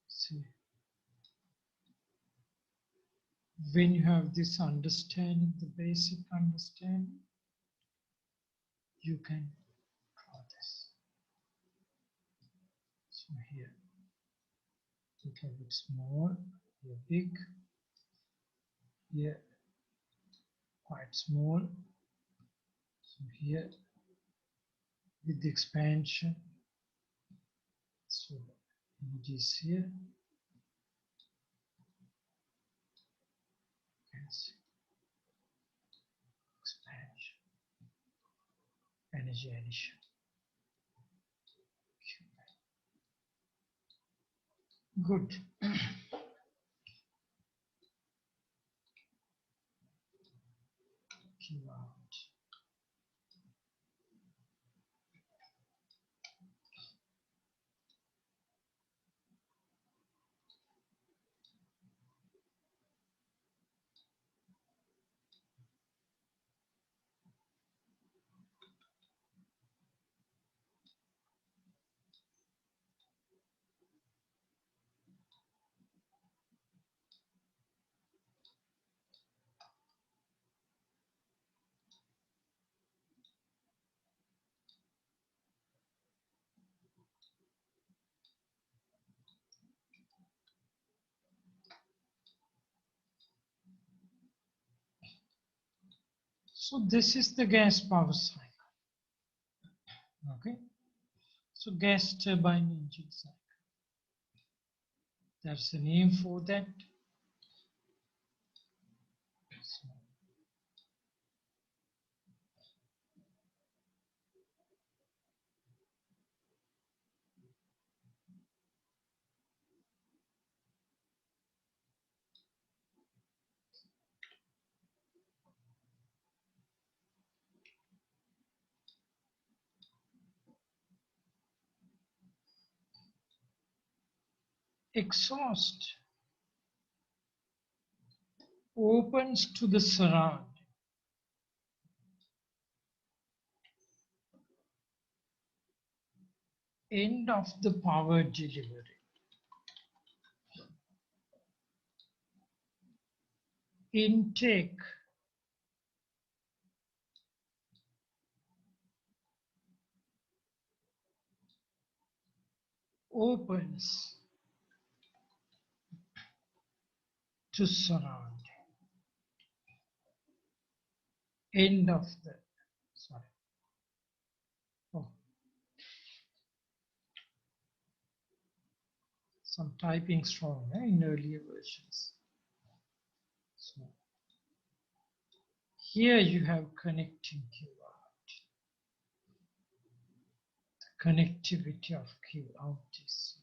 See, when you have this understanding, the basic understanding, you can draw this. So here, little bit small, here big, here quite small. So here with the expansion, so it is here. Yes. Expansion, energy addition. Good. Q out. So this is the gas power cycle. Okay. So gas turbine engine cycle. That's the name for that. So, exhaust opens to the surround. End of the power delivery. Intake opens to surround. End of the, sorry. Oh, some typing wrong in earlier versions. So here you have connecting Q out. The connectivity of Q out is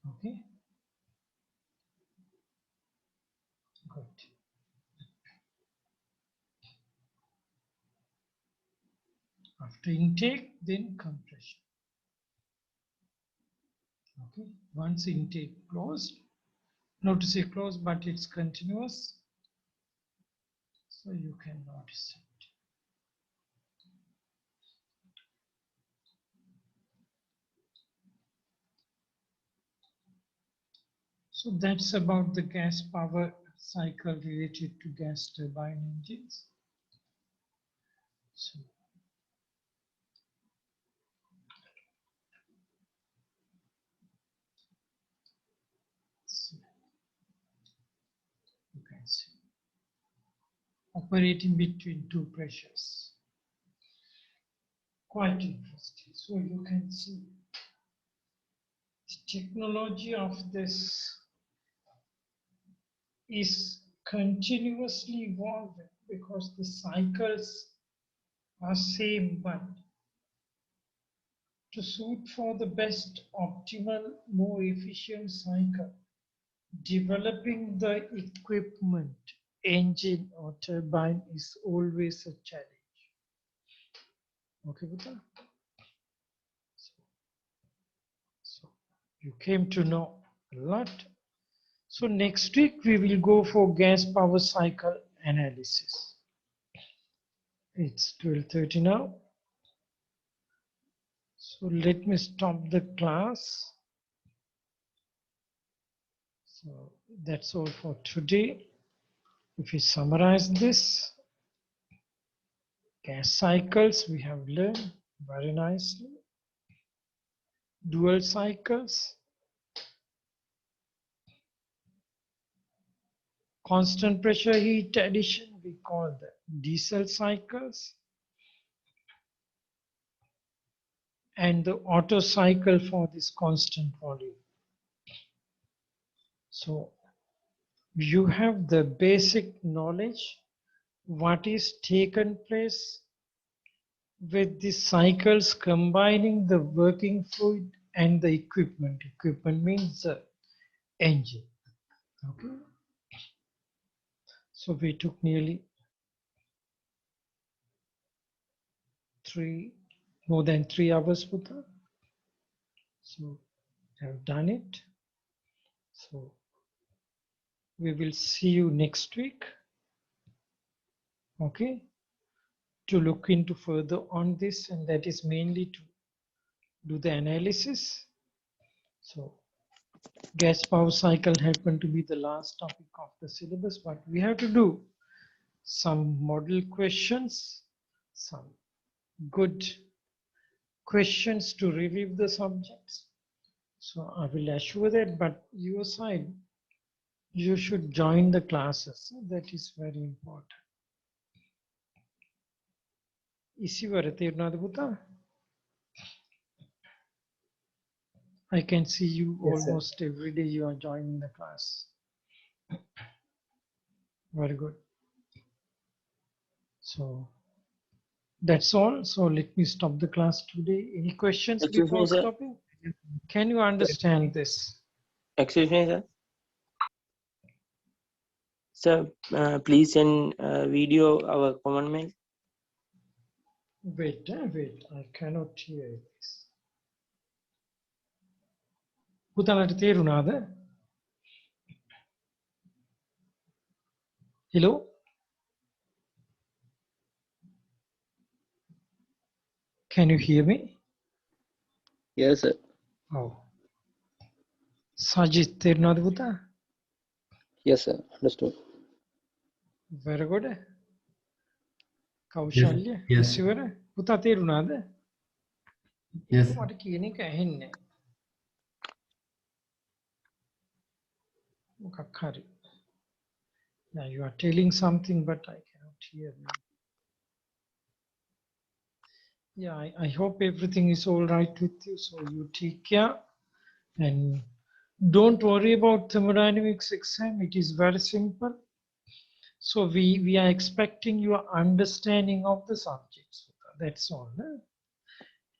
okay. Good. After intake, then compression. Okay. Once intake closed, not to say closed, but it's continuous. So you can notice it. So that's about the gas power cycle related to gas turbine engines. So, you can see operating between two pressures. Quite interesting. So you can see the technology of this is continuously evolving because the cycles are same, but to suit for the best optimal, more efficient cycle, developing the equipment, engine or turbine is always a challenge. Okay, Buddha? So you came to know a lot. So next week we will go for gas power cycle analysis. It's 12:30 now. So let me stop the class. So that's all for today. If we summarize this, gas cycles we have learned very nicely. Dual cycles, constant pressure heat addition we call the diesel cycles, and the Otto cycle for this constant volume. So you have the basic knowledge what is taken place with the cycles combining the working fluid and the equipment. Equipment means the engine. Okay. So we took nearly more than 3 hours with her. So I have done it. So we will see you next week. Okay. To look into further on this, and that is mainly to do the analysis. So gas power cycle happened to be the last topic of the syllabus, but we have to do some model questions, some good questions to review the subjects. So I will assure that, but your side, You should join the classes. That is very important. Isiwara තේරුණාද පුතා? I can see you Yes, sir. almost every day you are joining the class. Very good. So that's all. So let me stop the class today. Any questions Excuse before me, sir. stopping? Can you understand this? Excuse me, sir. Sir, please send video our common mail. Wait, wait. I cannot hear this. පුතාලට තේරුණාද? Hello? Can you hear me? Yes, sir. Oh. Sajid තේරුණාද පුතා? Yes, sir. Understood. Very good. කෞශල්‍ය Yes. ඉසිවර පුතා තේරුණාද? Yes. මට කියන එක ඇහෙන්නේ නැහැ. මොකක් හරි. Now you are telling something but I cannot hear you. Yeah, I hope everything is all right with you. So you take care and don't worry about thermodynamics exam. It is very simple. So we are expecting your understanding of the subjects. That's all.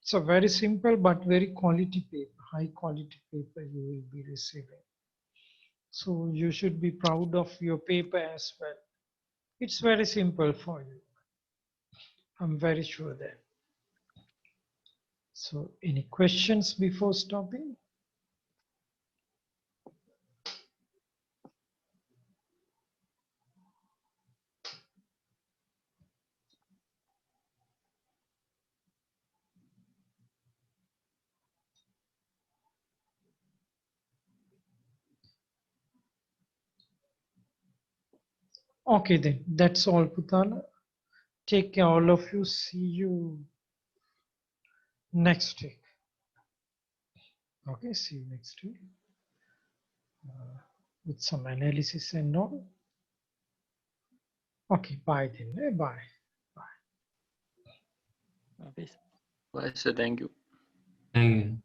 It's a very simple but very quality paper, high quality paper you will be receiving. So you should be proud of your paper as well. It's very simple for you. I'm very sure that. So any questions before stopping? Okay then, that's all Putana. Take care all of you. See you next week. Okay, see you next week. With some analysis and all. Okay, bye then. Bye. Okay. Bye, sir. Thank you. Thank you.